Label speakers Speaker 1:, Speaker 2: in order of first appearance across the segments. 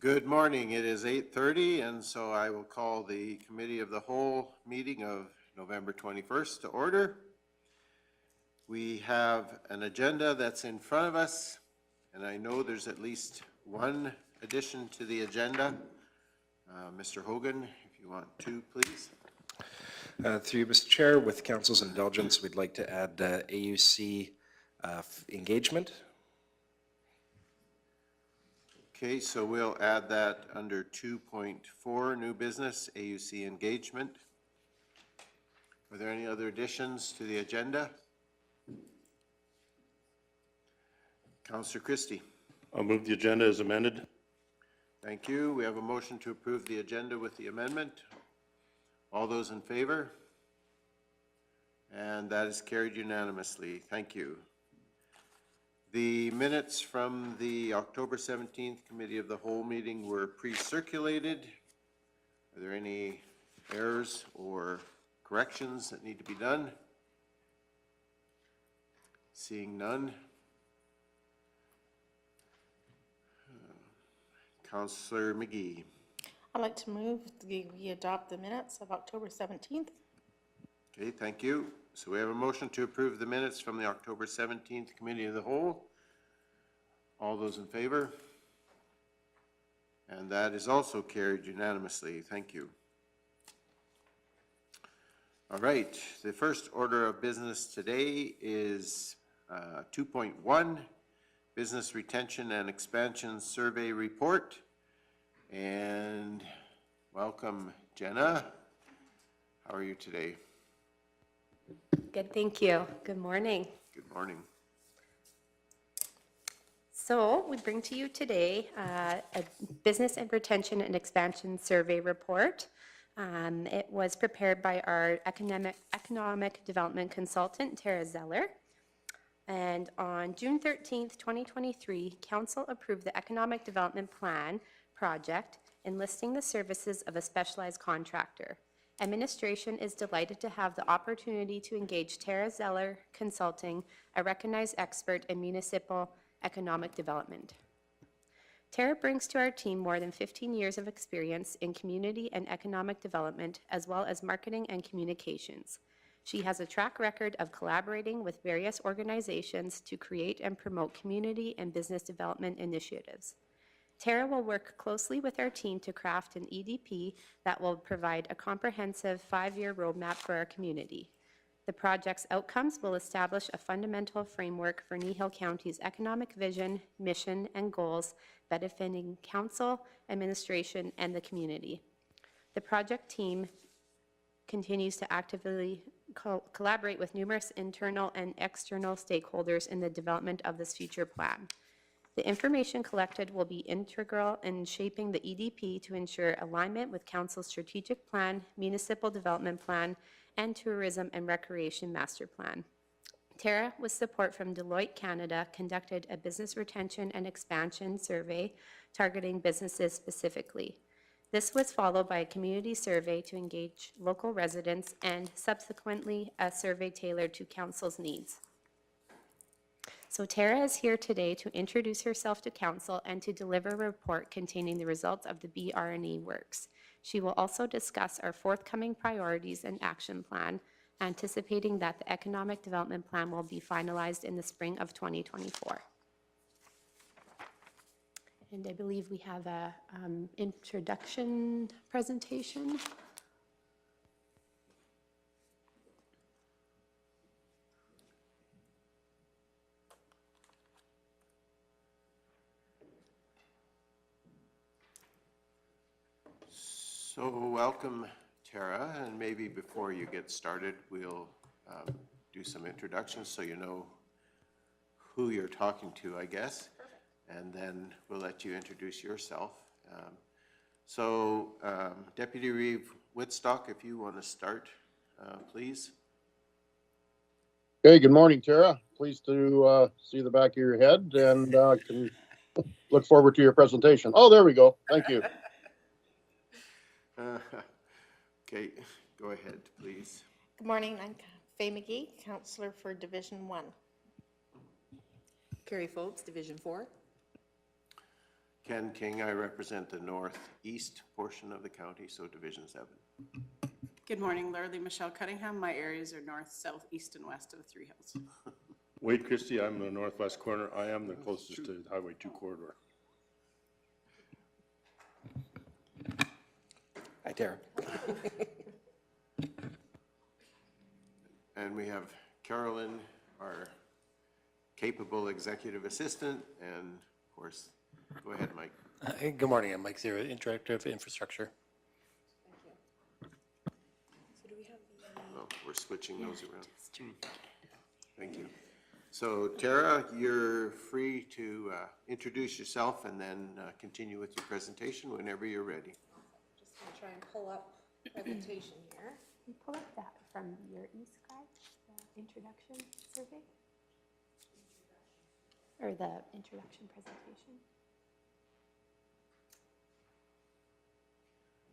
Speaker 1: Good morning. It is 8:30, and so I will call the Committee of the Whole meeting of November 21st to order. We have an agenda that's in front of us, and I know there's at least one addition to the agenda. Mr. Hogan, if you want to, please.
Speaker 2: Through you, Mr. Chair, with Council's indulgence, we'd like to add AUC engagement.
Speaker 1: Okay, so we'll add that under 2.4, new business, AUC engagement. Are there any other additions to the agenda? Councillor Christie.
Speaker 3: I'll move the agenda as amended.
Speaker 1: Thank you. We have a motion to approve the agenda with the amendment. All those in favor? And that is carried unanimously. Thank you. The minutes from the October 17th Committee of the Whole meeting were pre-circulated. Are there any errors or corrections that need to be done? Seeing none. Councillor McGee.
Speaker 4: I'd like to move we adopt the minutes of October 17th.
Speaker 1: Okay, thank you. So we have a motion to approve the minutes from the October 17th Committee of the Whole. All those in favor? And that is also carried unanimously. Thank you. All right, the first order of business today is 2.1, Business Retention and Expansion Survey Report. And welcome, Jenna. How are you today?
Speaker 5: Good, thank you. Good morning.
Speaker 1: Good morning.
Speaker 5: So we bring to you today a Business and Retention and Expansion Survey Report. It was prepared by our economic development consultant, Tara Zeller. And on June 13th, 2023, Council approved the Economic Development Plan project enlisting the services of a specialized contractor. Administration is delighted to have the opportunity to engage Tara Zeller Consulting, a recognized expert in municipal economic development. Tara brings to our team more than 15 years of experience in community and economic development, as well as marketing and communications. She has a track record of collaborating with various organizations to create and promote community and business development initiatives. Tara will work closely with our team to craft an EDP that will provide a comprehensive 5-year roadmap for our community. The project's outcomes will establish a fundamental framework for Kneehill County's economic vision, mission, and goals, benefiting council, administration, and the community. The project team continues to actively collaborate with numerous internal and external stakeholders in the development of this future plan. The information collected will be integral in shaping the EDP to ensure alignment with Council's strategic plan, municipal development plan, and tourism and recreation master plan. Tara, with support from Deloitte Canada, conducted a business retention and expansion survey targeting businesses specifically. This was followed by a community survey to engage local residents and subsequently a survey tailored to Council's needs. So Tara is here today to introduce herself to Council and to deliver a report containing the results of the BRNE works. She will also discuss our forthcoming priorities and action plan, anticipating that the Economic Development Plan will be finalized in the spring of 2024. And I believe we have a introduction presentation.
Speaker 1: So welcome, Tara, and maybe before you get started, we'll do some introductions so you know who you're talking to, I guess. Perfect. And then we'll let you introduce yourself. Deputy Reeve Whitstock, if you want to start, please.
Speaker 6: Okay, good morning, Tara. Pleased to see the back of your head and can look forward to your presentation. Oh, there we go. Thank you.
Speaker 1: Okay, go ahead, please.
Speaker 4: Good morning, I'm Faye McGee, Councillor for Division 1.
Speaker 7: Carrie Phillips, Division 4.
Speaker 1: Ken King. I represent the northeast portion of the county, so Division 7.
Speaker 7: Good morning, Laura Michelle Cunningham. My areas are north, south, east, and west of the Three Hills.
Speaker 3: Wade Christie, I'm the northwest corner. I am the closest to the Highway 2 corridor.
Speaker 2: Hi, Tara.
Speaker 1: And we have Carolyn, our capable executive assistant, and of course, go ahead, Mike.
Speaker 8: Good morning, I'm Mike Zero, Interactive Infrastructure.
Speaker 1: Oh, we're switching those around. Thank you. So Tara, you're free to introduce yourself and then continue with your presentation whenever you're ready.
Speaker 9: Just gonna try and pull up presentation here.
Speaker 5: Can you pull up that from your e-scribe, the introduction survey? Or the introduction presentation?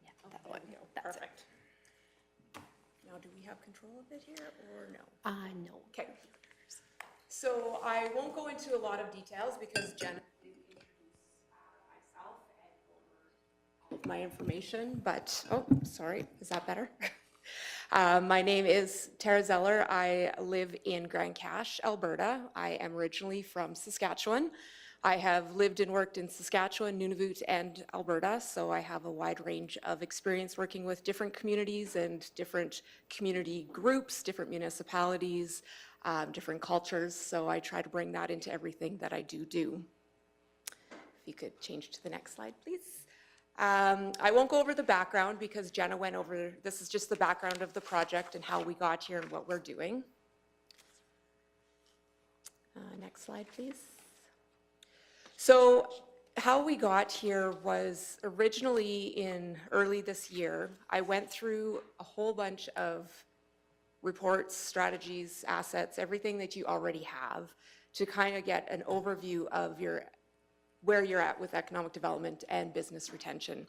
Speaker 5: Yeah, that one.
Speaker 9: There we go.
Speaker 5: That's it.
Speaker 9: Perfect. Now, do we have control of it here or no?
Speaker 5: No.
Speaker 9: Okay. So I won't go into a lot of details because Jenna did introduce myself and go over all of my information, but, oh, sorry, is that better? My name is Tara Zeller. I live in Grand Cache, Alberta. I am originally from Saskatchewan. I have lived and worked in Saskatchewan, Nunavut, and Alberta, so I have a wide range of experience working with different communities and different community groups, different municipalities, different cultures, so I try to bring that into everything that I do. If you could change to the next slide, please. I won't go over the background because Jenna went over, this is just the background of the project and how we got here and what we're doing. Next slide, please. So how we got here was originally in early this year, I went through a whole bunch of reports, strategies, assets, everything that you already have to kind of get an overview of where you're at with economic development and business retention.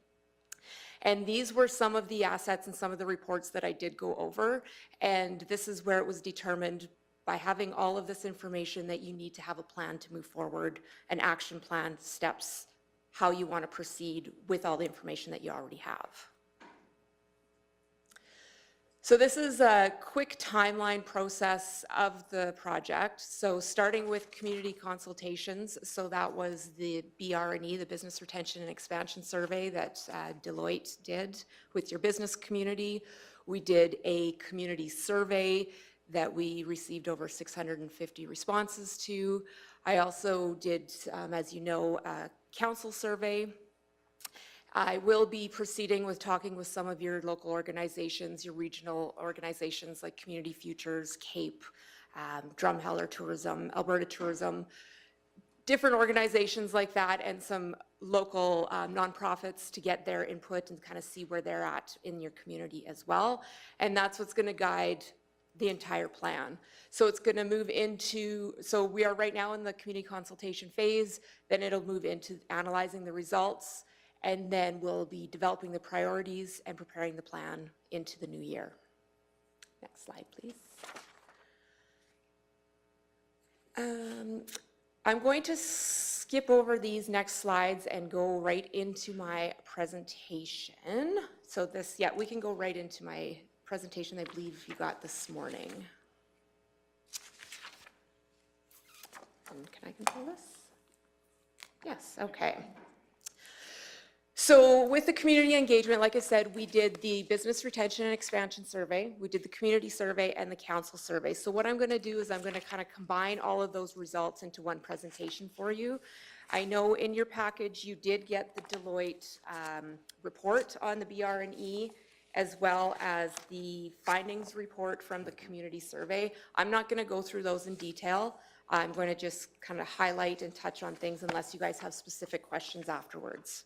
Speaker 9: And these were some of the assets and some of the reports that I did go over. And this is where it was determined by having all of this information that you need to have a plan to move forward, an action plan, steps, how you want to proceed with all the information that you already have. So this is a quick timeline process of the project. So starting with community consultations, so that was the BR&E, the Business Retention and Expansion Survey that Deloitte did with your business community. We did a community survey that we received over 650 responses to. I also did, as you know, a council survey. I will be proceeding with talking with some of your local organizations, your regional organizations like Community Futures, CAPE, Drumheller Tourism, Alberta Tourism, different organizations like that, and some local nonprofits to get their input and kind of see where they're at in your community as well. And that's what's going to guide the entire plan. So it's going to move into, so we are right now in the community consultation phase, then it'll move into analyzing the results, and then we'll be developing the priorities and preparing the plan into the new year. Next slide, please. I'm going to skip over these next slides and go right into my presentation. So this, yeah, we can go right into my presentation I believe you got this morning. And can I control this? Yes, okay. So with the community engagement, like I said, we did the business retention and expansion survey, we did the community survey and the council survey. So what I'm going to do is I'm going to kind of combine all of those results into one presentation for you. I know in your package you did get the Deloitte report on the BR&E as well as the findings report from the community survey. I'm not going to go through those in detail. I'm going to just kind of highlight and touch on things unless you guys have specific questions afterwards.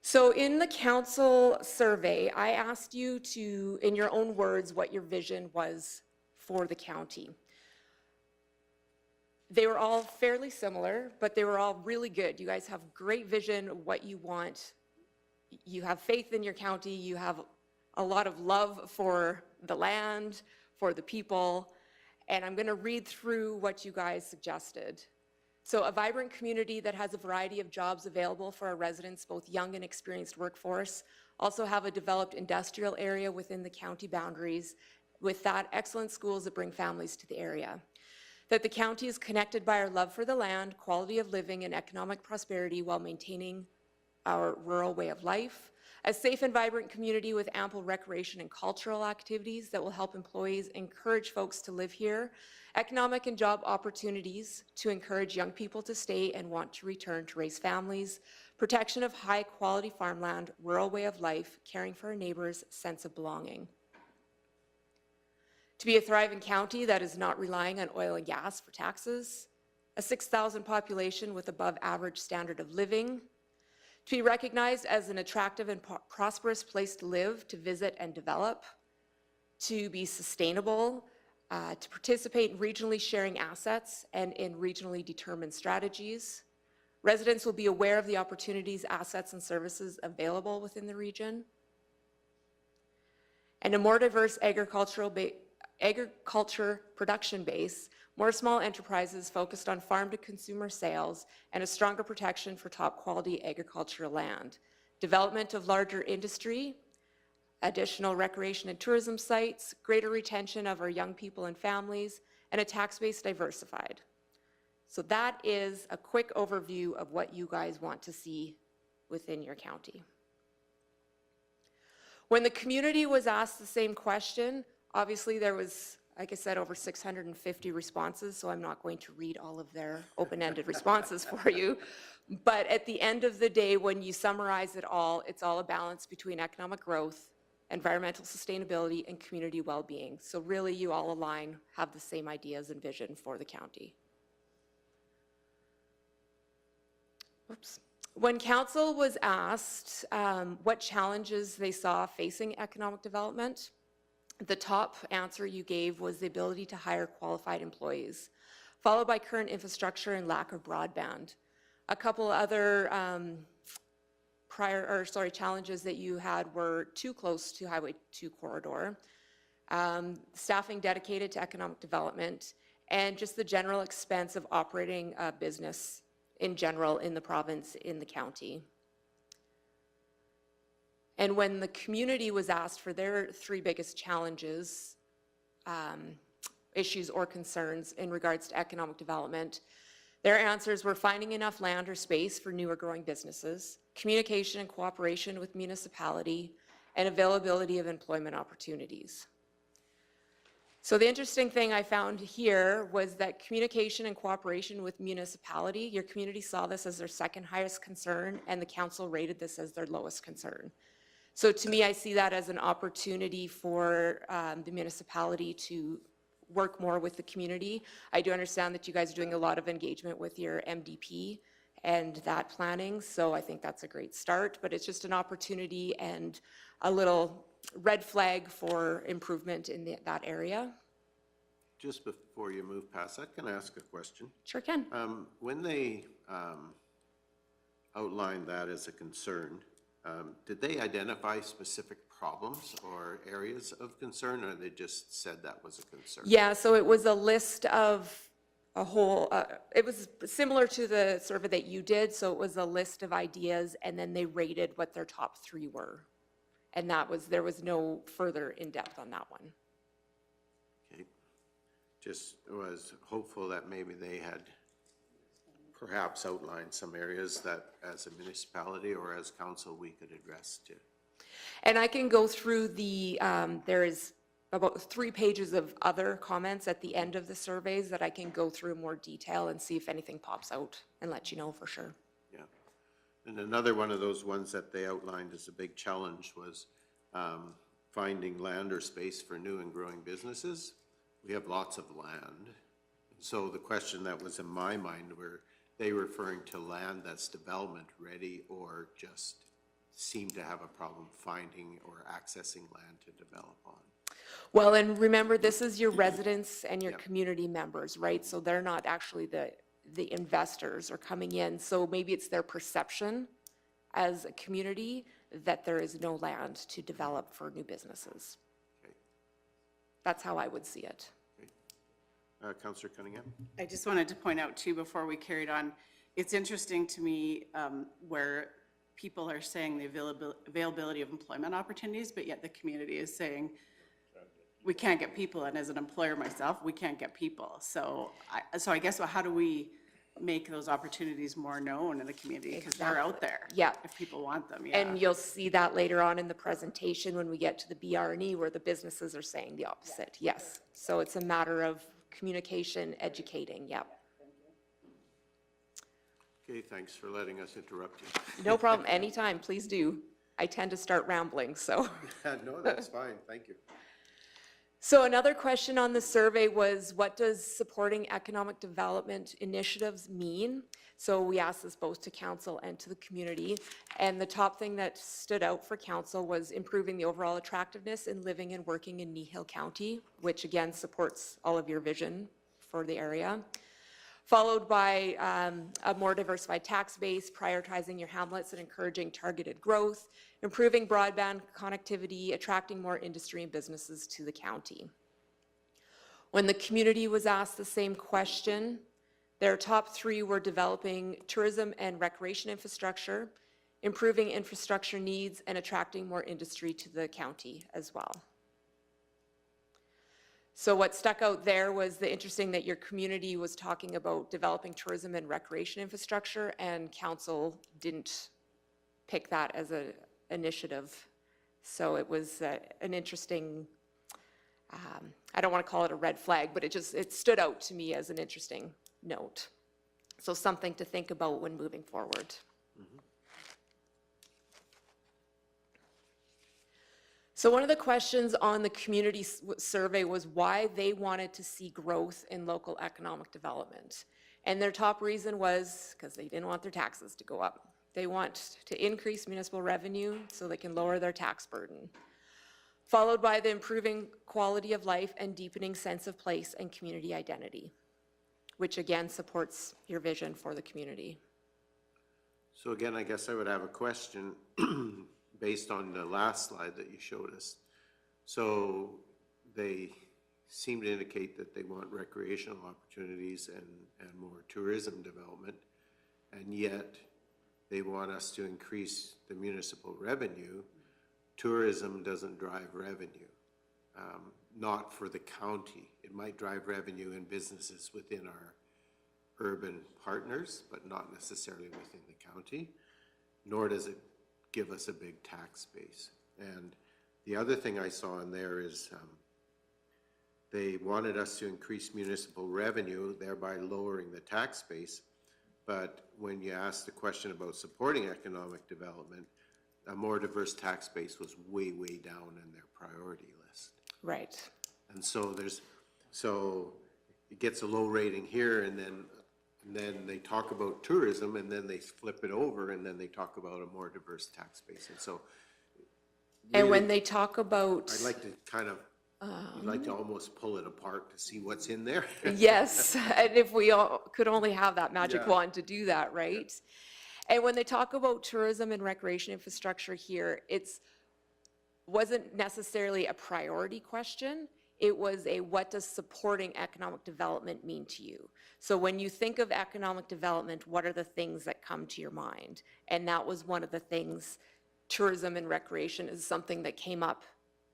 Speaker 9: So in the council survey, I asked you to, in your own words, what your vision was for the county. They were all fairly similar, but they were all really good. You guys have great vision of what you want. You have faith in your county. You have a lot of love for the land, for the people, and I'm going to read through what you guys suggested. So a vibrant community that has a variety of jobs available for our residents, both young and experienced workforce. Also have a developed industrial area within the county boundaries. With that, excellent schools that bring families to the area. That the county is connected by our love for the land, quality of living, and economic prosperity while maintaining our rural way of life. A safe and vibrant community with ample recreation and cultural activities that will help employees encourage folks to live here. Economic and job opportunities to encourage young people to stay and want to return to raise families. Protection of high-quality farmland, rural way of life, caring for our neighbors, sense of belonging. To be a thriving county that is not relying on oil and gas for taxes. A 6,000 population with above average standard of living. To be recognized as an attractive and prosperous place to live, to visit and develop. To be sustainable, to participate in regionally sharing assets and in regionally determined strategies. Residents will be aware of the opportunities, assets, and services available within the region. And a more diverse agriculture production base, more small enterprises focused on farm to consumer sales, and a stronger protection for top quality agricultural land. Development of larger industry, additional recreation and tourism sites, greater retention of our young people and families, and a tax base diversified. So that is a quick overview of what you guys want to see within your county. When the community was asked the same question, obviously there was, like I said, over 650 responses, so I'm not going to read all of their open-ended responses for you. But at the end of the day, when you summarize it all, it's all a balance between economic growth, environmental sustainability, and community well-being. So really, you all align, have the same ideas and vision for the county. Oops. When council was asked what challenges they saw facing economic development, the top answer you gave was the ability to hire qualified employees, followed by current infrastructure and lack of broadband. A couple other challenges that you had were too close to Highway 2 corridor, staffing dedicated to economic development, and just the general expense of operating a business in general in the province, in the county. And when the community was asked for their three biggest challenges, issues or concerns in regards to economic development, their answers were finding enough land or space for new or growing businesses, communication and cooperation with municipality, and availability of employment opportunities. So the interesting thing I found here was that communication and cooperation with municipality, your community saw this as their second highest concern, and the council rated this as their lowest concern. So to me, I see that as an opportunity for the municipality to work more with the community. I do understand that you guys are doing a lot of engagement with your MDP and that planning, so I think that's a great start, but it's just an opportunity and a little red flag for improvement in that area.
Speaker 1: Just before you move past that, can I ask a question?
Speaker 5: Sure can.
Speaker 1: When they outlined that as a concern, did they identify specific problems or areas of concern, or they just said that was a concern?
Speaker 9: Yeah, so it was a list of a whole, it was similar to the survey that you did, so it was a list of ideas, and then they rated what their top three were. And that was, there was no further in-depth on that one.
Speaker 1: Okay. Just was hopeful that maybe they had perhaps outlined some areas that as a municipality or as council we could address too.
Speaker 9: And I can go through the, there is about 3 pages of other comments at the end of the surveys that I can go through in more detail and see if anything pops out and let you know for sure.
Speaker 1: Yeah. And another one of those ones that they outlined as a big challenge was finding land or space for new and growing businesses. We have lots of land. So the question that was in my mind, were they referring to land that's development ready or just seem to have a problem finding or accessing land to develop on?
Speaker 9: Well, and remember, this is your residents and your community members, right? So they're not actually the investors are coming in. So maybe it's their perception as a community that there is no land to develop for new businesses.
Speaker 1: Okay.
Speaker 9: That's how I would see it.
Speaker 1: Councillor Cunningham?
Speaker 7: I just wanted to point out too, before we carried on, it's interesting to me where people are saying the availability of employment opportunities, but yet the community is saying, we can't get people, and as an employer myself, we can't get people. So I guess, how do we make those opportunities more known in the community? Because they're out there.
Speaker 9: Yeah.
Speaker 7: If people want them, yeah.
Speaker 9: And you'll see that later on in the presentation when we get to the BR&E, where the businesses are saying the opposite, yes. So it's a matter of communication, educating, yep.
Speaker 1: Okay, thanks for letting us interrupt you.
Speaker 9: No problem, anytime, please do. I tend to start rambling, so.
Speaker 1: No, that's fine, thank you.
Speaker 9: So another question on the survey was, what does supporting economic development initiatives mean? So we asked this both to council and to the community. And the top thing that stood out for council was improving the overall attractiveness in living and working in Kneehill County, which again supports all of your vision for the area. Followed by a more diversified tax base, prioritizing your hamlets and encouraging targeted growth, improving broadband connectivity, attracting more industry and businesses to the county. When the community was asked the same question, their top three were developing tourism and recreation infrastructure, improving infrastructure needs, and attracting more industry to the county as well. So what stuck out there was the interesting that your community was talking about developing tourism and recreation infrastructure, and council didn't pick that as an initiative. So it was an interesting, I don't want to call it a red flag, but it stood out to me as an interesting note. So something to think about when moving forward. So one of the questions on the community survey was why they wanted to see growth in local economic development. And their top reason was because they didn't want their taxes to go up. They want to increase municipal revenue so they can lower their tax burden. Followed by the improving quality of life and deepening sense of place and community identity, which again supports your vision for the community.
Speaker 1: So again, I guess I would have a question based on the last slide that you showed us. So they seem to indicate that they want recreational opportunities and more tourism development, and yet they want us to increase the municipal revenue. Tourism doesn't drive revenue, not for the county. It might drive revenue in businesses within our urban partners, but not necessarily within the county, nor does it give us a big tax base. And the other thing I saw in there is they wanted us to increase municipal revenue, thereby lowering the tax base. But when you ask the question about supporting economic development, a more diverse tax base was way, way down in their priority list.
Speaker 9: Right.
Speaker 1: And so so it gets a low rating here, and then they talk about tourism, and then they flip it over, and then they talk about a more diverse tax base. And so
Speaker 9: And when
Speaker 1: really,
Speaker 9: they talk about,
Speaker 1: I'd like to kind of, I'd like to almost pull it apart to see what's in there.
Speaker 9: yes, and if we all could only have that magic
Speaker 1: Yeah.
Speaker 9: wand to do that, right? And when they talk about tourism and recreation infrastructure here, wasn't necessarily a priority question. It was what does supporting economic development mean to you? So when you think of economic development, what are the things that come to your mind? And that was one of the things, tourism and recreation is something that came up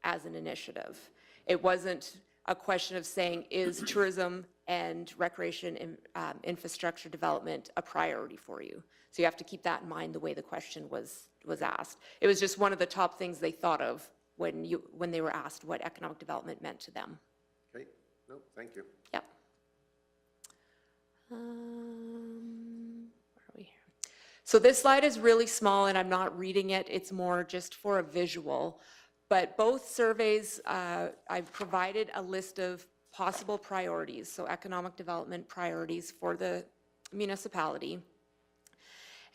Speaker 9: as an initiative. It wasn't a question of saying, is tourism and recreation infrastructure development a priority for you? So you have to keep that in mind the way the question was asked. It was just one of the top things they thought of when they were asked what economic development meant to them.
Speaker 1: Okay, no, thank you.
Speaker 9: Yep. Where are we here? So this slide is really small and I'm not reading it. It's more just for a visual. But both surveys, I've provided a list of possible priorities, so economic development priorities for the municipality.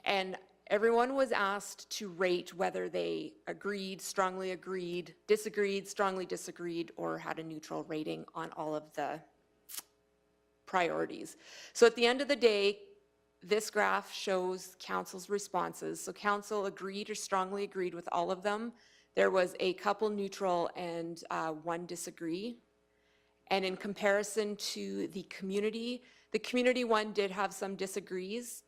Speaker 9: And everyone was asked to rate whether they agreed, strongly agreed, disagreed, strongly disagreed, or had a neutral rating on all of the priorities. So at the end of the day, this graph shows council's responses. So council agreed or strongly agreed with all of them. There was a couple neutral and one disagree. And in comparison to the community one did have some disagrees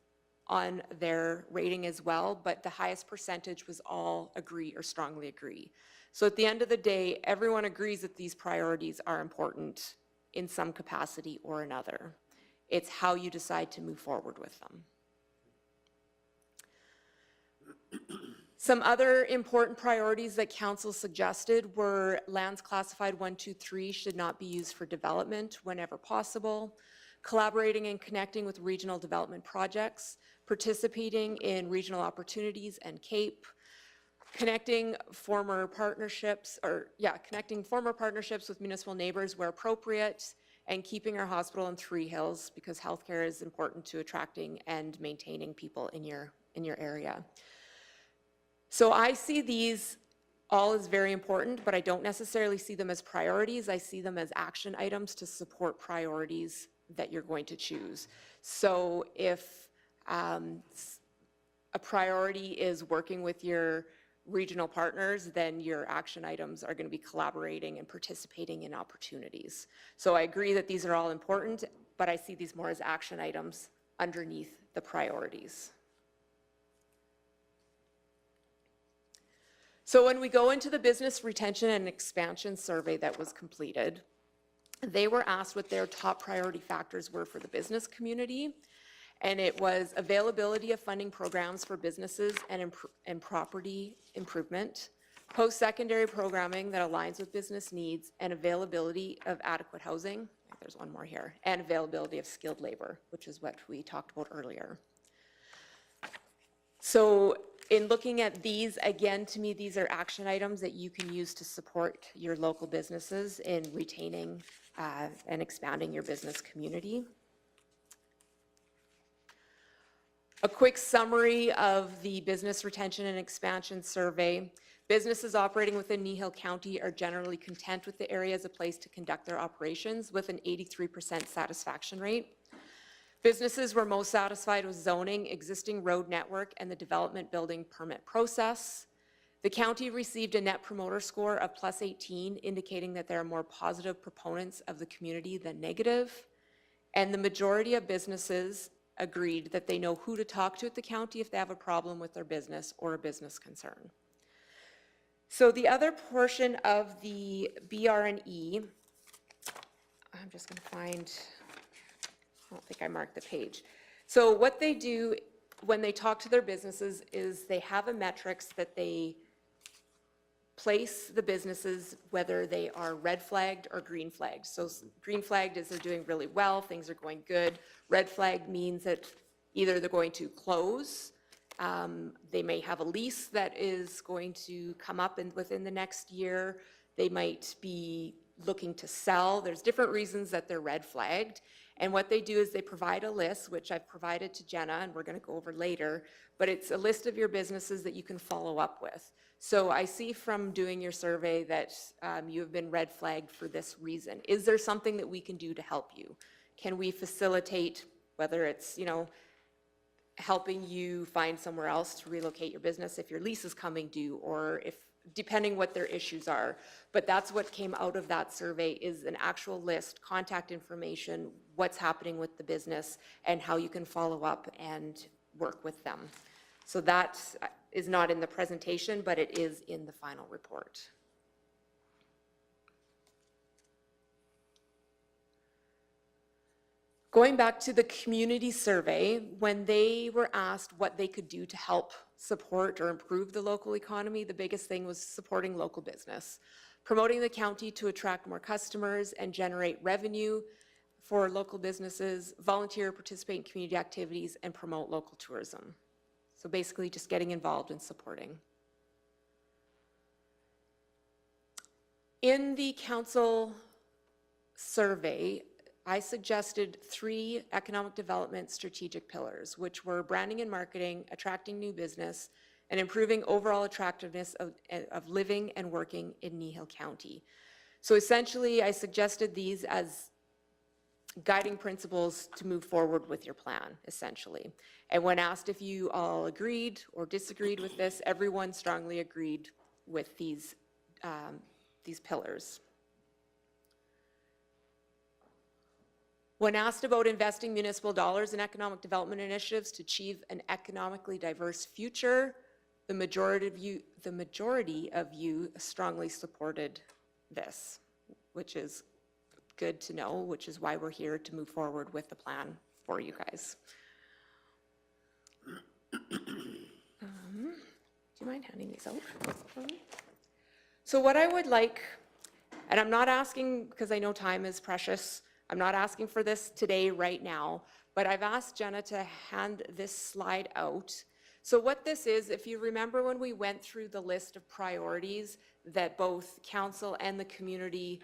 Speaker 9: on their rating as well, but the highest percentage was all agree or strongly agree. So at the end of the day, everyone agrees that these priorities are important in some capacity or another. It's how you decide to move forward with them. Some other important priorities that council suggested were lands classified 1, 2, 3 should not be used for development whenever possible, collaborating and connecting with regional development projects, participating in regional opportunities and CAPE, connecting former partnerships with municipal neighbors where appropriate, and keeping our hospital in Three Hills because healthcare is important to attracting and maintaining people in your area. So I see these all as very important, but I don't necessarily see them as priorities. I see them as action items to support priorities that you're going to choose. So if a priority is working with your regional partners, then your action items are going to be collaborating and participating in opportunities. So I agree that these are all important, but I see these more as action items underneath the priorities. So when we go into the business retention and expansion survey that was completed, they were asked what their top priority factors were for the business community, and it was availability of funding programs for businesses and property improvement, post-secondary programming that aligns with business needs, and availability of adequate housing. There's one more here, and availability of skilled labor, which is what we talked about earlier. So in looking at these, again, to me, these are action items that you can use to support your local businesses in retaining and expanding your business community. A quick summary of the business retention and expansion survey. Businesses operating within Kneehill County are generally content with the area as a place to conduct their operations with an 83% satisfaction rate. Businesses were most satisfied with zoning, existing road network, and the development building permit process. The county received a net promoter score of +18, indicating that there are more positive proponents of the community than negative. And the majority of businesses agreed that they know who to talk to at the county if they have a problem with their business or a business concern. So the other portion of the BR&E, I'm just going to find, I don't think I marked the page. So what they do when they talk to their businesses is they have a metrics that they place the businesses, whether they are red flagged or green flagged. So green flagged is they're doing really well, things are going good. Red flagged means that either they're going to close, they may have a lease that is going to come up within the next year, they might be looking to sell. There's different reasons that they're red flagged. And what they do is they provide a list, which I've provided to Jenna, and we're going to go over later, but it's a list of your businesses that you can follow up with. So I see from doing your survey that you have been red flagged for this reason. Is there something that we can do to help you? Can we facilitate, whether it's, helping you find somewhere else to relocate your business if your lease is coming due, or if, depending what their issues are. But that's what came out of that survey, is an actual list, contact information, what's happening with the business, and how you can follow up and work with them. So that is not in the presentation, but it is in the final report. Going back to the community survey, when they were asked what they could do to help support or improve the local economy, the biggest thing was supporting local business, promoting the county to attract more customers and generate revenue for local businesses, volunteer, participate in community activities, and promote local tourism. So basically just getting involved and supporting. In the council survey, I suggested 3 economic development strategic pillars, which were branding and marketing, attracting new business, and improving overall attractiveness of living and working in Kneehill County. So essentially, I suggested these as guiding principles to move forward with your plan, essentially. And when asked if you all agreed or disagreed with this, everyone strongly agreed with these pillars. When asked about investing municipal dollars in economic development initiatives to achieve an economically diverse future, the majority of you strongly supported this, which is good to know, which is why we're here to move forward with the plan for you guys. Do you mind handing these out for me? So what I would like, and I'm not asking, because I know time is precious, I'm not asking for this today, right now, but I've asked Jenna to hand this slide out. So what this is, if you remember when we went through the list of priorities that both council and the community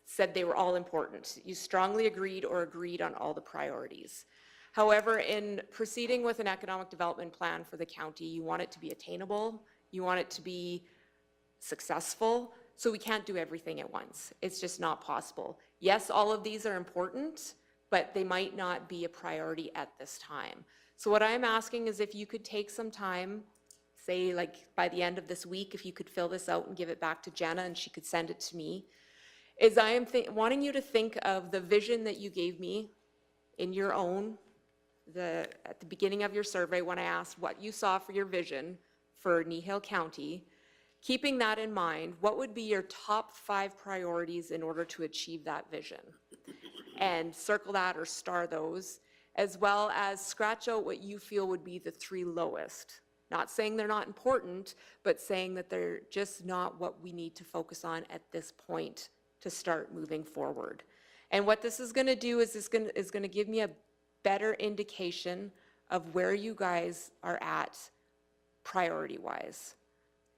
Speaker 9: said they were all important, you strongly agreed or agreed on all the priorities. However, in proceeding with an economic development plan for the county, you want it to be attainable, you want it to be successful, so we can't do everything at once. It's just not possible. Yes, all of these are important, but they might not be a priority at this time. So what I'm asking is if you could take some time, say like by the end of this week, if you could fill this out and give it back to Jenna and she could send it to me, is I am wanting you to think of the vision that you gave me in your own, at the beginning of your survey when I asked what you saw for your vision for Kneehill County. Keeping that in mind, what would be your top 5 priorities in order to achieve that vision? And circle that or star those, as well as scratch out what you feel would be the 3 lowest. Not saying they're not important, but saying that they're just not what we need to focus on at this point to start moving forward. And what this is gonna do is gonna give me a better indication of where you guys are at priority-wise.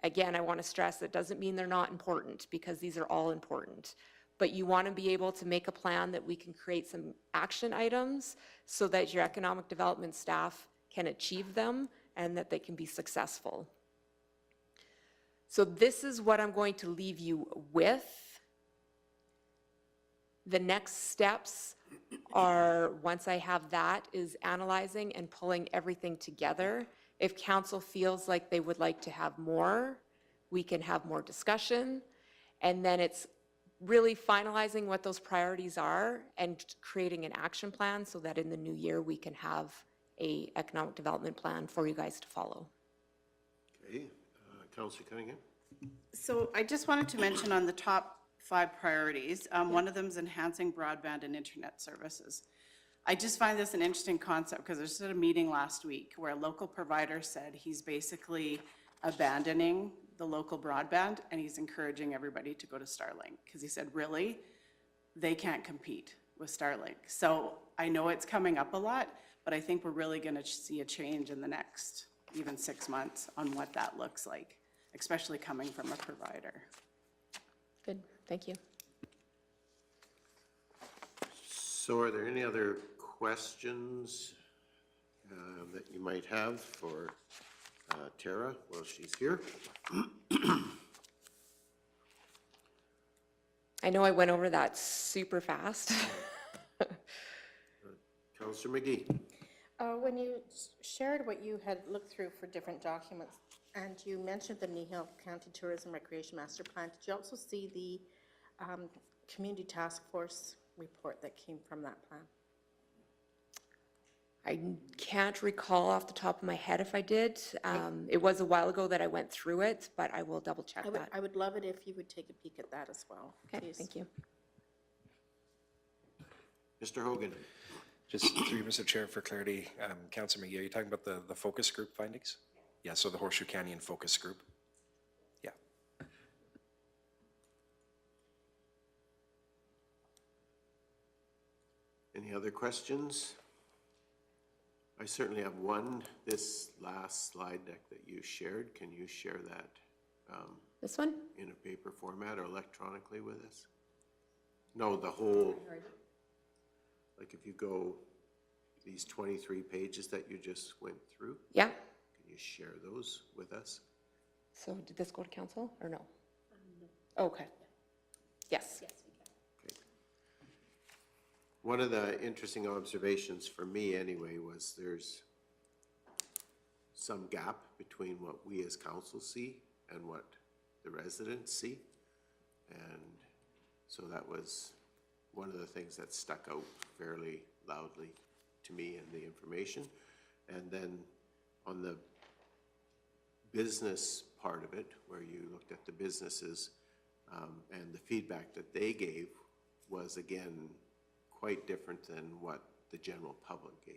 Speaker 9: Again, I want to stress that doesn't mean they're not important, because these are all important. But you want to be able to make a plan that we can create some action items so that your economic development staff can achieve them and that they can be successful. So this is what I'm going to leave you with. The next steps are, once I have that, is analyzing and pulling everything together. If council feels like they would like to have more, we can have more discussion. And then it's really finalizing what those priorities are and creating an action plan so that in the new year we can have a economic development plan for you guys to follow.
Speaker 1: Okay, Councillor Cunningham?
Speaker 7: So I just wanted to mention on the top 5 priorities, one of them is enhancing broadband and internet services. I just find this an interesting concept because there's a meeting last week where a local provider said he's basically abandoning the local broadband and he's encouraging everybody to go to Starlink because he said, really, they can't compete with Starlink. So I know it's coming up a lot, but I think we're really going to see a change in the next even 6 months on what that looks like, especially coming from a provider.
Speaker 9: Good, thank you.
Speaker 1: So are there any other questions that you might have for Tara while she's here?
Speaker 9: I know I went over that super fast.
Speaker 1: Councillor McGee?
Speaker 4: When you shared what you had looked through for different documents, and you mentioned the Kneehill County Tourism Recreation Master Plan, did you also see the Community Task Force report that came from that plan?
Speaker 9: I can't recall off the top of my head if I did. It was a while ago that I went through it, but I will double check that.
Speaker 4: I would love it if you would take a peek at that as well.
Speaker 9: Okay,
Speaker 4: please.
Speaker 9: thank you.
Speaker 1: Mr. Hogan?
Speaker 2: Just through you, Mr. Chair, for clarity, Councillor McGee, are you talking about the focus group findings? Yeah, so the Horseshoe Canyon focus group. Yeah.
Speaker 1: Any other questions? I certainly have one. This last slide deck that you shared, can you share that
Speaker 9: This one?
Speaker 1: in a paper format or electronically with us? No, the whole, like if you go, these 23 pages that you just went through,
Speaker 9: Yeah.
Speaker 1: can you share those with us?
Speaker 9: So did this go to council or no? No. Okay. Yes.
Speaker 1: Okay. One of the interesting observations for me anyway was there's some gap between what we as council see and what the residents see. And so that was one of the things that stuck out fairly loudly to me in the information. And then on the business part of it, where you looked at the businesses and the feedback that they gave was, again, quite different than what the general public gave.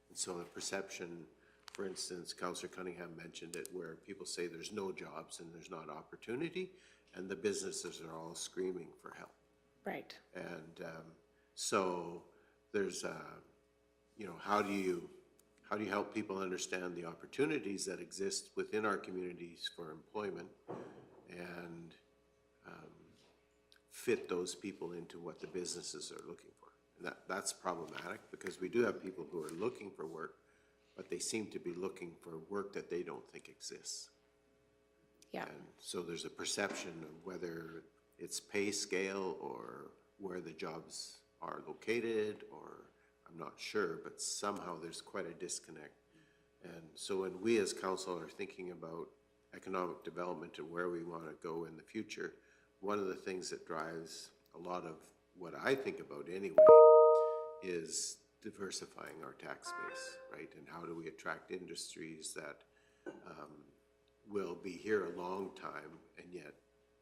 Speaker 1: And so the perception, for instance, Councillor Cunningham mentioned it, where people say there's no jobs and there's not opportunity, and the businesses are all screaming for help.
Speaker 9: Right.
Speaker 1: And so there's, you know, how do you help people understand the opportunities that exist within our communities for employment and fit those people into what the businesses are looking for? And that's problematic, because we do have people who are looking for work, but they seem to be looking for work that they don't think exists.
Speaker 9: Yeah.
Speaker 1: And so there's a perception of whether it's pay scale or where the jobs are located, or I'm not sure, but somehow there's quite a disconnect. And so when we as council are thinking about economic development and where we want to go in the future, one of the things that drives a lot of what I think about anyway is diversifying our tax base, right? And how do we attract industries that will be here a long time and yet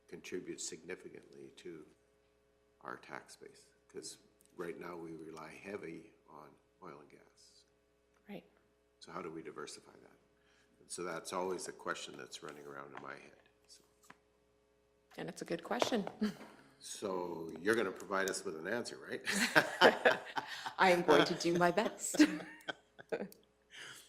Speaker 1: contribute significantly to our tax base? Because right now we rely heavy on oil and gas.
Speaker 9: Right.
Speaker 1: So how do we diversify that? And so that's always a question that's running around in my head. So,
Speaker 9: And it's a good question.
Speaker 1: so you're going to provide us with an answer, right?
Speaker 9: I am going to do my best.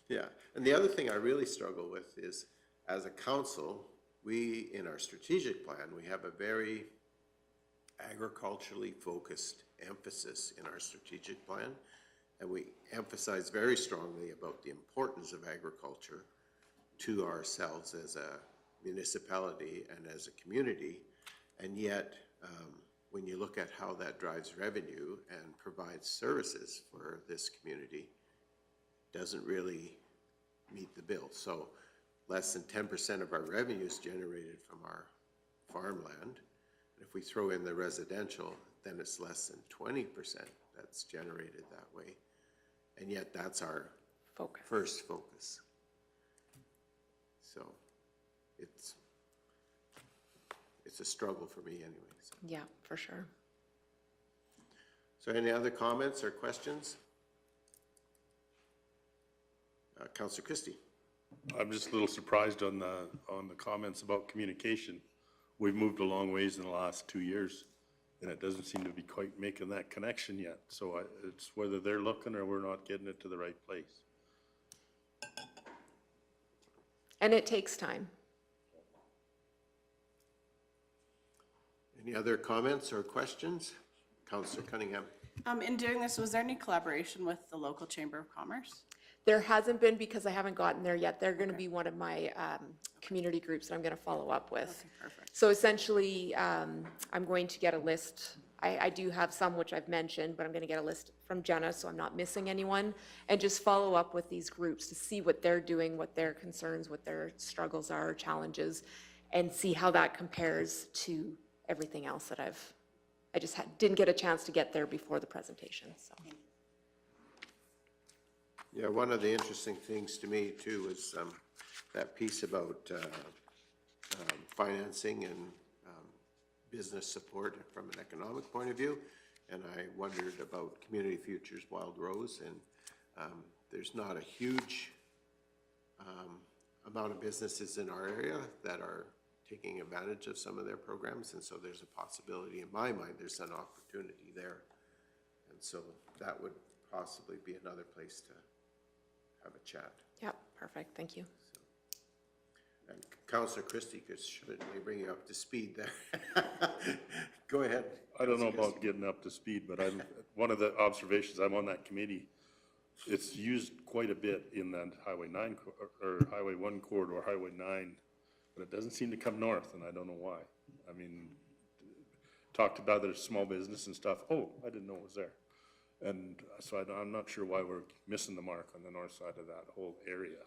Speaker 1: Yeah. And the other thing I really struggle with is, as a council, we, in our strategic plan, we have a very agriculturally focused emphasis in our strategic plan. And we emphasize very strongly about the importance of agriculture to ourselves as a municipality and as a community. And yet, when you look at how that drives revenue and provides services for this community, doesn't really meet the bill. So less than 10% of our revenue is generated from our farmland. If we throw in the residential, then it's less than 20% that's generated that way. And yet that's our first focus. So it's a struggle for me anyway. So.
Speaker 9: Yeah, for sure.
Speaker 1: So any other comments or questions? Councillor Christie.
Speaker 3: I'm just a little surprised on the comments about communication. We've moved a long ways in the last 2 years, and it doesn't seem to be quite making that connection yet. So it's whether they're looking or we're not getting it to the right place.
Speaker 9: And it takes time.
Speaker 1: Any other comments or questions? Councillor Cunningham.
Speaker 7: In doing this, was there any collaboration with the local Chamber of Commerce?
Speaker 9: There hasn't been, because I haven't gotten there yet. They're going to be one of my community groups that I'm going to follow up with.
Speaker 7: Okay, perfect.
Speaker 9: So essentially, I'm going to get a list. I do have some which I've mentioned, but I'm going to get a list from Jenna, so I'm not missing anyone, and just follow up with these groups to see what they're doing, what their concerns, what their struggles are, challenges, and see how that compares to everything else that I just didn't get a chance to get there before the presentation, so.
Speaker 1: Yeah, one of the interesting things to me too was that piece about financing and business support from an economic point of view. And I wondered about Community Futures Wild Rose, and there's not a huge amount of businesses in our area that are taking advantage of some of their programs, and so there's a possibility, in my mind, there's an opportunity there. And so that would possibly be another place to have a chat.
Speaker 9: Yeah, perfect, thank you.
Speaker 1: And Councillor Christie could certainly bring you up to speed there. Go ahead.
Speaker 3: I don't know about getting up to speed, but one of the observations, I'm on that committee, it's used quite a bit in that Highway 9 or Highway 1 corridor, Highway 9, but it doesn't seem to come north, and I don't know why. I mean, talked about their small business and stuff. Oh, I didn't know it was there. And so I'm not sure why we're missing the mark on the north side of that whole area.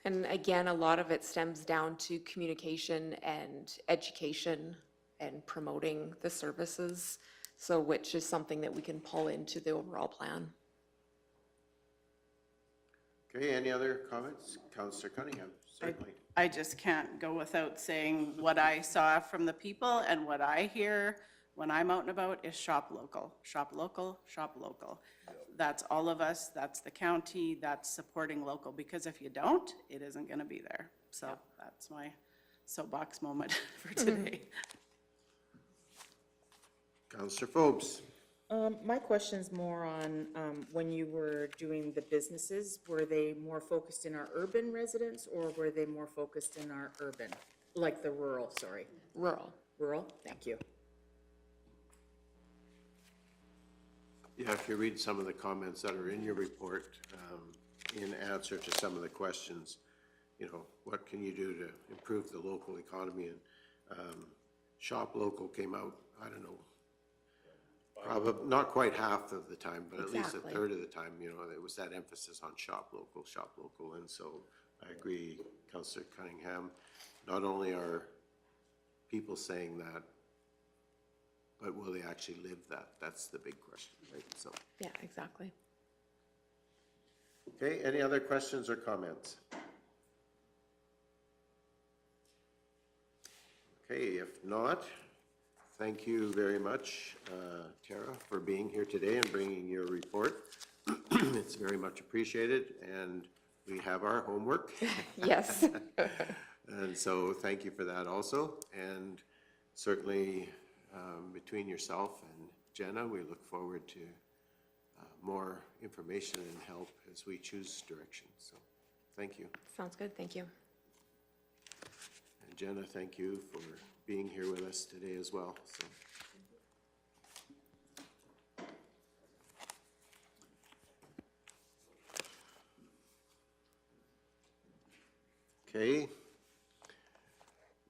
Speaker 9: And again, a lot of it stems down to communication and education and promoting the services, so which is something that we can pull into the overall plan.
Speaker 1: Okay, any other comments? Councillor Cunningham, certainly.
Speaker 7: I just can't go without saying what I saw from the people and what I hear when I'm out and about is shop local, shop local, shop local. That's all of us, that's the county, that's supporting local, because if you don't, it isn't gonna be there. So that's my soapbox moment for today.
Speaker 1: Councillor Forbes.
Speaker 10: My question's more on, when you were doing the businesses, were they more focused in our urban residents or were they more focused in our urban? Like the rural, sorry.
Speaker 9: Rural.
Speaker 10: Rural, thank you.
Speaker 1: Yeah, if you read some of the comments that are in your report, in answer to some of the questions, you know, what can you do to improve the local economy? And shop local came out, I don't know, probably not quite half of the time, but at least a
Speaker 9: Exactly.
Speaker 1: third of the time, you know, there was that emphasis on shop local. And so I agree, Councillor Cunningham, not only are people saying that, but will they actually live that? That's the big question, right? So,
Speaker 9: Yeah, exactly.
Speaker 1: okay, any other questions or comments? Okay, if not, thank you very much, Tara, for being here today and bringing your report. It's very much appreciated, and we have our homework.
Speaker 9: Yes.
Speaker 1: And so thank you for that also. And certainly between yourself and Jenna, we look forward to more information and help as we choose direction. So thank you.
Speaker 9: Sounds good, thank you.
Speaker 1: And Jenna, thank you for being here with us today as well. So. Okay.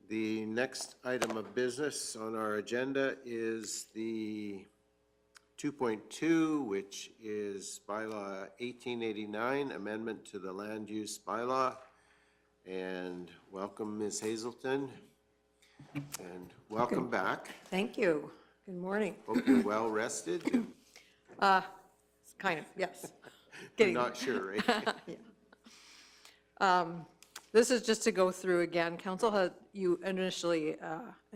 Speaker 1: The next item of business on our agenda is the 2.2, which is Bylaw 1889, Amendment to the Land Use Bylaw. And welcome, Ms. Hazelton, and welcome back.
Speaker 11: Thank you. Good morning.
Speaker 1: Hope you're well rested.
Speaker 11: Kind of, yes.
Speaker 1: You're
Speaker 11: Getting-
Speaker 1: not sure, right?
Speaker 11: This is just to go through again. Council had, you initially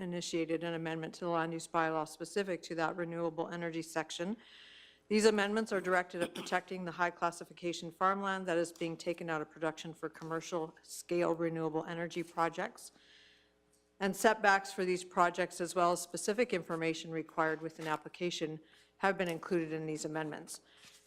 Speaker 11: initiated an amendment to the land use bylaw specific to that renewable energy section. These amendments are directed at protecting the high classification farmland that is being taken out of production for commercial scale renewable energy projects. And setbacks for these projects, as well as specific information required with an application, have been included in these amendments.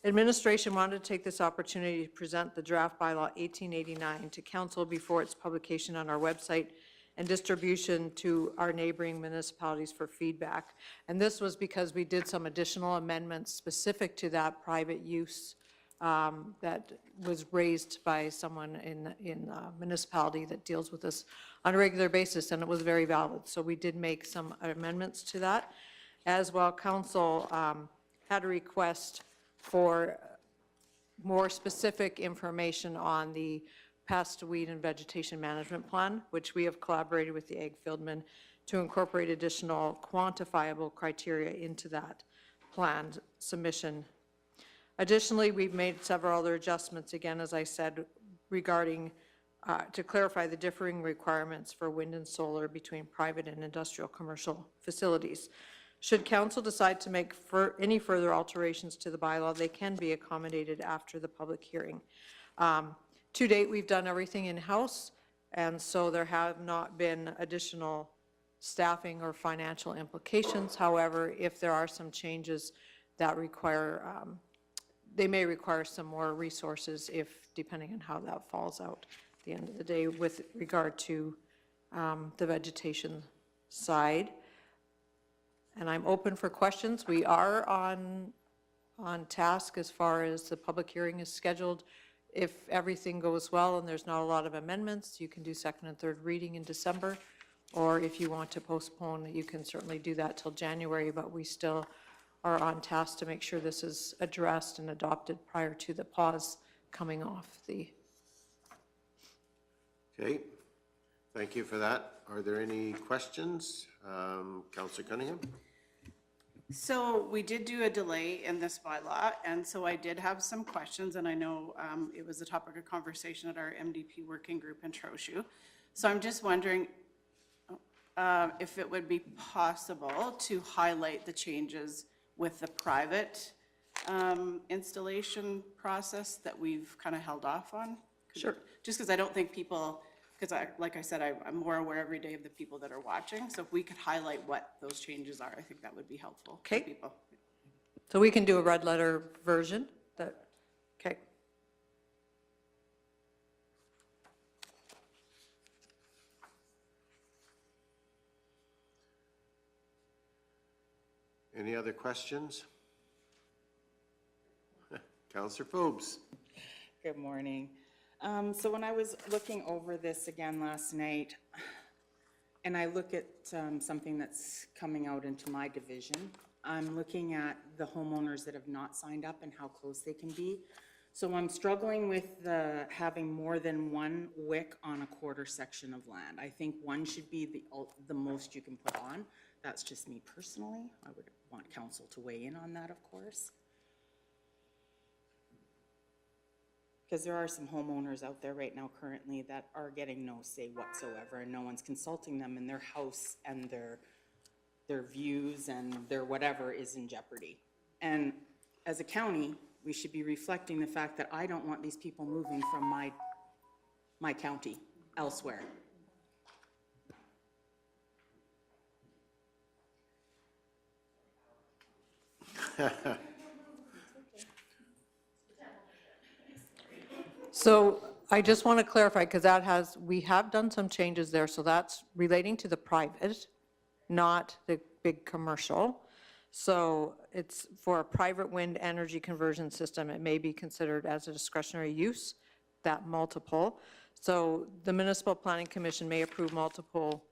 Speaker 11: Administration wanted to take this opportunity to present the draft bylaw 1889 to council before its publication on our website and distribution to our neighboring municipalities for feedback. And this was because we did some additional amendments specific to that private use that was raised by someone in a municipality that deals with this on a regular basis, and it was very valid. So we did make some amendments to that. As well, council had a request for more specific information on the pest, weed, and vegetation management plan, which we have collaborated with the Ag Fieldman to incorporate additional quantifiable criteria into that planned submission. Additionally, we've made several other adjustments, again, as I said, regarding to clarify the differing requirements for wind and solar between private and industrial commercial facilities. Should council decide to make any further alterations to the bylaw, they can be accommodated after the public hearing. To date, we've done everything in-house, and so there have not been additional staffing or financial implications. However, if there are some changes that require, they may require some more resources if, depending on how that falls out at the end of the day with regard to the vegetation side. And I'm open for questions. We are on task as far as the public hearing is scheduled. If everything goes well and there's not a lot of amendments, you can do second and third reading in December. Or if you want to postpone, you can certainly do that till January, but we still are on task to make sure this is addressed and adopted prior to the pause coming off the.
Speaker 1: Okay, Thank you for that. Are there any questions? Councillor Cunningham?
Speaker 7: So we did do a delay in this bylaw, and so I did have some questions, and I know it was a topic of conversation at our MDP working group in Trochu. So I'm just wondering if it would be possible to highlight the changes with the private installation process that we've kind of held off on?
Speaker 11: Sure.
Speaker 7: Just because I don't think people, because like I said, I'm more aware every day of the people that are watching. So if we could highlight what those changes are, I think that would be helpful for
Speaker 11: Okay.
Speaker 7: people.
Speaker 11: So we can do a red letter version that, okay.
Speaker 1: Any other questions? Councillor Forbes?
Speaker 10: Good morning. So when I was looking over this again last night, and I look at something that's coming out into my division, I'm looking at the homeowners that have not signed up and how close they can be. So I'm struggling with having more than one wick on a quarter section of land. I think one should be the most you can put on. That's just me personally. I would want council to weigh in on that, of course. Because there are some homeowners out there right now currently that are getting no say whatsoever, and no one's consulting them, and their house and their views and their whatever is in jeopardy. And as a county, we should be reflecting the fact that I don't want these people moving from my county elsewhere.
Speaker 11: So I just want to clarify, because we have done some changes there, so that's relating to the private, not the big commercial. So it's for a private wind energy conversion system, it may be considered as a discretionary use, that multiple. So the Municipal Planning Commission may approve multiple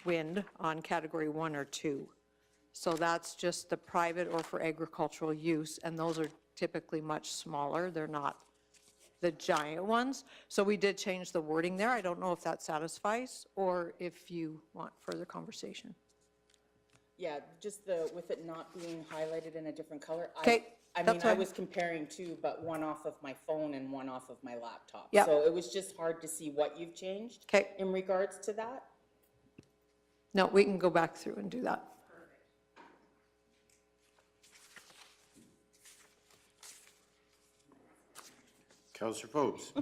Speaker 11: wind on category 1 or 2. So that's just the private or for agricultural use, and those are typically much smaller. They're not the giant ones. So we did change the wording there. I don't know if that satisfies or if you want further conversation.
Speaker 10: Yeah, just with it not being highlighted in a different color.
Speaker 11: Okay,
Speaker 10: I mean,
Speaker 11: that's
Speaker 10: I
Speaker 11: fine.
Speaker 10: was comparing two, but one off of my phone and one off of my laptop.
Speaker 11: Yeah.
Speaker 10: So it was just hard to see what you've changed.
Speaker 11: Okay.
Speaker 10: In regards to that.
Speaker 11: No, we can go back through and do that.
Speaker 1: Councillor Forbes?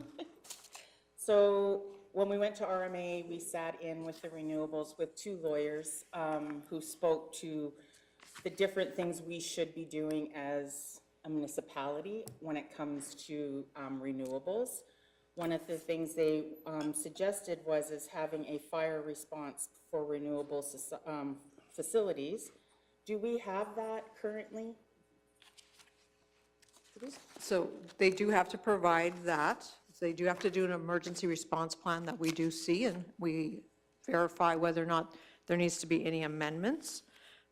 Speaker 10: So when we went to RMA, we sat in with the Renewables with two lawyers who spoke to the different things we should be doing as a municipality when it comes to renewables. One of the things they suggested was having a fire response for renewable facilities. Do we have that currently?
Speaker 11: So they do have to provide that. They do have to do an emergency response plan that we do see, and we verify whether or not there needs to be any amendments.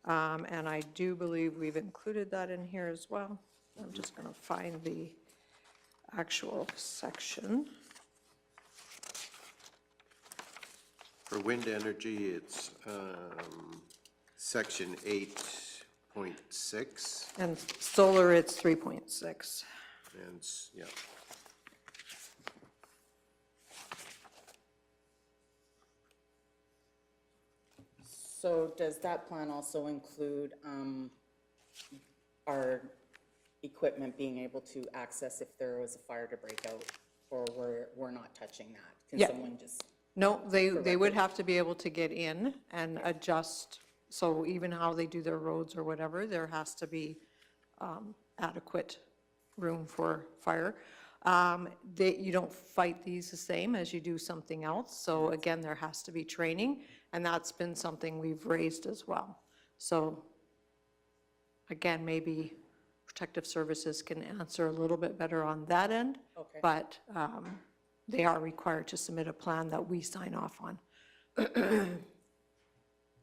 Speaker 11: And I do believe we've included that in here as well. I'm just going to find the actual section.
Speaker 1: For wind energy, it's section 8.6,
Speaker 11: And solar, it's 3.6.
Speaker 1: and, yeah.
Speaker 10: So does that plan also include our equipment being able to access if there was a fire to break out, or we're not touching that? Can
Speaker 11: Yeah.
Speaker 10: someone just?
Speaker 11: No, they would have to be able to get in and adjust, so even how they do their roads or whatever, there has to be adequate room for fire. You don't fight these the same as you do something else, so again, there has to be training, and that's been something we've raised as well. So again, maybe Protective Services can answer a little bit better on that end.
Speaker 10: Okay.
Speaker 11: But they are required to submit a plan that we sign off on.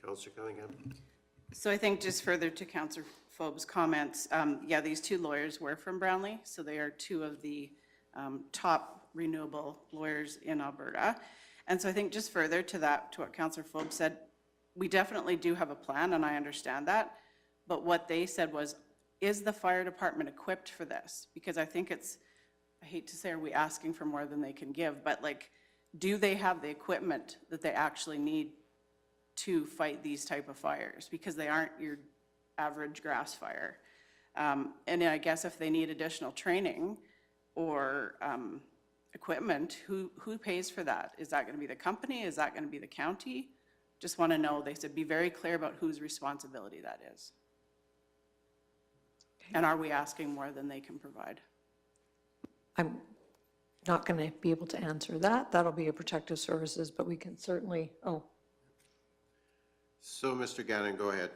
Speaker 1: Councillor Cunningham?
Speaker 7: So I think just further to Councillor Forbes' comments, yeah, these two lawyers were from Brownlee, so they are two of the top renewable lawyers in Alberta. And so I think just further to that, to what Councillor FOIP said, we definitely do have a plan, and I understand that. But what they said was, is the fire department equipped for this? Because I think it's, I hate to say, are we asking for more than they can give? But like, do they have the equipment that they actually need to fight these type of fires? Because they aren't your average grass fire. And I guess if they need additional training or equipment, who pays for that? Is that going to be the company? Is that going to be the county? Just want to know. They said be very clear about whose responsibility that is. And are we asking more than they can provide?
Speaker 11: I'm not going to be able to answer that. That'll be a protective services, but we can certainly,
Speaker 1: So, Mr. Gannon, go ahead.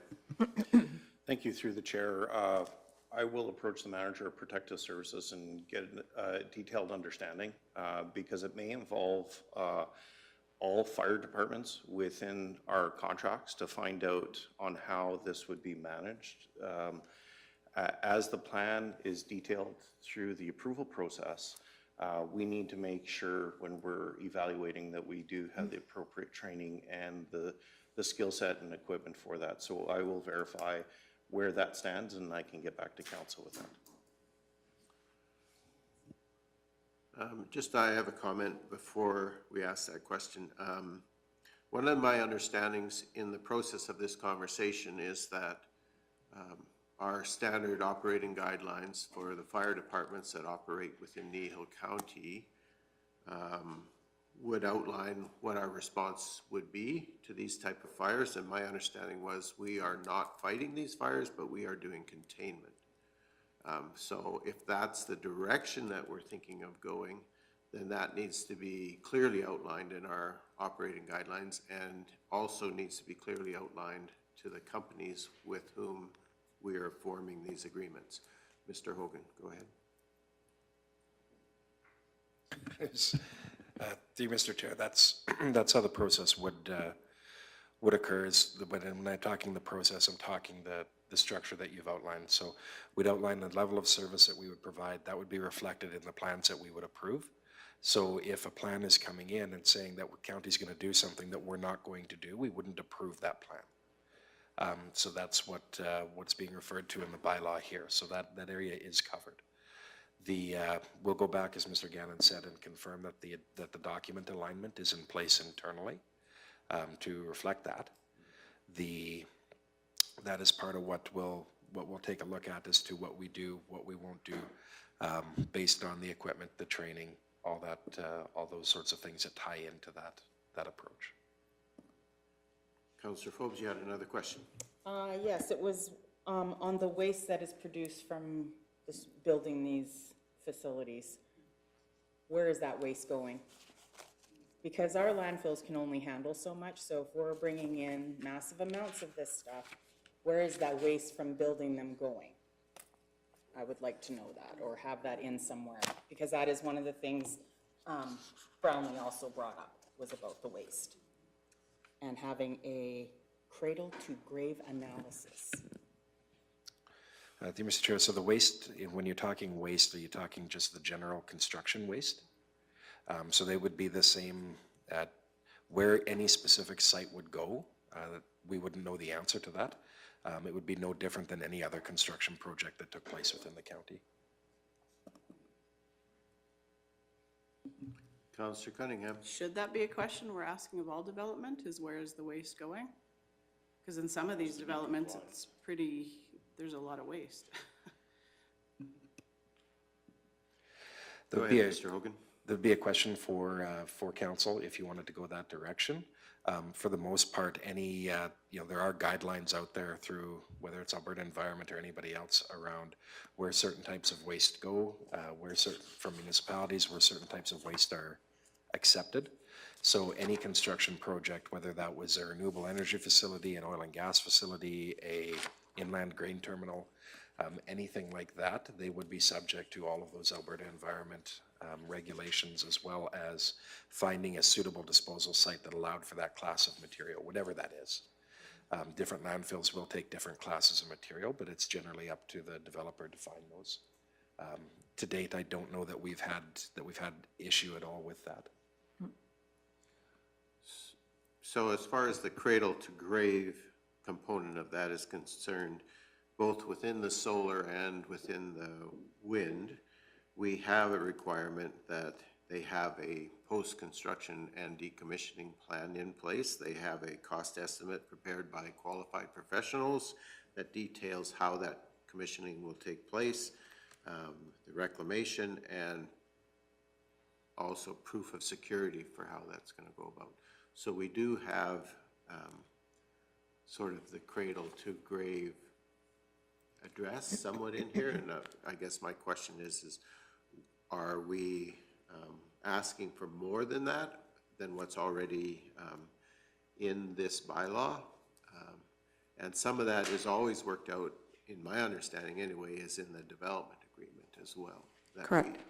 Speaker 12: Thank you, through the chair. I will approach the manager of protective services and get a detailed understanding because it may involve all fire departments within our contracts to find out on how this would be managed. As the plan is detailed through the approval process, we need to make sure when we're evaluating that we do have the appropriate training and the skill set and equipment for that. So I will verify where that stands and I can get back to council with that.
Speaker 1: I have a comment before we ask that question. One of my understandings in the process of this conversation is that our standard operating guidelines for the fire departments that operate within Kneehill County would outline what our response would be to these type of fires. And my understanding was we are not fighting these fires, but we are doing containment. So if that's the direction that we're thinking of going, then that needs to be clearly outlined in our operating guidelines and also needs to be clearly outlined to the companies with whom we are forming these agreements. Mr. Hogan, go ahead.
Speaker 2: Through Mr. Chair, that's how the process would occur. When I'm talking the process, I'm talking the structure that you've outlined. So we'd outline the level of service that we would provide. That would be reflected in the plans that we would approve. So if a plan is coming in and saying that the county's going to do something that we're not going to do, we wouldn't approve that plan. So that's what's being referred to in the bylaw here. So that area is covered. We'll go back, as Mr. Gannon said, and confirm that the document alignment is in place internally to reflect that. That is part of what we'll take a look at as to what we do, what we won't do, based on the equipment, the training, all those sorts of things that tie into that approach.
Speaker 1: Councillor Forbes, you had another question.
Speaker 10: Yes, it was on the waste that is produced from this, building these facilities. Where is that waste going? Because our landfills can only handle so much, so if we're bringing in massive amounts of this stuff, where is that waste from building them going? I would like to know that, or have that in somewhere, because that is one of the things Brownlee also brought up, was about the waste. And having a cradle-to-grave analysis.
Speaker 2: Thank you, Mr. Chair. So the waste, when you're talking waste, are you talking just the general construction waste? So they would be the same at where any specific site would go. We wouldn't know the answer to that. It would be no different than any other construction project that took place within the county.
Speaker 1: Councillor Cunningham.
Speaker 7: Should that be a question we're asking of all development, is where is the waste going? Because in some of these developments, it's pretty, there's a lot of waste.
Speaker 1: Go ahead, Mr. Hogan.
Speaker 2: There'd be a question for council if you wanted to go that direction. For the most part, any, there are guidelines out there through, whether it's Alberta Environment or anybody else around where certain types of waste go, from municipalities, where certain types of waste are accepted. So any construction project, whether that was a renewable energy facility, an oil and gas facility, a inland grain terminal, anything like that, they would be subject to all of those Alberta Environment regulations, as well as finding a suitable disposal site that allowed for that class of material, whatever that is. Different landfills will take different classes of material, but it's generally up to the developer to find those. To date, I don't know that we've had issue at all with that.
Speaker 1: So as far as the cradle to grave component of that is concerned, both within the solar and within the wind, we have a requirement that they have a post-construction and decommissioning plan in place. They have a cost estimate prepared by qualified professionals that details how that commissioning will take place, the reclamation, and also proof of security for how that's going to go about. So we do have sort of the cradle to grave address somewhat in here, and I guess my question is are we asking for more than that, than what's already in this bylaw? And some of that is always worked out, in my understanding anyway, is in the development agreement as well.
Speaker 11: Correct.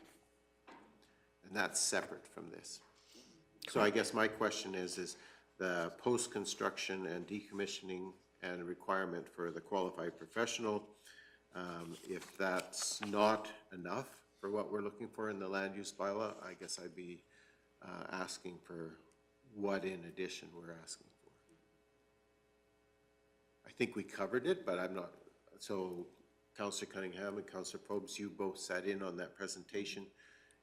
Speaker 1: And that's separate from this. So I guess my question is the post-construction and decommissioning and requirement for the qualified professional, if that's not enough for what we're looking for in the land use bylaw, I guess I'd be asking for what in addition we're asking for. I think we covered it, but I'm not, so Councillor Cunningham and Councillor Probst, you both sat in on that presentation.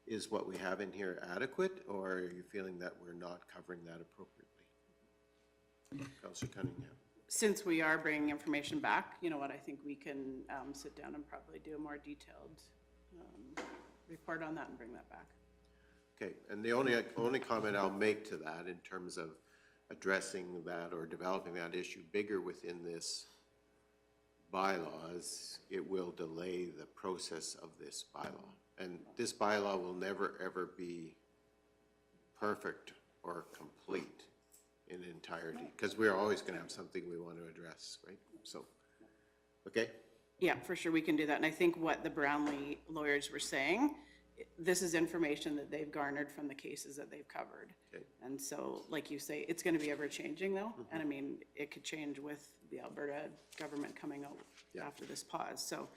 Speaker 1: Is what we have in here adequate, or are you feeling that we're not covering that appropriately? Councillor Cunningham.
Speaker 7: Since we are bringing information back, you know what, I think we can sit down and probably do a more detailed report on that and bring that back.
Speaker 1: Okay, and the only comment I'll make to that in terms of addressing that or developing that issue bigger within this bylaw is it will delay the process of this bylaw. And this bylaw will never, ever be perfect or complete in entirety, because we're always going to have something we want to address, right? So, okay?
Speaker 7: Yeah, for sure, we can do that. And I think what the Brownlee lawyers were saying, this is information that they've garnered from the cases that they've covered.
Speaker 1: Okay.
Speaker 7: And so, like you say, it's going to be ever-changing though. And I mean, it could change with the Alberta government coming out after this pause. So,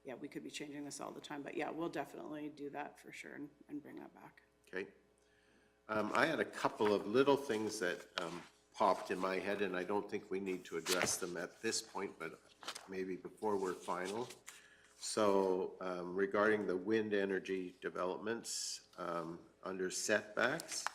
Speaker 7: yeah, we could be changing this all the time. But yeah, we'll definitely do that for sure and bring that back.
Speaker 1: Okay. I had a couple of little things that popped in my head, and I don't think we need to address them at this point, but maybe before we're final. So regarding the wind energy developments under setbacks,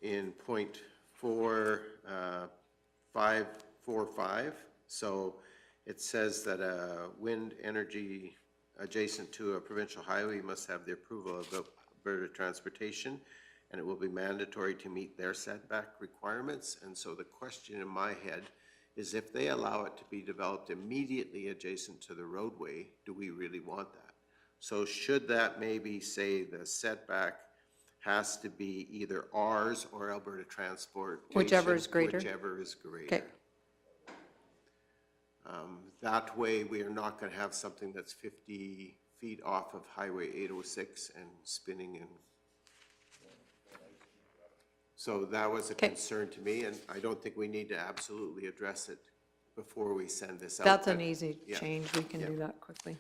Speaker 1: in point 545, so it says that a wind energy adjacent to a provincial highway must have the approval of the Alberta Transportation, and it will be mandatory to meet their setback requirements. And so the question in my head is, if they allow it to be developed immediately adjacent to the roadway, do we really want that? So should that maybe say the setback has to be either ours or Alberta Transport?
Speaker 11: Whichever is greater.
Speaker 1: Whichever is greater.
Speaker 11: Okay.
Speaker 1: That way, we are not going to have something that's 50 feet off of Highway 806 and spinning in. So that was a concern to me, and I don't think we need to absolutely address it before we send this out.
Speaker 11: That's an
Speaker 1: but-
Speaker 11: easy
Speaker 1: yeah.
Speaker 11: change. We can do that quickly.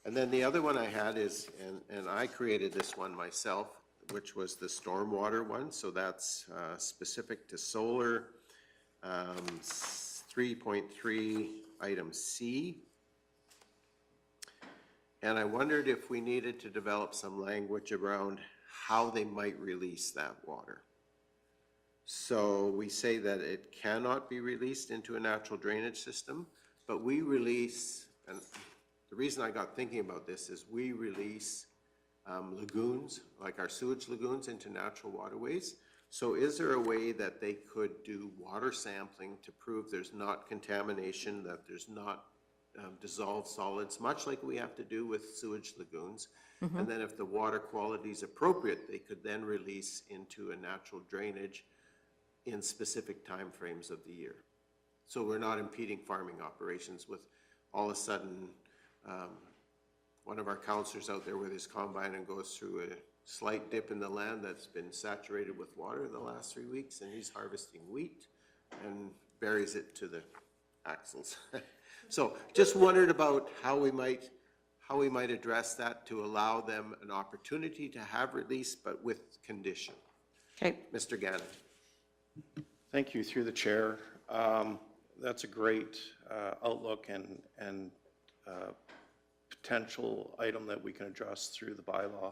Speaker 1: And then the other one I had is, and I created this one myself, which was the stormwater one. So that's specific to solar, 3.3 item C. And I wondered if we needed to develop some language around how they might release that water. So we say that it cannot be released into a natural drainage system, but we release, and the reason I got thinking about this is we release lagoons, like our sewage lagoons, into natural waterways. So is there a way that they could do water sampling to prove there's not contamination, that there's not dissolved solids, much like we have to do with sewage lagoons? And then if the water quality is appropriate, they could then release into a natural drainage in specific timeframes of the year. So we're not impeding farming operations with all of a sudden one of our counselors out there with his combine and goes through a slight dip in the land that's been saturated with water the last 3 weeks, and he's harvesting wheat and buries it to the axles. So just wondered about how we might address that to allow them an opportunity to have release, but with condition.
Speaker 11: Okay.
Speaker 1: Mr. Gannon.
Speaker 12: Thank you, through the chair. That's a great outlook and potential item that we can address through the bylaw.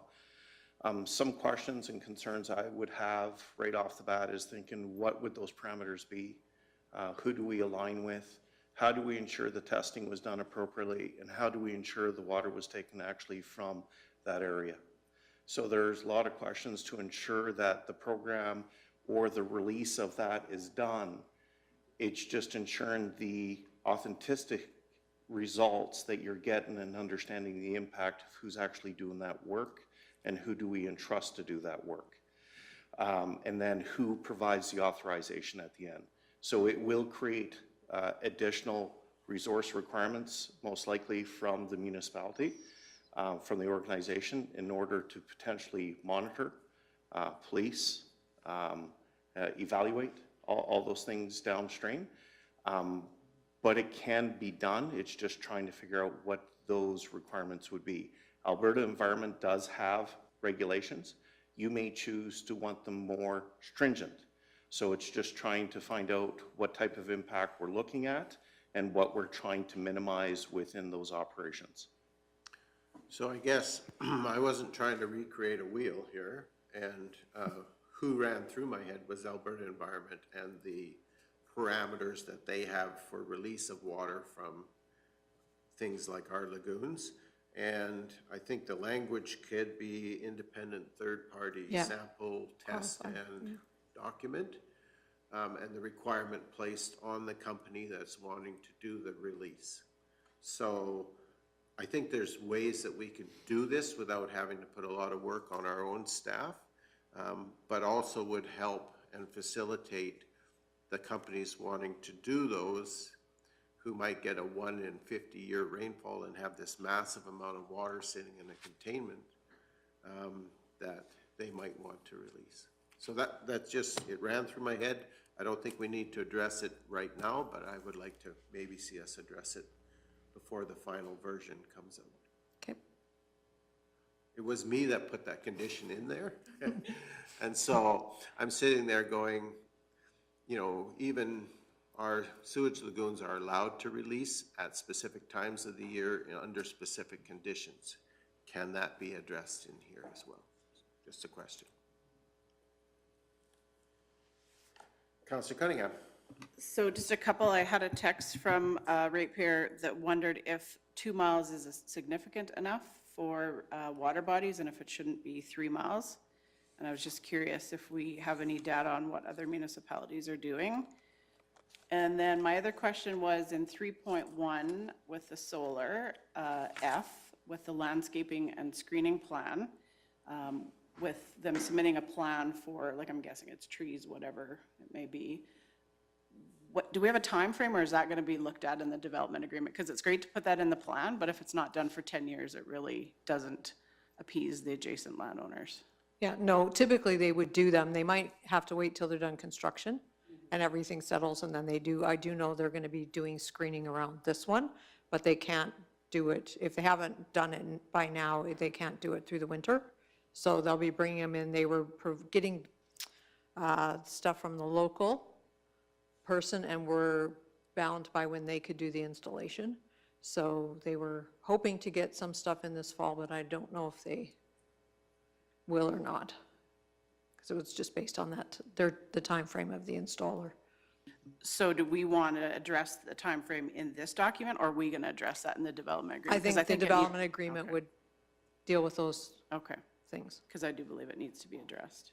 Speaker 12: Some questions and concerns I would have right off the bat is thinking, what would those parameters be? Who do we align with? How do we ensure the testing was done appropriately? And how do we ensure the water was taken actually from that area? So there's a lot of questions to ensure that the program or the release of that is done. It's just ensuring the authentic results that you're getting and understanding the impact of who's actually doing that work and who do we entrust to do that work. And then who provides the authorization at the end. So it will create additional resource requirements, most likely from the municipality, from the organization, in order to potentially monitor, police, evaluate, all those things downstream. But it can be done. It's just trying to figure out what those requirements would be. Alberta Environment does have regulations. You may choose to want them more stringent. So it's just trying to find out what type of impact we're looking at and what we're trying to minimize within those operations.
Speaker 1: So I guess I wasn't trying to recreate a wheel here, and who ran through my head was Alberta Environment and the parameters that they have for release of water from things like our lagoons. And I think the language could be independent third-party sample, test, and document, and the requirement placed on the company that's wanting to do the release. So I think there's ways that we can do this without having to put a lot of work on our own staff, but also would help and facilitate the companies wanting to do those who might get a 1 in 50-year rainfall and have this massive amount of water sitting in a containment that they might want to release. So that's just, it ran through my head. I don't think we need to address it right now, but I would like to maybe see us address it before the final version comes out.
Speaker 11: Okay.
Speaker 1: It was me that put that condition in there. And so I'm sitting there going, you know, even our sewage lagoons are allowed to release at specific times of the year under specific conditions. Can that be addressed in here as well? Just a question. Councillor Cunningham.
Speaker 7: So just a couple, I had a text from a ratepayer that wondered if 2 miles is significant enough for water bodies and if it shouldn't be 3 miles. And I was just curious if we have any data on what other municipalities are doing. And then my other question was in 3.1 with the solar, F, with the landscaping and screening plan, with them submitting a plan for, like, I'm guessing it's trees, whatever it may be. What, do we have a time frame, or is that going to be looked at in the development agreement? Because it's great to put that in the plan, but if it's not done for 10 years, it really doesn't appease the adjacent landowners.
Speaker 11: Yeah, no, typically they would do them. They might have to wait till they're done construction and everything settles, and then they do. I do know they're going to be doing screening around this one, but they can't do it. If they haven't done it by now, they can't do it through the winter. So they'll be bringing them in. They were getting stuff from the local person and were bound by when they could do the installation. So they were hoping to get some stuff in this fall, but I don't know if they will or not, because it was just based on that, the time frame of the installer.
Speaker 7: So do we want to address the time frame in this document, or are we going to address that in the development
Speaker 11: I
Speaker 7: agreement?
Speaker 11: think the development agreement would deal with those things.
Speaker 7: Because I do believe it needs to be addressed.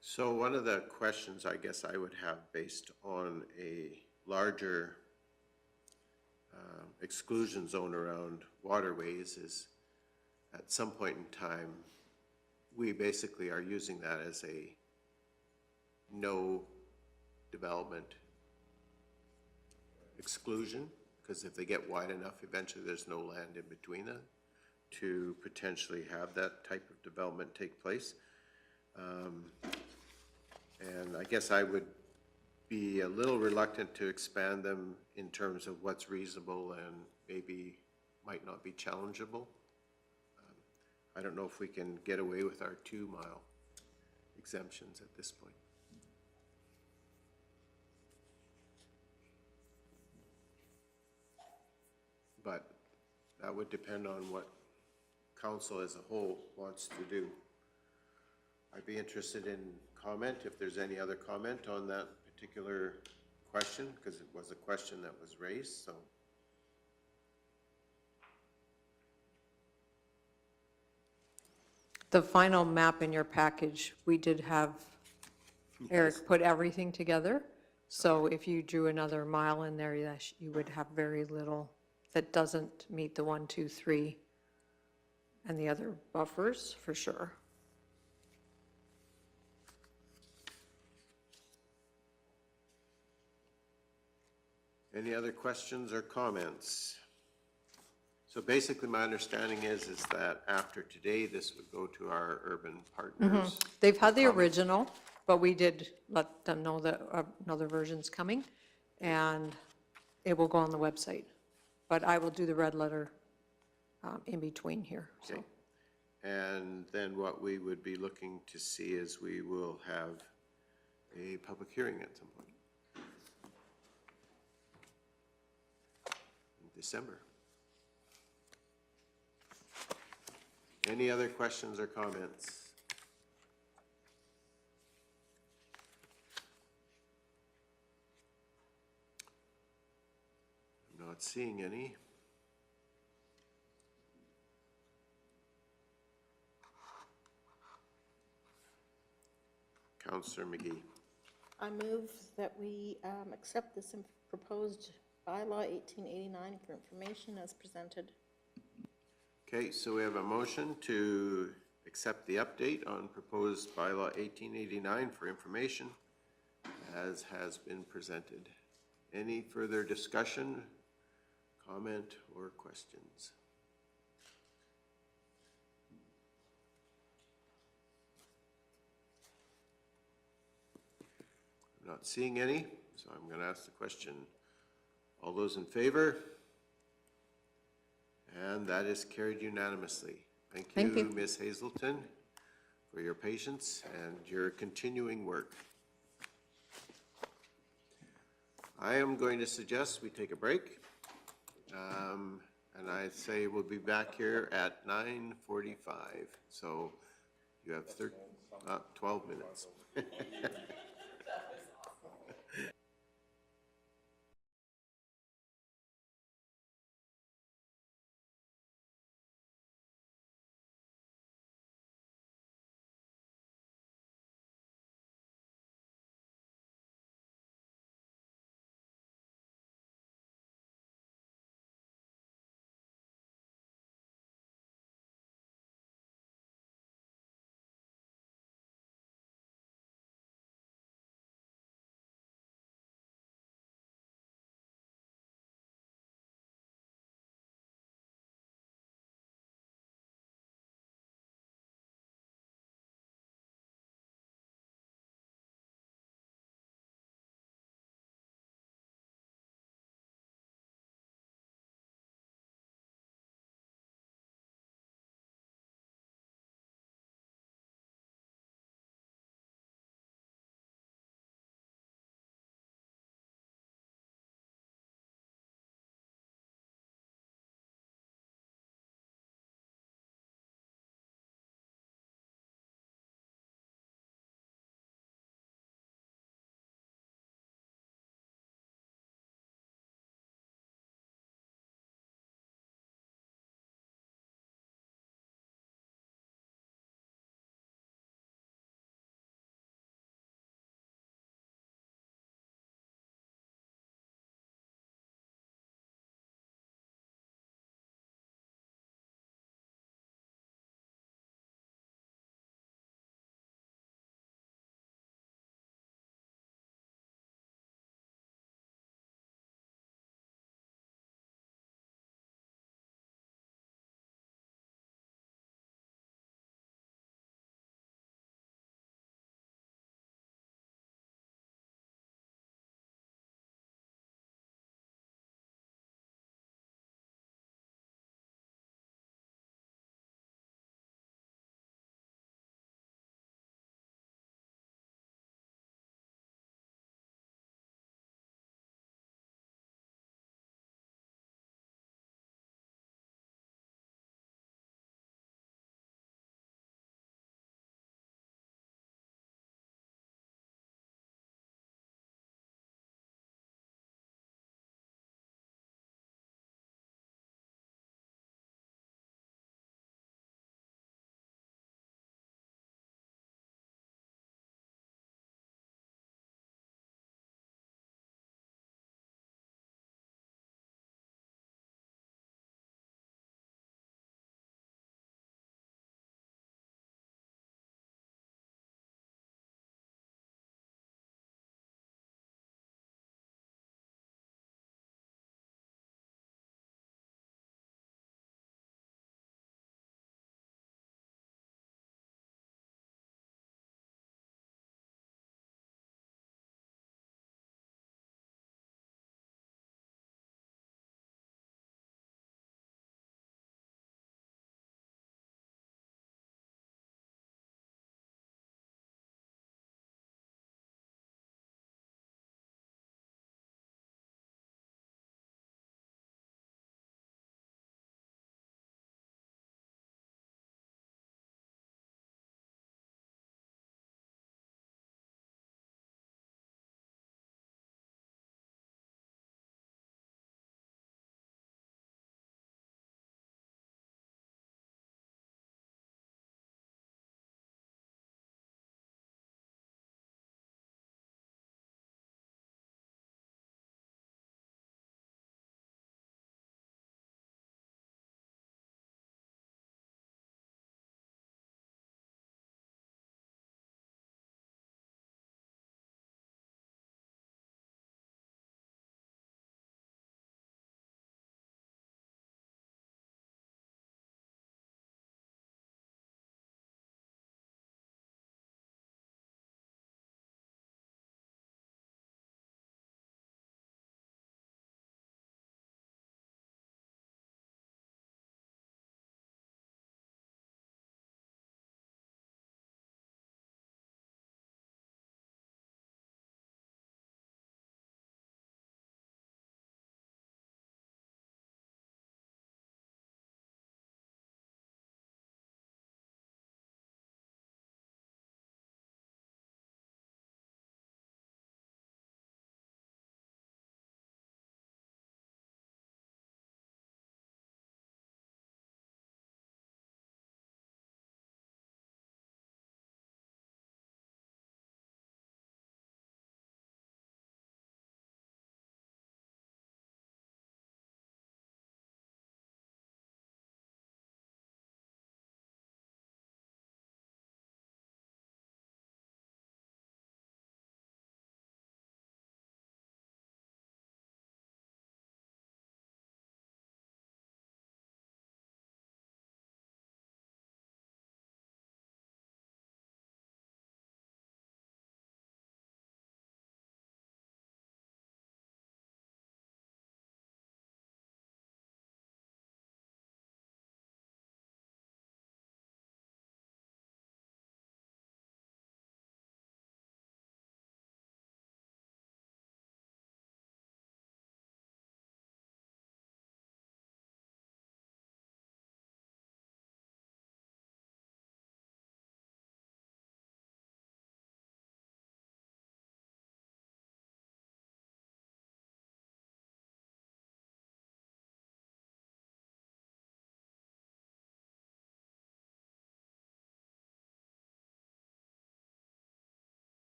Speaker 1: So one of the questions I guess I would have based on a larger exclusion zone around waterways is at some point in time, we basically are using that as a no development exclusion, because if they get wide enough, eventually there's no land in between it to potentially have that type of development take place. And I guess I would be a little reluctant to expand them in terms of what's reasonable and maybe might not be challengeable. I don't know if we can get away with our 2-mile exemptions at this point. But that would depend on what council as a whole wants to do. I'd be interested in comment, if there's any other comment on that particular question, because it was a question that was raised, so.
Speaker 11: The final map in your package, we did have Eric put everything together. So if you drew another mile in there, you would have very little that doesn't meet the 1, 2, 3 and the other buffers, for sure.
Speaker 1: Any other questions or comments? So basically, my understanding is that after today, this would go to our urban partners.
Speaker 11: They've had the original, but we did let them know that another version's coming, and it will go on the website. But I will do the red letter in between here, so.
Speaker 1: Okay. And then what we would be looking to see is we will have a public hearing at some point in December. Any other questions or comments? I'm not seeing any. Councillor McGee.
Speaker 4: I move that we accept this proposed bylaw 1889 for information as presented.
Speaker 1: Okay, so we have a motion to accept the update on proposed bylaw 1889 for information as has been presented. Any further discussion, comment, or questions? I'm not seeing any, so I'm going to ask the question. All those in favor? And that is carried unanimously. Thank you, Ms. Hazelton, for your patience and your continuing work. I am going to suggest we take a break. And I say we'll be back here at 9:45. So you have 12 minutes.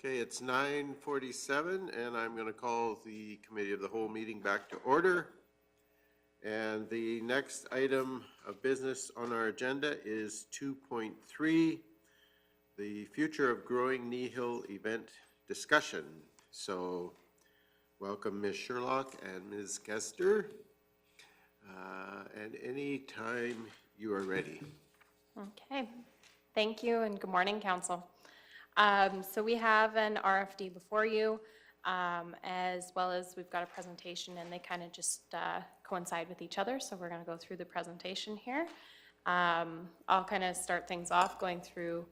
Speaker 1: Okay, it's 9:47, and I'm going to call the Committee of the Whole meeting back to order. And the next item of business on our agenda is 2.3, the Future of Growing Kneehill event discussion. So welcome Ms. Sherlock and Ms. Kester. And any time you are ready.
Speaker 5: Okay, thank you and good morning, Council. So we have an RFD before you, as well as we've got a presentation, and they kind of just coincide with each other, so we're going to go through the presentation here. I'll kind of start things off going through,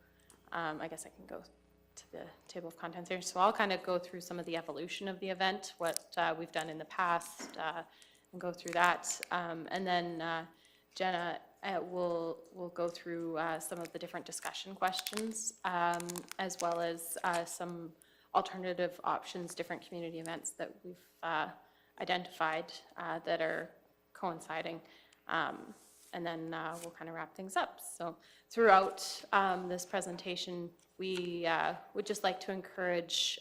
Speaker 5: I guess I can go to the table of contents here. So I'll kind of go through some of the evolution of the event, what we've done in the past, and go through that. And then Jenna will go through some of the different discussion questions, as well as some alternative options, different community events that we've identified that are coinciding. And then we'll kind of wrap things up. So throughout this presentation, we would just like to encourage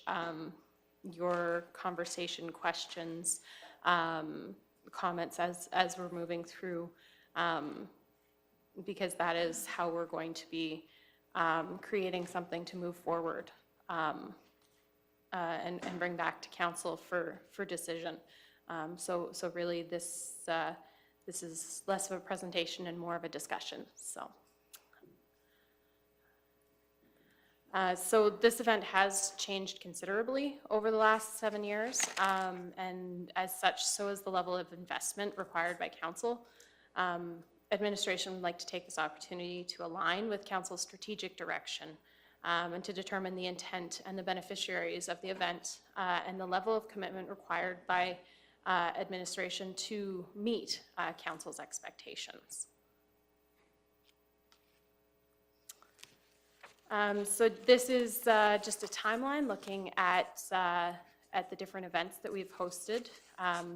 Speaker 5: your conversation, questions, comments as we're moving through, because that is how we're going to be creating something to move forward and bring back to council for decision. So really this is less of a presentation and more of a discussion. So this event has changed considerably over the last 7 years, and as such, so is the level of investment required by council. Administration would like to take this opportunity to align with council's strategic direction and to determine the intent and the beneficiaries of the event and the level of commitment required by administration to meet council's expectations. So this is just a timeline looking at the different events that we've hosted.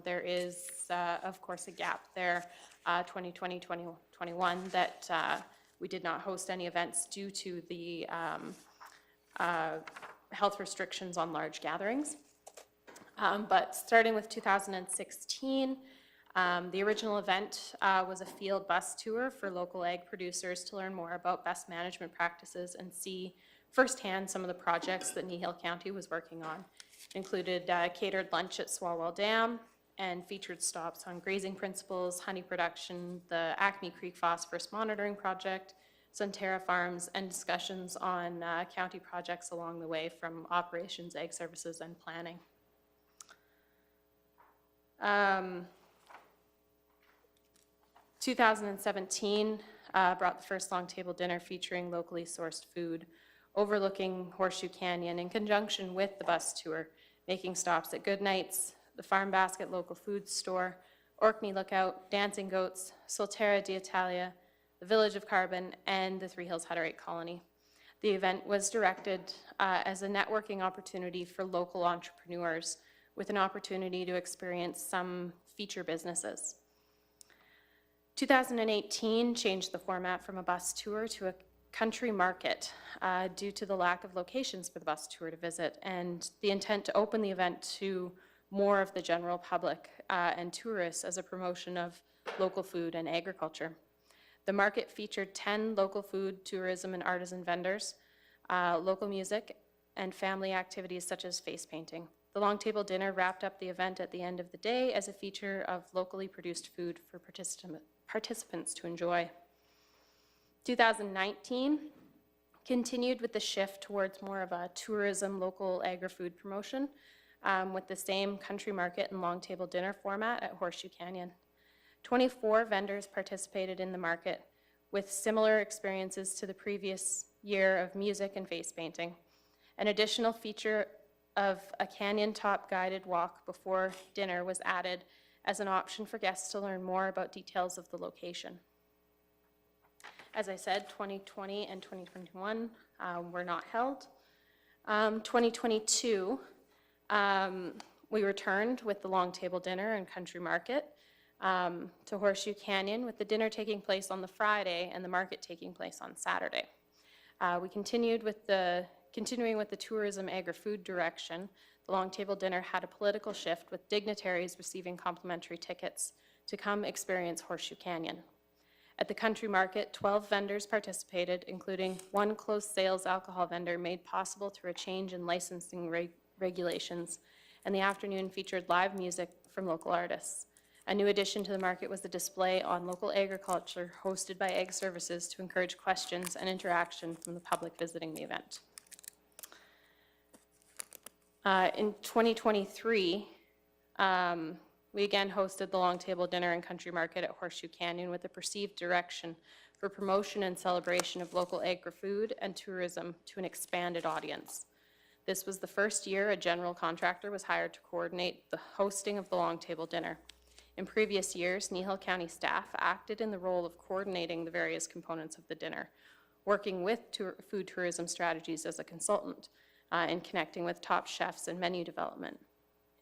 Speaker 5: There is, of course, a gap there, 2020, 2021, that we did not host any events due to the health restrictions on large gatherings. But starting with 2016, the original event was a field bus tour for local ag producers to learn more about best management practices and see firsthand some of the projects that Kneehill County was working on. It included catered lunch at Swalwell Dam and featured stops on grazing principles, honey production, the Acme Creek Phosphorus Monitoring Project, Sunterra Farms, and discussions on county projects along the way from operations, ag services, and planning. 2017 brought the first long table dinner featuring locally sourced food overlooking Horseshoe Canyon in conjunction with the bus tour, making stops at Goodnights, the Farm Basket local food store, Orkney Lookout, Dancing Goats, Solterra d'Italia, the Village of Carbon, and the Three Hills Hutterite Colony. The event was directed as a networking opportunity for local entrepreneurs with an opportunity to experience some feature businesses. 2018 changed the format from a bus tour to a country market due to the lack of locations for the bus tour to visit and the intent to open the event to more of the general public and tourists as a promotion of local food and agriculture. The market featured 10 local food, tourism, and artisan vendors, local music, and family activities such as face painting. The long table dinner wrapped up the event at the end of the day as a feature of locally produced food for participants to enjoy. 2019 continued with the shift towards more of a tourism, local agri-food promotion with the same country market and long table dinner format at Horseshoe Canyon. 24 vendors participated in the market with similar experiences to the previous year of music and face painting. An additional feature of a canyon top guided walk before dinner was added as an option for guests to learn more about details of the location. As I said, 2020 and 2021 were not held. 2022, we returned with the long table dinner and country market to Horseshoe Canyon, with the dinner taking place on the Friday and the market taking place on Saturday. We continued with the Continuing with the tourism agri-food direction, the Long Table Dinner had a political shift with dignitaries receiving complimentary tickets to come experience Horseshoe Canyon. At the country market, 12 vendors participated, including one closed sales alcohol vendor made possible through a change in licensing regulations, and the afternoon featured live music from local artists. A new addition to the market was the display on local agriculture hosted by Ag Services to encourage questions and interaction from the public visiting the event. In 2023, we again hosted the Long Table Dinner and Country Market at Horseshoe Canyon with a perceived direction for promotion and celebration of local agri-food and tourism to an expanded audience. This was the first year a general contractor was hired to coordinate the hosting of the Long Table Dinner. In previous years, Kneehill County staff acted in the role of coordinating the various components of the dinner, working with food tourism strategies as a consultant, in connecting with top chefs and menu development.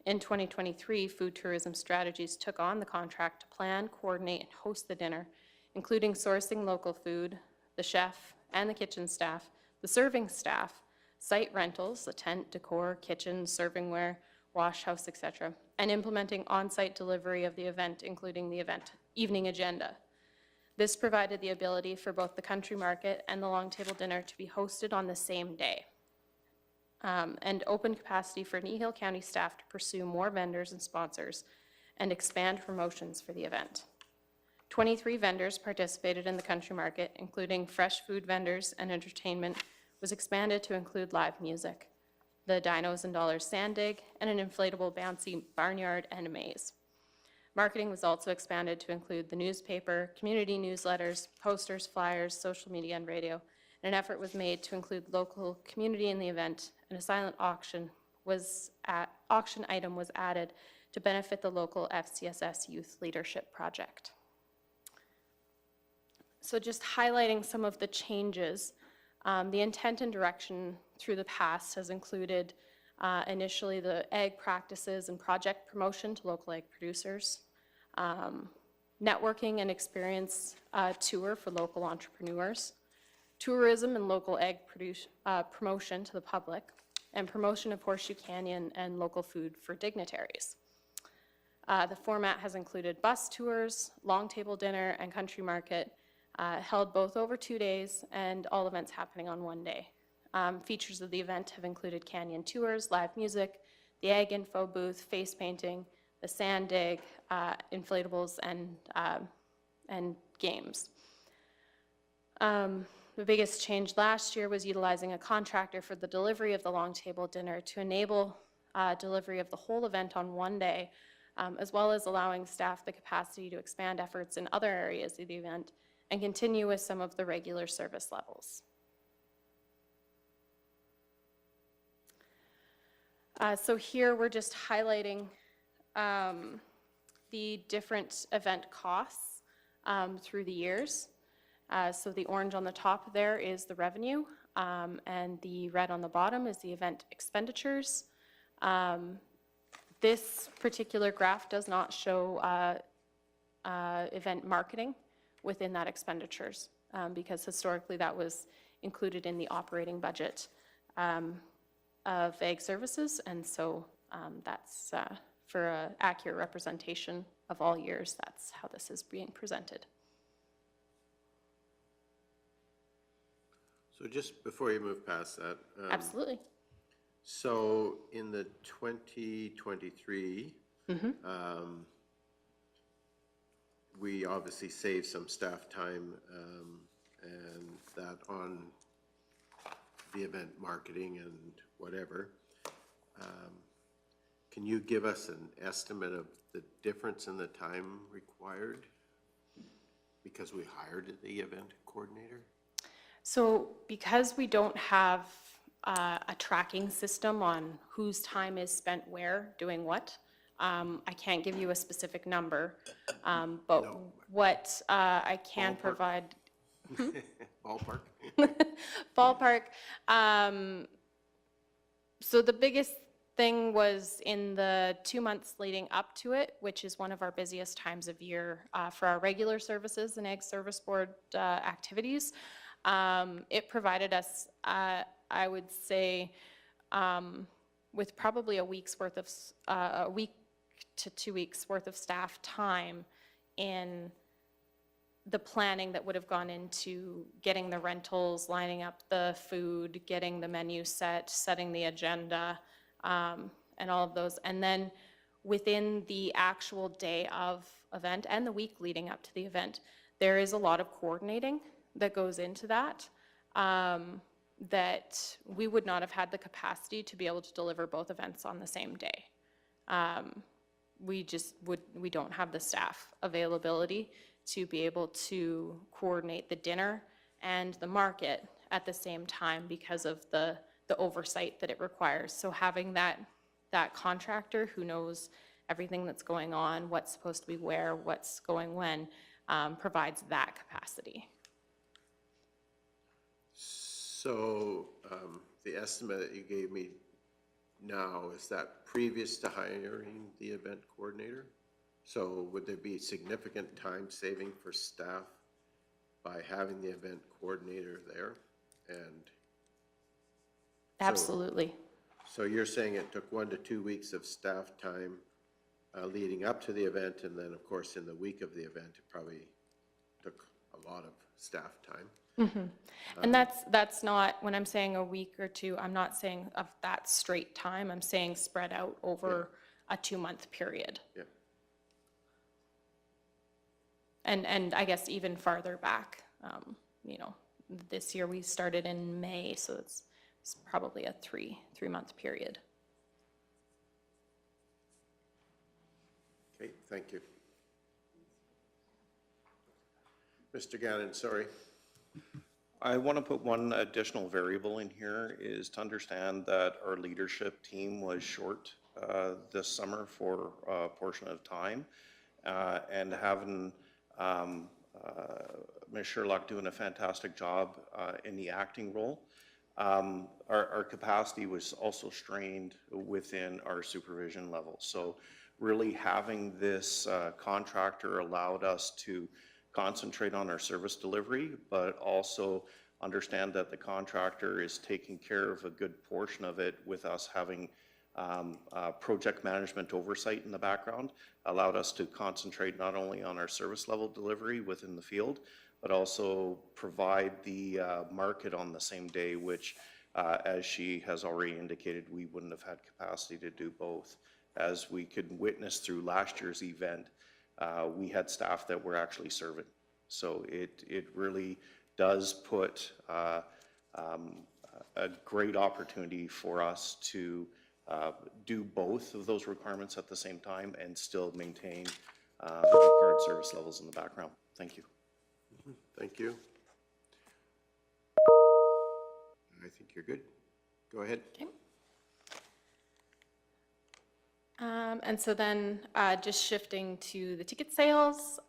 Speaker 5: In 2023, Food Tourism Strategies took on the contract to plan, coordinate, and host the dinner, including sourcing local food, the chef and the kitchen staff, the serving staff, site rentals, the tent, decor, kitchen, servingware, wash house, etc., and implementing on-site delivery of the event, including the event evening agenda. This provided the ability for both the country market and the Long Table Dinner to be hosted on the same day, and open capacity for Kneehill County staff to pursue more vendors and sponsors and expand promotions for the event. 23 vendors participated in the country market, including fresh food vendors, and entertainment was expanded to include live music, the Dinos and Dollars sand dig, and an inflatable bouncy barnyard and a maze. Marketing was also expanded to include the newspaper, community newsletters, posters, flyers, social media, and radio. An effort was made to include local community in the event, and a silent auction item was added to benefit the local FCSS Youth Leadership Project. So just highlighting some of the changes, the intent and direction through the past has included initially the ag practices and project promotion to local ag producers, networking and experience tour for local entrepreneurs, tourism and local ag promotion to the public, and promotion of Horseshoe Canyon and local food for dignitaries. The format has included bus tours, Long Table Dinner, and Country Market, held both over 2 days and all events happening on one day. Features of the event have included canyon tours, live music, the ag info booth, face painting, the sand dig, inflatables, and games. The biggest change last year was utilizing a contractor for the delivery of the Long Table Dinner to enable delivery of the whole event on one day, as well as allowing staff the capacity to expand efforts in other areas of the event and continue with some of the regular service levels. So here we're just highlighting the different event costs through the years. So the orange on the top there is the revenue, and the red on the bottom is the event expenditures. This particular graph does not show event marketing within that expenditures, because historically that was included in the operating budget of Ag Services, and so that's for an accurate representation of all years, that's how this is being presented.
Speaker 1: So just before you move past that.
Speaker 5: Absolutely.
Speaker 1: So in the 2023, we obviously saved some staff time and that on the event marketing and whatever. Can you give us an estimate of the difference in the time required because we hired the event coordinator?
Speaker 5: So because we don't have a tracking system on whose time is spent where, doing what, I can't give you a specific number, but
Speaker 1: No.
Speaker 5: what I can
Speaker 1: Ballpark.
Speaker 5: provide.
Speaker 1: Ballpark?
Speaker 5: Ballpark. So the biggest thing was in the 2 months leading up to it, which is one of our busiest times of year for our regular services and Ag Service Board activities. It provided us, I would say, with probably a week's worth of, a week to 2 weeks worth of staff time in the planning that would have gone into getting the rentals, lining up the food, getting the menu set, setting the agenda, and all of those. And then within the actual day of event and the week leading up to the event, there is a lot of coordinating that goes into that, that we would not have had the capacity to be able to deliver both events on the same day. We don't have the staff availability to be able to coordinate the dinner and the market at the same time because of the oversight that it requires. So having that contractor who knows everything that's going on, what's supposed to be where, what's going when, provides that capacity.
Speaker 1: So the estimate that you gave me now, is that previous to hiring the event coordinator? So would there be significant time saving for staff by having the event coordinator there? And
Speaker 5: Absolutely.
Speaker 1: so you're saying it took 1 to 2 weeks of staff time leading up to the event, and then, of course, in the week of the event, it probably took a lot of staff time.
Speaker 5: And that's not, when I'm saying a week or two, I'm not saying of that straight time. I'm saying spread out over a 2-month period.
Speaker 1: Yeah.
Speaker 5: And I guess even farther back, you know, this year we started in May, so it's probably a three-month period.
Speaker 1: Okay, thank you. Mr. Gannon, sorry.
Speaker 12: I want to put one additional variable in here, is to understand that our leadership team was short this summer for a portion of time, and having Ms. Sherlock doing a fantastic job in the acting role. Our capacity was also strained within our supervision level. So really having this contractor allowed us to concentrate on our service delivery, but also understand that the contractor is taking care of a good portion of it with us having project management oversight in the background, allowed us to concentrate not only on our service level delivery within the field, but also provide the market on the same day, which, as she has already indicated, we wouldn't have had capacity to do both. As we could witness through last year's event, we had staff that were actually serving. So it really does put a great opportunity for us to do both of those requirements at the same time and still maintain the required service levels in the background. Thank you.
Speaker 1: Thank you. I think you're good. Go ahead.
Speaker 5: Okay. And so then just shifting to the ticket sales.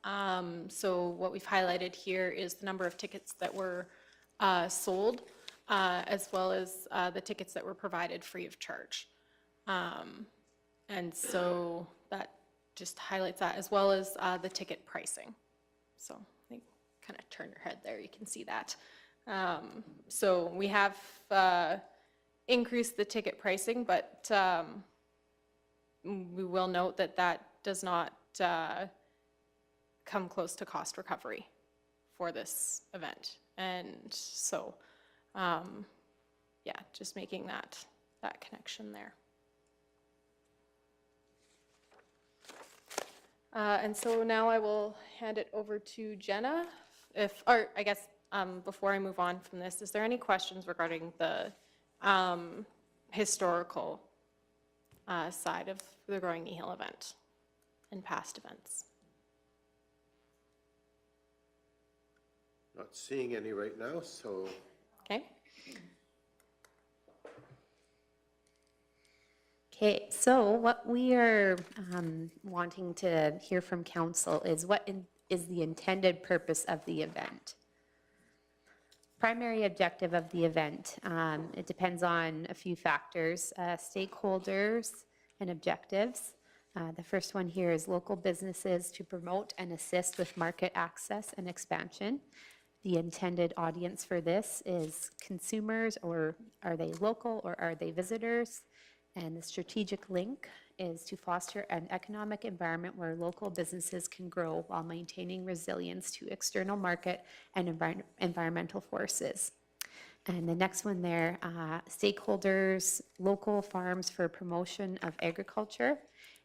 Speaker 5: So what we've highlighted here is the number of tickets that were sold, as well as the tickets that were provided free of charge. And so that just highlights that, as well as the ticket pricing. So I think kind of turn your head there, you can see that. So we have increased the ticket pricing, but we will note that that does not come close to cost recovery for this event. And so, yeah, just making that connection there. And so now I will hand it over to Jenna. Or I guess before I move on from this, is there any questions regarding the historical side of the Growing Kneehill event and past events?
Speaker 1: Not seeing any right now, so
Speaker 5: Okay. Okay, so what we are wanting to hear from council is what is the intended purpose of the event. Primary objective of the event, it depends on a few factors, stakeholders and objectives. The first one here is local businesses to promote and assist with market access and expansion. The intended audience for this is consumers, or are they local, or are they visitors? And the strategic link is to foster an economic environment where local businesses can grow while maintaining resilience to external market and environmental forces. And the next one there, stakeholders, local farms for promotion of agriculture.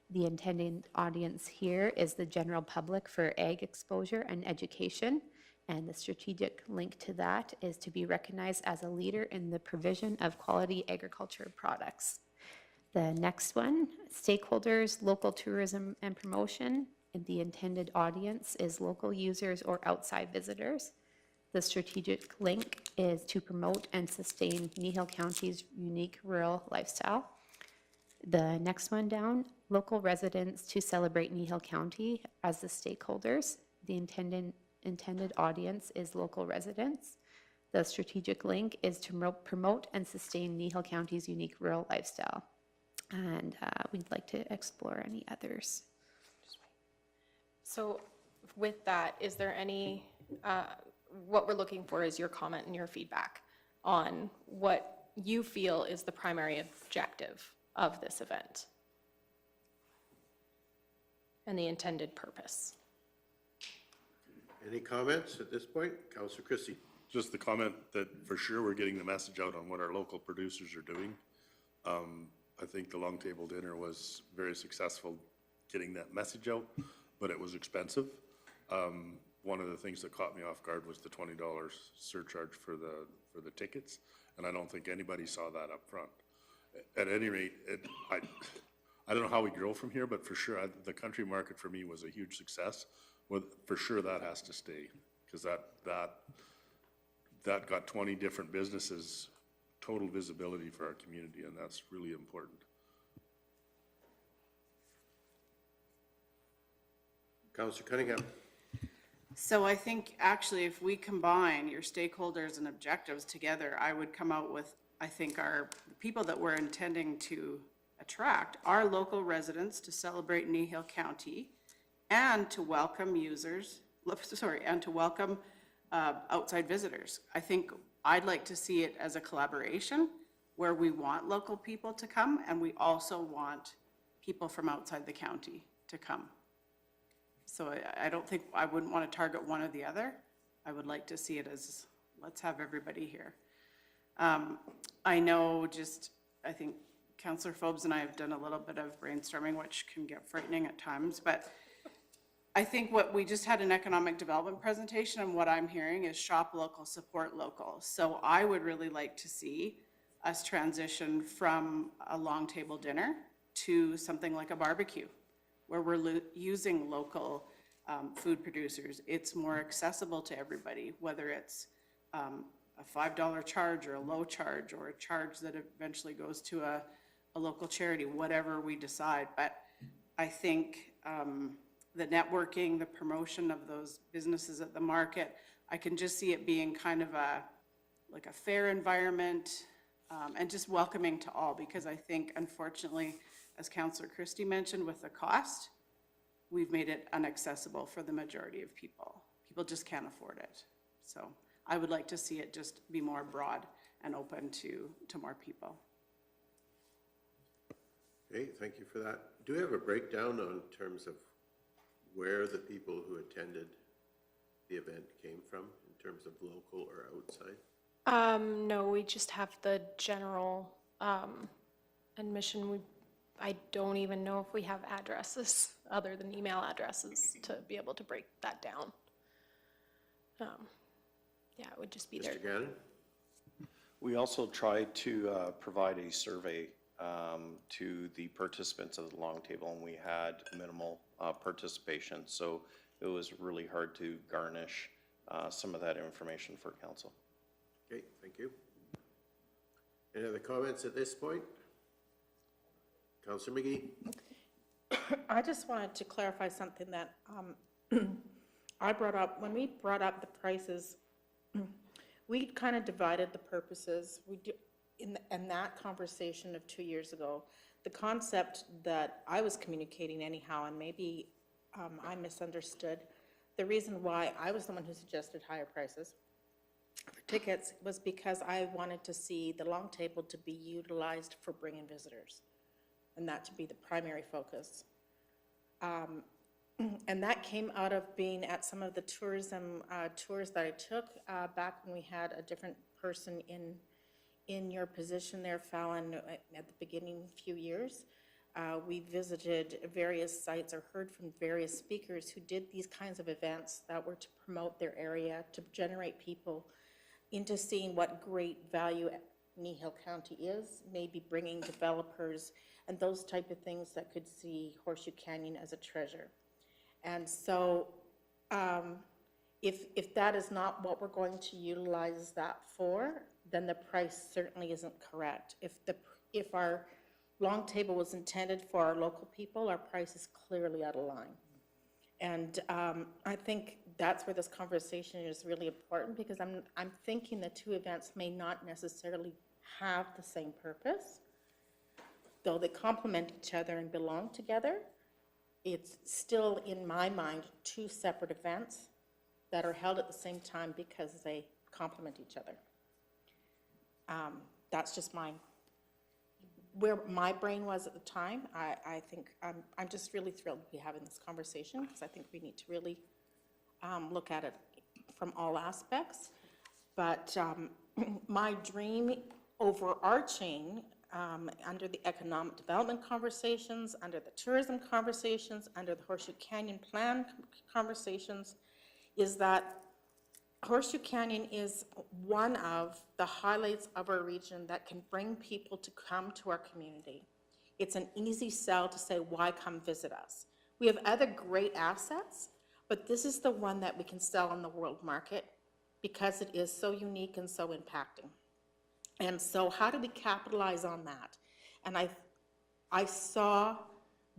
Speaker 5: The intended audience here is the general public for ag exposure and education. And the strategic link to that is to be recognized as a leader in the provision of quality agriculture products. The next one, stakeholders, local tourism and promotion. And the intended audience is local users or outside visitors. The strategic link is to promote and sustain Kneehill County's unique rural lifestyle. The next one down, local residents to celebrate Kneehill County as the stakeholders. The intended audience is local residents. The strategic link is to promote and sustain Kneehill County's unique rural lifestyle. And we'd like to explore any others.
Speaker 13: So with that, is there any, what we're looking for is your comment and your feedback on what you feel is the primary objective of this event and the intended purpose.
Speaker 1: Any comments at this point? Councillor Christie.
Speaker 3: Just the comment that for sure we're getting the message out on what our local producers are doing. I think the long table dinner was very successful getting that message out, but it was expensive. One of the things that caught me off guard was the $20 surcharge for the tickets, and I don't think anybody saw that up front. At any rate, I don't know how we grow from here, but for sure, the country market for me was a huge success. For sure, that has to stay, because that got 20 different businesses, total visibility for our community, and that's really important.
Speaker 1: Councillor Cunningham.
Speaker 7: So I think actually if we combine your stakeholders and objectives together, I would come out with, I think our people that we're intending to attract are local residents to celebrate Kneehill County and to welcome and to welcome outside visitors. I think I'd like to see it as a collaboration where we want local people to come and we also want people from outside the county to come. So I don't think, I wouldn't want to target one or the other. I would like to see it as, let's have everybody here. I know I think Councillor Phobes and I have done a little bit of brainstorming, which can get frightening at times, but I think what we just had an economic development presentation, and what I'm hearing is shop local, support local. So I would really like to see us transition from a long table dinner to something like a barbecue, where we're using local food producers. It's more accessible to everybody, whether it's a $5 charge or a low charge or a charge that eventually goes to a local charity, whatever we decide. But I think the networking, the promotion of those businesses at the market, I can just see it being kind of like a fair environment and just welcoming to all, because I think unfortunately, as Councillor Christie mentioned, with the cost, we've made it inaccessible for the majority of people. People just can't afford it. So I would like to see it just be more broad and open to more people.
Speaker 1: Okay, thank you for that. Do we have a breakdown in terms of where the people who attended the event came from in terms of local or outside?
Speaker 13: No, we just have the general admission. I don't even know if we have addresses other than email addresses to be able to break that down. Yeah, it would just be there.
Speaker 1: Mr. Gannon?
Speaker 12: We also tried to provide a survey to the participants of the long table, and we had minimal participation, so it was really hard to garnish some of that information for council.
Speaker 1: Okay, thank you. Any other comments at this point? Councillor McGee?
Speaker 4: I just wanted to clarify something that I brought up. When we brought up the prices, we kind of divided the purposes. In that conversation of 2 years ago, the concept that I was communicating anyhow, and maybe I misunderstood, the reason why I was the one who suggested higher prices for tickets was because I wanted to see the long table to be utilized for bringing visitors, and that to be the primary focus. And that came out of being at some of the tourism tours that I took back when we had a different person in your position there, Fallon, at the beginning few years. We visited various sites or heard from various speakers who did these kinds of events that were to promote their area, to generate people into seeing what great value Kneehill County is, maybe bringing developers and those type of things that could see Horseshoe Canyon as a treasure. And so if that is not what we're going to utilize that for, then the price certainly isn't correct. If our long table was intended for our local people, our price is clearly out of line. And I think that's where this conversation is really important, because I'm thinking the two events may not necessarily have the same purpose, though they complement each other and belong together. It's still, in my mind, two separate events that are held at the same time because they complement each other. That's just where my brain was at the time. I think I'm just really thrilled to be having this conversation, because I think we need to really look at it from all aspects. But my dream overarching, under the economic development conversations, under the tourism conversations, under the Horseshoe Canyon plan conversations, is that Horseshoe Canyon is one of the highlights of our region that can bring people to come to our community. It's an easy sell to say, why come visit us? We have other great assets, but this is the one that we can sell on the world market because it is so unique and so impacting. And so how do we capitalize on that? And I saw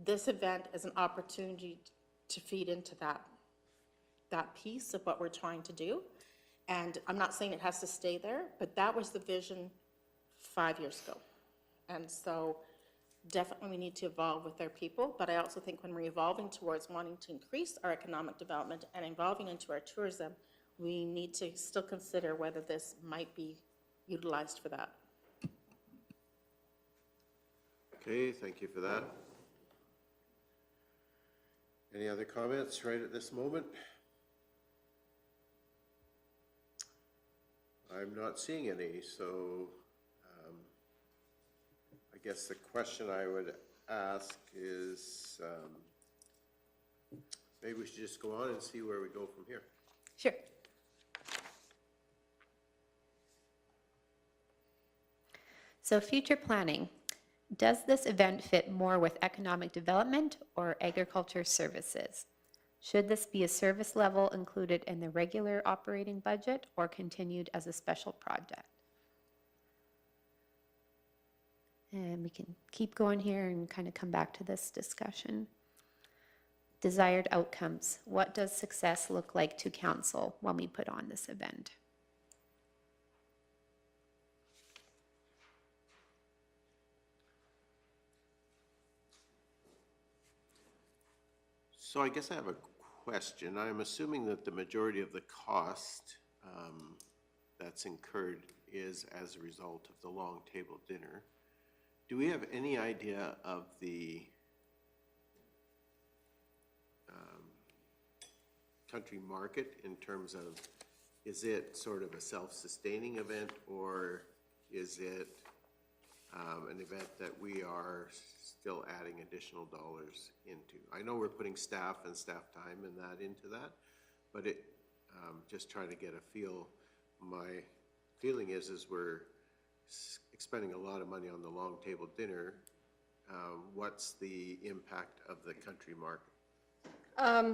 Speaker 4: this event as an opportunity to feed into that piece of what we're trying to do. And I'm not saying it has to stay there, but that was the vision 5 years ago. And so definitely we need to evolve with our people, but I also think when we're evolving towards wanting to increase our economic development and evolving into our tourism, we need to still consider whether this might be utilized for that.
Speaker 1: Okay, thank you for that. Any other comments right at this moment? I'm not seeing any, so I guess the question I would ask is, maybe we should just go on and see where we go from here.
Speaker 5: Sure. So future planning. Does this event fit more with economic development or agriculture services? Should this be a service level included in the regular operating budget or continued as a special project? And we can keep going here and kind of come back to this discussion. Desired outcomes. What does success look like to council when we put on this event?
Speaker 1: So I guess I have a question. I'm assuming that the majority of the cost that's incurred is as a result of the long table dinner. Do we have any idea of the country market in terms of, is it sort of a self-sustaining event, or is it an event that we are still adding additional dollars into? I know we're putting staff and staff time and that into that, but just trying to get a feel. My feeling is we're expending a lot of money on the long table dinner. What's the impact of the country market?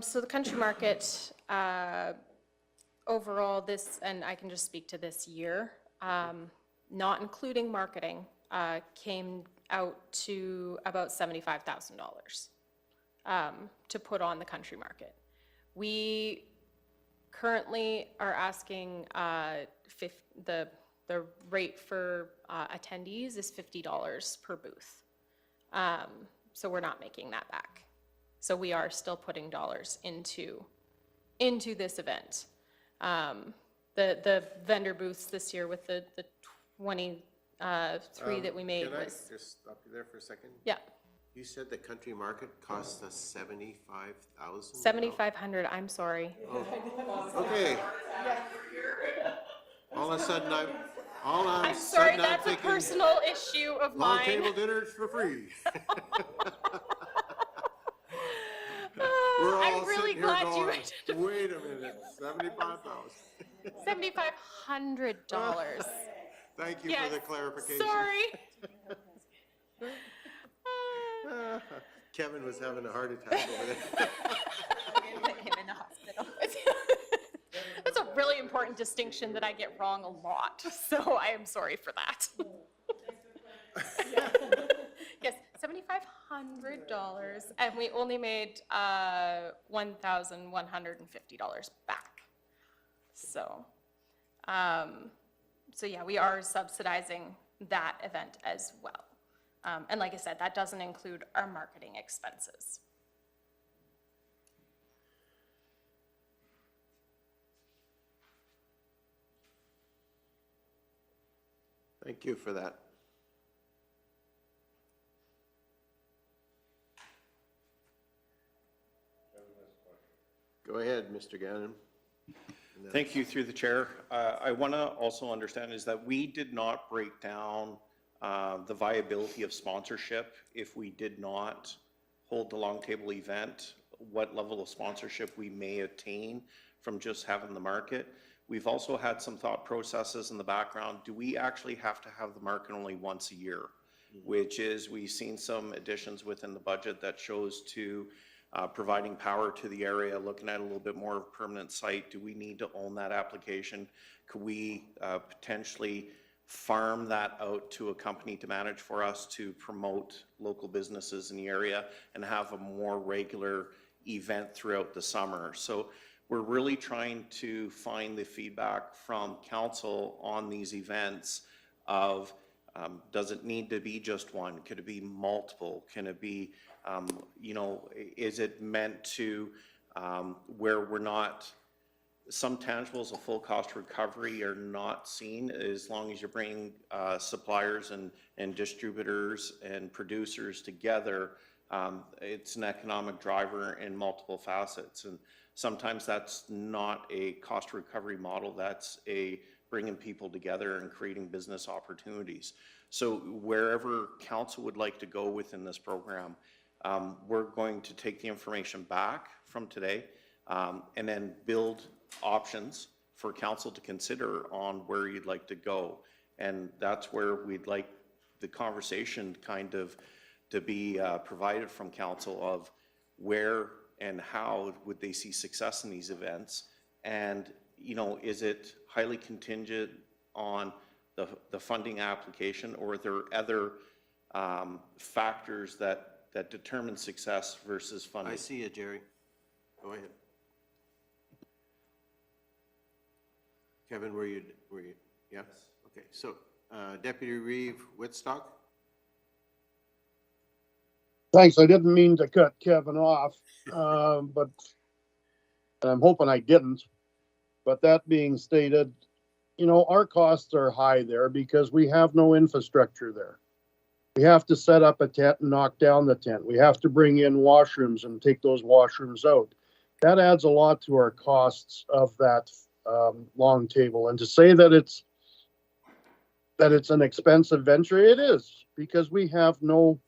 Speaker 13: So the country market, overall, and I can just speak to this year, not including marketing, came out to about $75,000 to put on the country market. We currently are asking the rate for attendees is $50 per booth. So we're not making that back. So we are still putting dollars into this event. The vendor booths this year with the 23 that we made
Speaker 1: Can I
Speaker 13: was,
Speaker 1: just stop you there for a second?
Speaker 13: yeah,
Speaker 1: You said the country market cost us 75,000?
Speaker 13: 7,500, I'm sorry.
Speaker 1: Okay. All of a sudden,
Speaker 13: I'm sorry, that's a personal issue of
Speaker 1: long
Speaker 13: mine.
Speaker 1: table dinners for free. We're all
Speaker 13: I'm really
Speaker 1: sitting here
Speaker 13: glad you
Speaker 1: going, wait a minute, 75,000.
Speaker 13: $7,500.
Speaker 1: Thank you
Speaker 13: Yes,
Speaker 1: for the clarification.
Speaker 13: sorry.
Speaker 1: Kevin was having a heart attack over there.
Speaker 13: That's a really important distinction that I get wrong a lot, so I am sorry for that. Yes, $7,500, and we only made $1,150 back. So, so yeah, we are subsidizing that event as well. And like I said, that doesn't include our marketing expenses.
Speaker 1: Thank you for that. Go ahead, Mr. Gannon.
Speaker 12: Thank you, through the chair. I want to also understand is that we did not break down the viability of sponsorship if we did not hold the long table event, what level of sponsorship we may attain from just having the market. We've also had some thought processes in the background. Do we actually have to have the market only once a year? Which is, we've seen some additions within the budget that shows to providing power to the area, looking at a little bit more of a permanent site. Do we need to own that application? Could we potentially farm that out to a company to manage for us to promote local businesses in the area and have a more regular event throughout the summer? So we're really trying to find the feedback from council on these events of, does it need to be just one? Could it be multiple? Can it be, you know, is it meant to, where we're not, some tangibles of full cost recovery are not seen as long as you're bringing suppliers and distributors and producers together. It's an economic driver in multiple facets. And sometimes that's not a cost recovery model, that's a bringing people together and creating business opportunities. So wherever council would like to go within this program, we're going to take the information back from today and then build options for council to consider on where you'd like to go. And that's where we'd like the conversation kind of to be provided from council of where and how would they see success in these events. And, you know, is it highly contingent on the funding application, or are there other factors that determine success versus funding?
Speaker 1: I see you, Jerry. Go ahead. Kevin, were you, yeah? Okay, so Deputy Reeve Whitstock?
Speaker 6: Thanks. I didn't mean to cut Kevin off, but I'm hoping I didn't. But that being stated, you know, our costs are high there because we have no infrastructure there. We have to set up a tent and knock down the tent. We have to bring in washrooms and take those washrooms out. That adds a lot to our costs of that long table. And to say that it's an expensive venture, it is, because we have no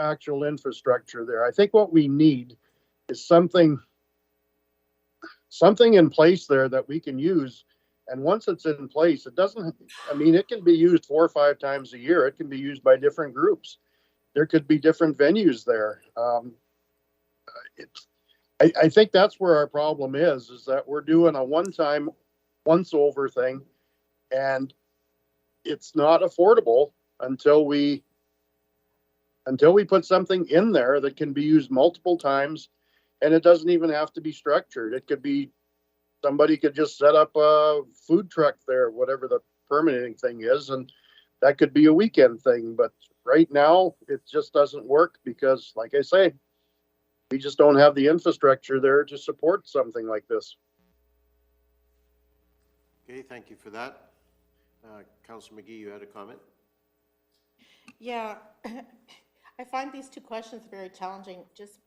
Speaker 6: actual infrastructure there. I think what we need is something in place there that we can use. And once it's in place, it doesn't, I mean, it can be used 4 or 5 times a year. It can be used by different groups. There could be different venues there. I think that's where our problem is that we're doing a one-time, once-over thing, and it's not affordable until we put something in there that can be used multiple times, and it doesn't even have to be structured. It could be, somebody could just set up a food truck there, whatever the permitting thing is, and that could be a weekend thing. But right now, it just doesn't work because, like I say, we just don't have the infrastructure there to support something like this.
Speaker 1: Okay, thank you for that. Councillor McGee, you had a comment?
Speaker 4: Yeah, I find these two questions very challenging, just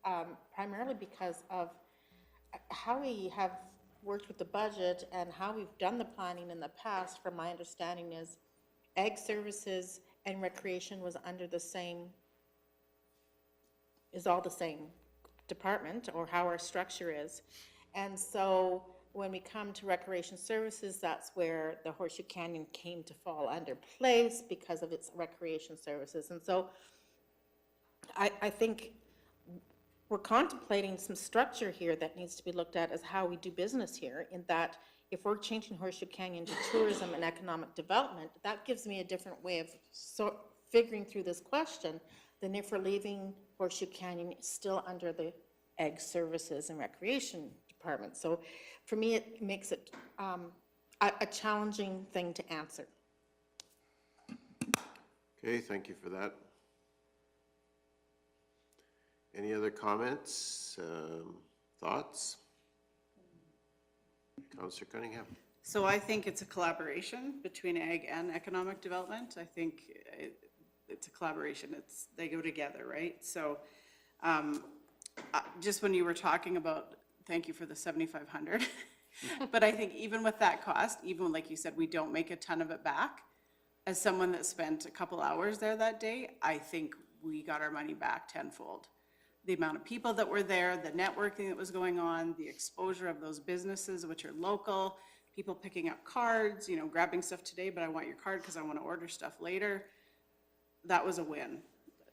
Speaker 4: primarily because of how we have worked with the budget and how we've done the planning in the past. From my understanding is ag services and recreation was under the same, is all the same department, or how our structure is. And so when we come to recreation services, that's where the Horseshoe Canyon came to fall under place because of its recreation services. And so I think we're contemplating some structure here that needs to be looked at as how we do business here, in that if we're changing Horseshoe Canyon to tourism and economic development, that gives me a different way of figuring through this question than if we're leaving Horseshoe Canyon still under the ag services and recreation department. So for me, it makes it a challenging thing to answer.
Speaker 1: Okay, thank you for that. Any other comments, thoughts? Councillor Cunningham.
Speaker 7: So I think it's a collaboration between ag and economic development. I think it's a collaboration. They go together, right? So just when you were talking about, thank you for the 7,500, but I think even with that cost, even like you said, we don't make a ton of it back. As someone that spent a couple hours there that day, I think we got our money back tenfold. The amount of people that were there, the networking that was going on, the exposure of those businesses, which are local, people picking up cards, you know, grabbing stuff today, but I want your card because I want to order stuff later. That was a win,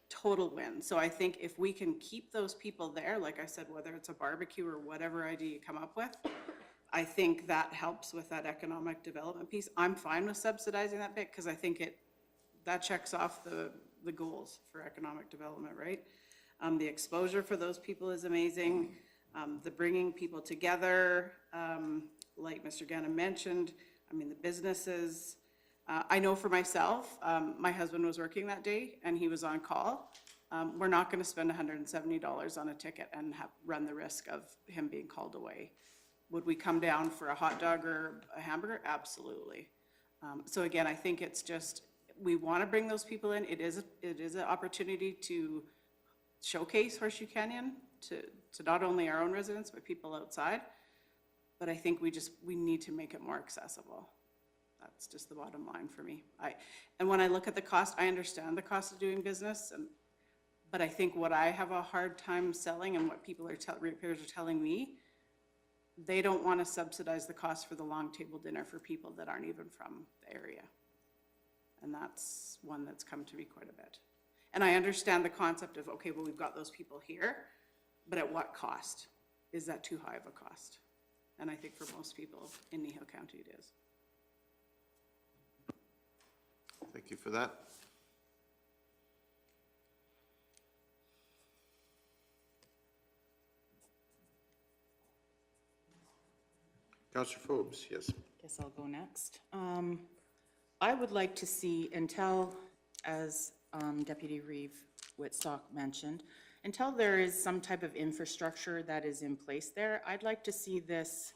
Speaker 7: total win. So I think if we can keep those people there, like I said, whether it's a barbecue or whatever idea you come up with, I think that helps with that economic development piece. I'm fine with subsidizing that bit because I think that checks off the goals for economic development, right? The exposure for those people is amazing. The bringing people together, like Mr. Gannon mentioned, I mean, the businesses. I know for myself, my husband was working that day and he was on call. We're not going to spend $170 on a ticket and run the risk of him being called away. Would we come down for a hot dog or a hamburger? Absolutely. So again, I think it's just, we want to bring those people in. It is an opportunity to showcase Horseshoe Canyon to not only our own residents, but people outside. But I think we need to make it more accessible. That's just the bottom line for me. And when I look at the cost, I understand the cost of doing business, but I think what I have a hard time selling and what people ratepayers are telling me, they don't want to subsidize the cost for the long table dinner for people that aren't even from the area. And that's one that's come to me quite a bit. And I understand the concept of, okay, well, we've got those people here, but at what cost? Is that too high of a cost? And I think for most people in Kneehill County it is.
Speaker 1: Thank you for that. Councillor Forbes, yes.
Speaker 10: Guess I'll go next. I would like to see, until, as Deputy Reeve Whitstock mentioned, until there is some type of infrastructure that is in place there, I'd like to see this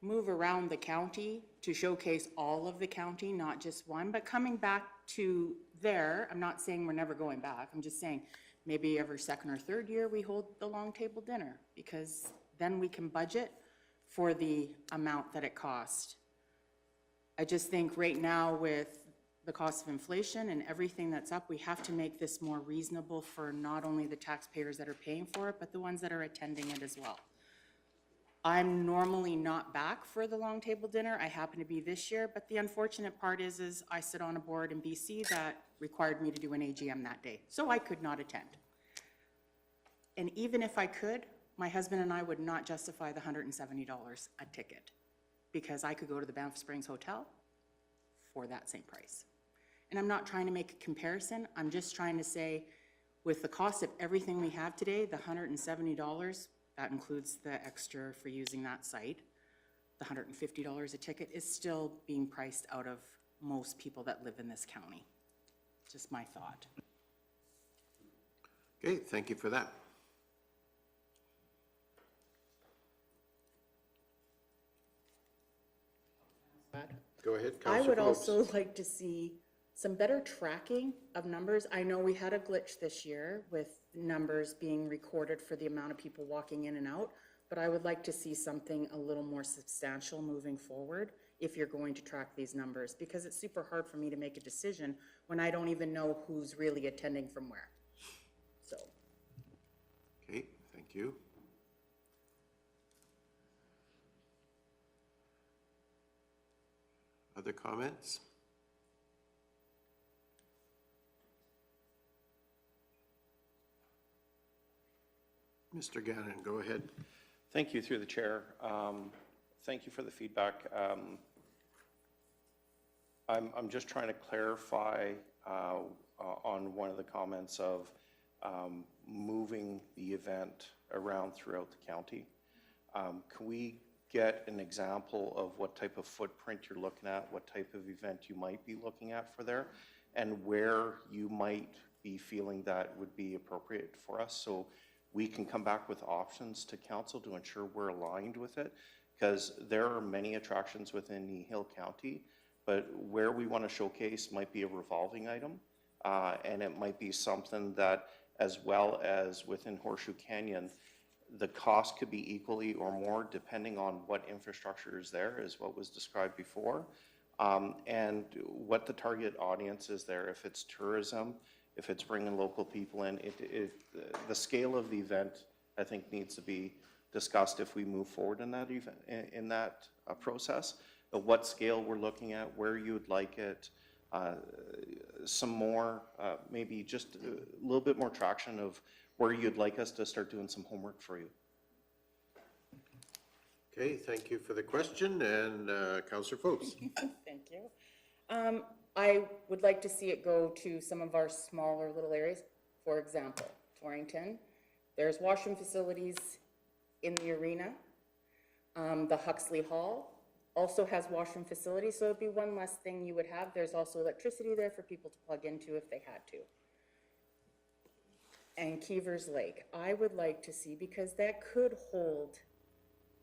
Speaker 10: move around the county to showcase all of the county, not just one, but coming back to there, I'm not saying we're never going back, I'm just saying maybe every second or third year we hold the long table dinner, because then we can budget for the amount that it cost. I just think right now with the cost of inflation and everything that's up, we have to make this more reasonable for not only the taxpayers that are paying for it, but the ones that are attending it as well. I'm normally not back for the long table dinner. I happen to be this year, but the unfortunate part is I sit on a board in BC that required me to do an AGM that day, so I could not attend. And even if I could, my husband and I would not justify the $170 a ticket, because I could go to the Banff Springs Hotel for that same price. And I'm not trying to make a comparison, I'm just trying to say, with the cost of everything we have today, the $170, that includes the extra for using that site, the $150 a ticket is still being priced out of most people that live in this county. Just my thought.
Speaker 1: Okay, thank you for that. Go ahead,
Speaker 10: I
Speaker 1: Councillor
Speaker 10: would
Speaker 1: Phillips.
Speaker 10: also like to see some better tracking of numbers. I know we had a glitch this year with numbers being recorded for the amount of people walking in and out, but I would like to see something a little more substantial moving forward if you're going to track these numbers, because it's super hard for me to make a decision when I don't even know who's really attending from where. So.
Speaker 1: Okay, thank you. Other comments? Mr. Gannon, go ahead.
Speaker 12: Thank you through the chair. Thank you for the feedback. I'm just trying to clarify on one of the comments of moving the event around throughout the county. Can we get an example of what type of footprint you're looking at, what type of event you might be looking at for there, and where you might be feeling that would be appropriate for us, so we can come back with options to council to ensure we're aligned with it, because there are many attractions within Kneehill County, but where we want to showcase might be a revolving item, and it might be something that, as well as within Horseshoe Canyon, the cost could be equally or more depending on what infrastructure is there, is what was described before, and what the target audience is there. If it's tourism, if it's bringing local people in, the scale of the event, I think, needs to be discussed if we move forward in that event, in that process. But what scale we're looking at, where you would like it, some more, maybe just a little bit more traction of where you'd like us to start doing some homework for you.
Speaker 1: Okay, thank you for the question, and Councillor Phillips.
Speaker 10: Thank you. I would like to see it go to some of our smaller little areas. For example, Torrington, there's washroom facilities in the arena. The Huxley Hall also has washroom facilities, so it'd be one less thing you would have. There's also electricity there for people to plug into if they had to. And Keever's Lake, I would like to see, because that could hold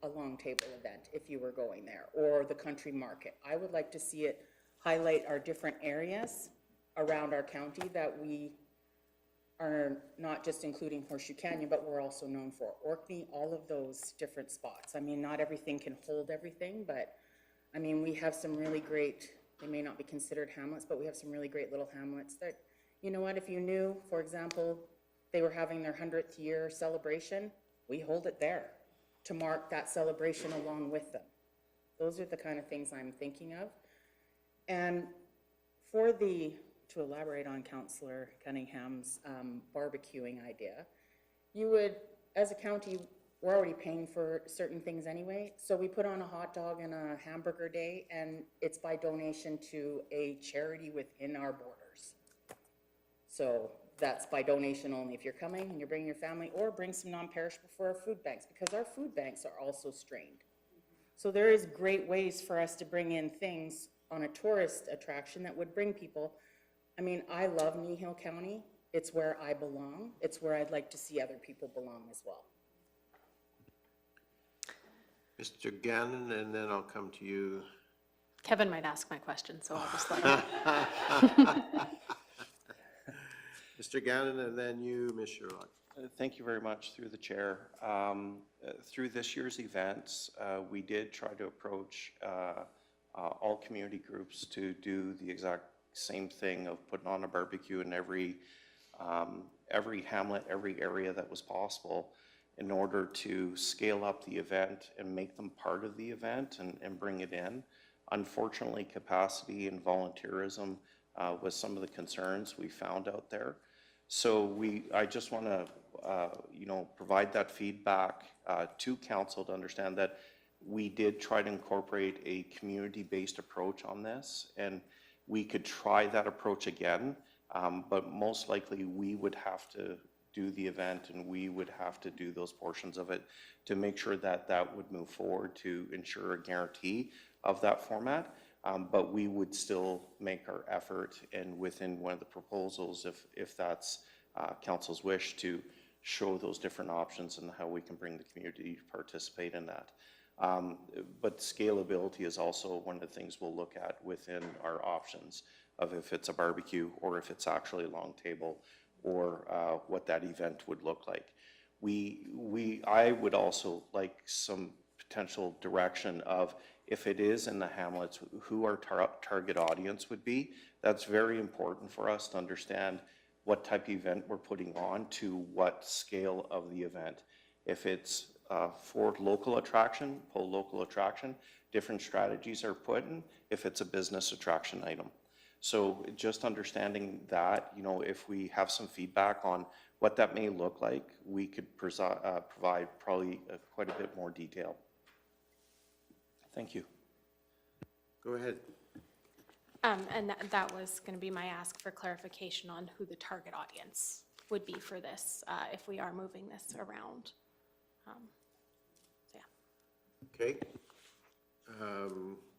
Speaker 10: a long table event if you were going there, or the country market. I would like to see it highlight our different areas around our county that we are not just including Horseshoe Canyon, but we're also known for Orkney, all of those different spots. I mean, not everything can hold everything, but I mean, we have some really great, they may not be considered hamlets, but we have some really great little hamlets that, you know what, if you knew, for example, they were having their 100th year celebration, we hold it there to mark that celebration along with them. Those are the kind of things I'm thinking of. And for to elaborate on Councillor Cunningham's barbecuing idea, you would, as a county, we're already paying for certain things anyway, so we put on a hot dog and a hamburger day, and it's by donation to a charity within our borders. So that's by donation only if you're coming and you're bringing your family, or bring some non-perishable for our food banks, because our food banks are also strained. So there is great ways for us to bring in things on a tourist attraction that would bring people. I mean, I love Kneehill County. It's where I belong. It's where I'd like to see other people belong as well.
Speaker 1: Mr. Gannon, and then I'll come to you.
Speaker 13: Kevin might ask my question, so I'll just let him.
Speaker 1: Mr. Gannon, and then you, Ms. Sherlock.
Speaker 12: Thank you very much through the chair. Through this year's events, we did try to approach all community groups to do the exact same thing of putting on a barbecue in every hamlet, every area that was possible, in order to scale up the event and make them part of the event and bring it in. Unfortunately, capacity and volunteerism was some of the concerns we found out there. So I just want to provide that feedback to council to understand that we did try to incorporate a community-based approach on this, and we could try that approach again, but most likely we would have to do the event and we would have to do those portions of it to make sure that that would move forward to ensure a guarantee of that format. But we would still make our effort, and within one of the proposals, if that's council's wish, to show those different options and how we can bring the community to participate in that. But scalability is also one of the things we'll look at within our options of if it's a barbecue or if it's actually a long table, or what that event would look like. I would also like some potential direction of if it is in the hamlets, who our target audience would be. That's very important for us to understand what type of event we're putting on to what scale of the event. If it's for local attraction, pull local attraction, different strategies are put in if it's a business attraction item. So just understanding that, you know, if we have some feedback on what that may look like, we could provide probably quite a bit more detail. Thank you.
Speaker 1: Go ahead.
Speaker 13: And that was going to be my ask for clarification on who the target audience would be for this, if we are moving this around. Yeah.
Speaker 1: Okay.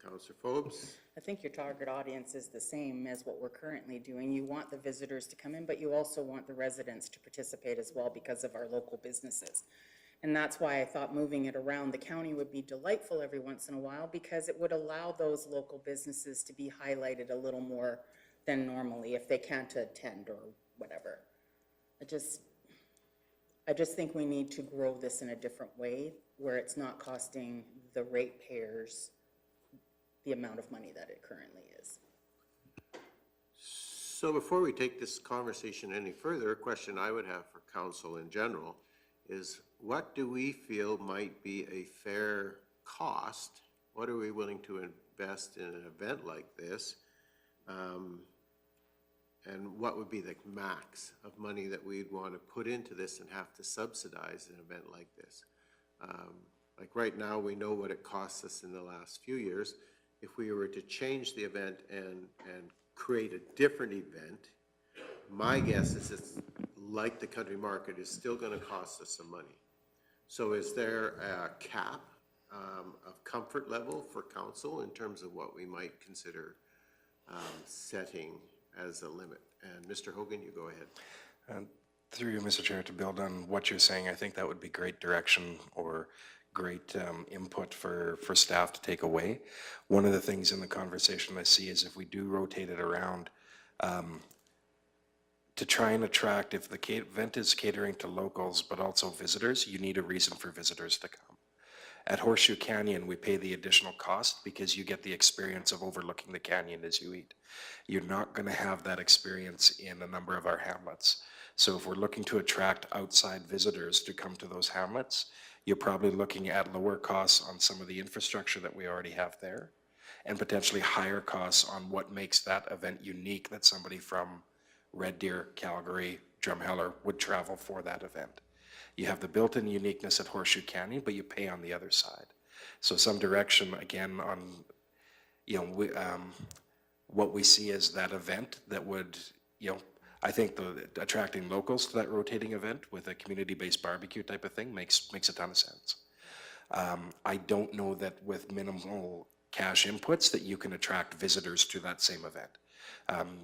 Speaker 1: Councillor Phobes?
Speaker 10: I think your target audience is the same as what we're currently doing. You want the visitors to come in, but you also want the residents to participate as well because of our local businesses. And that's why I thought moving it around the county would be delightful every once in a while, because it would allow those local businesses to be highlighted a little more than normally if they can't attend or whatever. I just think we need to grow this in a different way where it's not costing the ratepayers the amount of money that it currently is.
Speaker 1: So before we take this conversation any further, a question I would have for council in general is, what do we feel might be a fair cost? What are we willing to invest in an event like this? And what would be the max of money that we'd want to put into this and have to subsidize an event like this? Like right now, we know what it costs us in the last few years. If we were to change the event and create a different event, my guess is it's like the country market is still going to cost us some money. So is there a cap of comfort level for council in terms of what we might consider setting as a limit? And Mr. Hogan, you go ahead.
Speaker 2: Through you, Mr. Chair, to build on what you're saying, I think that would be great direction or great input for staff to take away. One of the things in the conversation I see is if we do rotate it around, to try and attract, if the event is catering to locals but also visitors, you need a reason for visitors to come. At Horseshoe Canyon, we pay the additional cost because you get the experience of overlooking the canyon as you eat. You're not going to have that experience in a number of our hamlets. So if we're looking to attract outside visitors to come to those hamlets, you're probably looking at lower costs on some of the infrastructure that we already have there, and potentially higher costs on what makes that event unique that somebody from Red Deer, Calgary, Drumheller would travel for that event. You have the built-in uniqueness at Horseshoe Canyon, but you pay on the other side. So some direction, again, on, you know, what we see as that event that would, you know, I think attracting locals to that rotating event with a community-based barbecue type of thing makes a ton of sense. I don't know that with minimal cash inputs that you can attract visitors to that same event.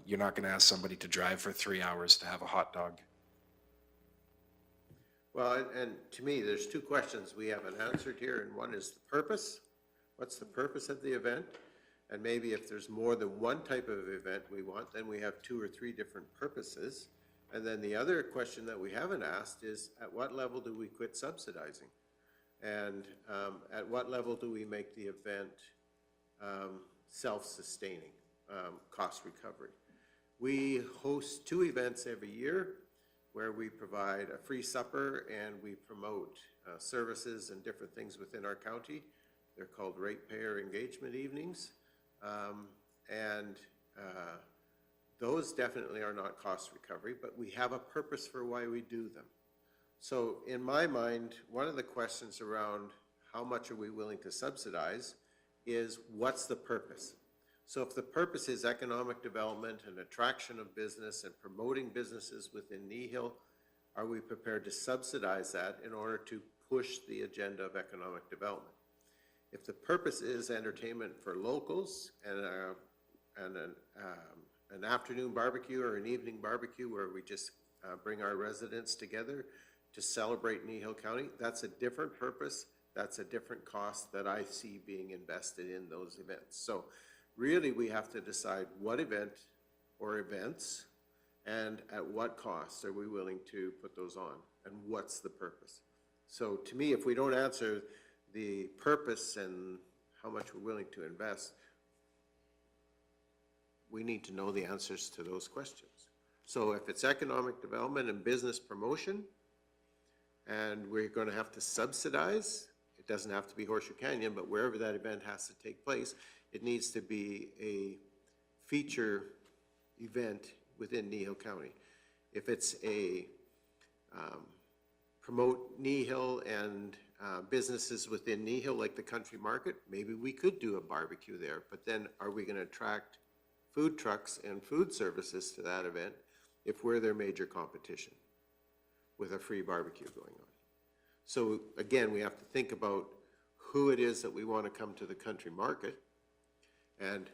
Speaker 2: You're not going to ask somebody to drive for 3 hours to have a hot dog.
Speaker 1: Well, and to me, there's two questions we haven't answered here, and one is the purpose. What's the purpose of the event? And maybe if there's more than one type of event we want, then we have 2 or 3 different purposes. And then the other question that we haven't asked is, at what level do we quit subsidizing? And at what level do we make the event self-sustaining, cost recovery? We host 2 events every year where we provide a free supper and we promote services and different things within our county. They're called ratepayer engagement evenings. Those definitely are not cost recovery, but we have a purpose for why we do them. So in my mind, one of the questions around how much are we willing to subsidize is, what's the purpose? So if the purpose is economic development and attraction of business and promoting businesses within Kneehill, are we prepared to subsidize that in order to push the agenda of economic development? If the purpose is entertainment for locals and an afternoon barbecue or an evening barbecue where we just bring our residents together to celebrate Kneehill County, that's a different purpose that's a different cost that I see being invested in those events. So really, we have to decide what event or events and at what cost are we willing to put those on, and what's the purpose? So to me, if we don't answer the purpose and how much we're willing to invest, we need to know the answers to those questions. So if it's economic development and business promotion, and we're going to have to subsidize, it doesn't have to be Horseshoe Canyon, but wherever that event has to take place, it needs to be a feature event within Kneehill County. If it's a promote Kneehill and businesses within Kneehill, like the country market, maybe we could do a barbecue there, but then are we going to attract food trucks and food services to that event if we're their major competition with a free barbecue going on? So again, we have to think about who it is that we want to come to the country market and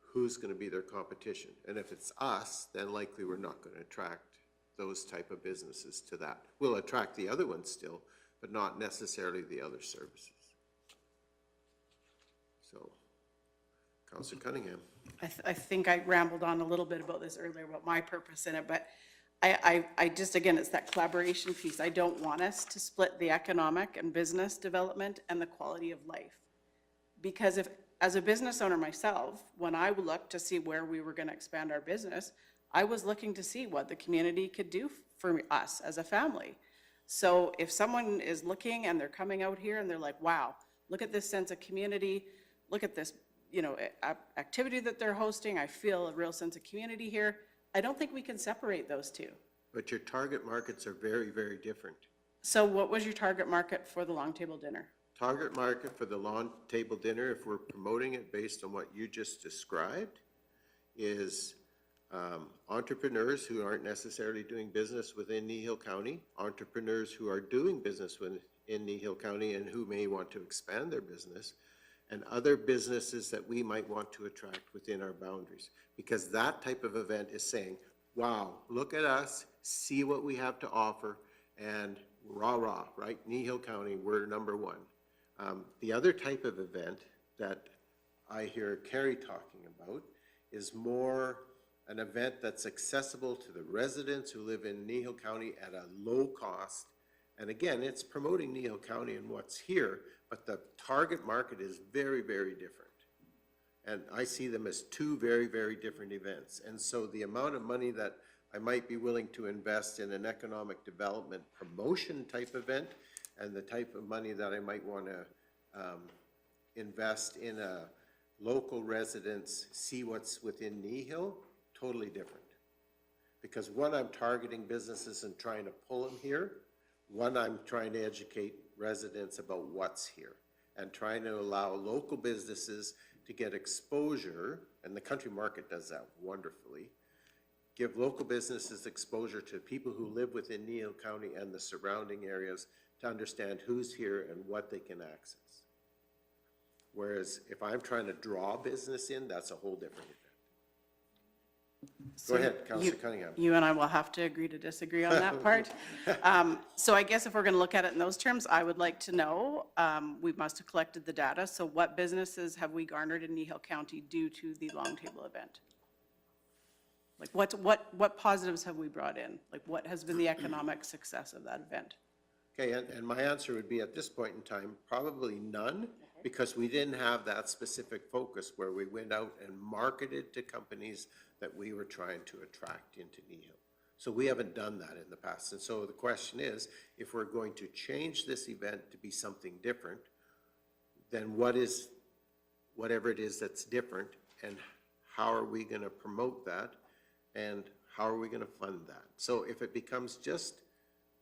Speaker 1: who's going to be their competition. And if it's us, then likely we're not going to attract those type of businesses to that. We'll attract the other ones still, but not necessarily the other services. So, Councillor Cunningham.
Speaker 7: I think I rambled on a little bit about this earlier, about my purpose in it, but I just, again, it's that collaboration piece. I don't want us to split the economic and business development and the quality of life. Because if, as a business owner myself, when I looked to see where we were going to expand our business, I was looking to see what the community could do for us as a family. So if someone is looking and they're coming out here and they're like, wow, look at this sense of community, look at this, you know, activity that they're hosting, I feel a real sense of community here, I don't think we can separate those two.
Speaker 1: But your target markets are very, very different.
Speaker 7: So what was your target market for the long table dinner?
Speaker 1: Target market for the lawn table dinner, if we're promoting it based on what you just described, is entrepreneurs who aren't necessarily doing business within Kneehill County, entrepreneurs who are doing business within Kneehill County and who may want to expand their business, and other businesses that we might want to attract within our boundaries. Because that type of event is saying, wow, look at us, see what we have to offer, and rah, rah, right? Kneehill County, we're number one. The other type of event that I hear Carrie talking about is more an event that's accessible to the residents who live in Kneehill County at a low cost. And again, it's promoting Kneehill County and what's here, but the target market is very, very different. And I see them as two very, very different events. And so the amount of money that I might be willing to invest in an economic development promotion type event and the type of money that I might want to invest in a local residents, see what's within Kneehill, totally different. Because one, I'm targeting businesses and trying to pull them here. One, I'm trying to educate residents about what's here and trying to allow local businesses to get exposure, and the country market does that wonderfully. Give local businesses exposure to people who live within Kneehill County and the surrounding areas to understand who's here and what they can access. Whereas if I'm trying to draw business in, that's a whole different event. Go ahead, Councillor Cunningham.
Speaker 7: You and I will have to agree to disagree on that part. So I guess if we're going to look at it in those terms, I would like to know, we must have collected the data, so what businesses have we garnered in Kneehill County due to the long table event? Like what positives have we brought in? Like what has been the economic success of that event?
Speaker 1: Okay, and my answer would be at this point in time, probably none, because we didn't have that specific focus where we went out and marketed to companies that we were trying to attract into Kneehill. So we haven't done that in the past. And so the question is, if we're going to change this event to be something different, then whatever it is that's different, and how are we going to promote that, and how are we going to fund that? So if it becomes just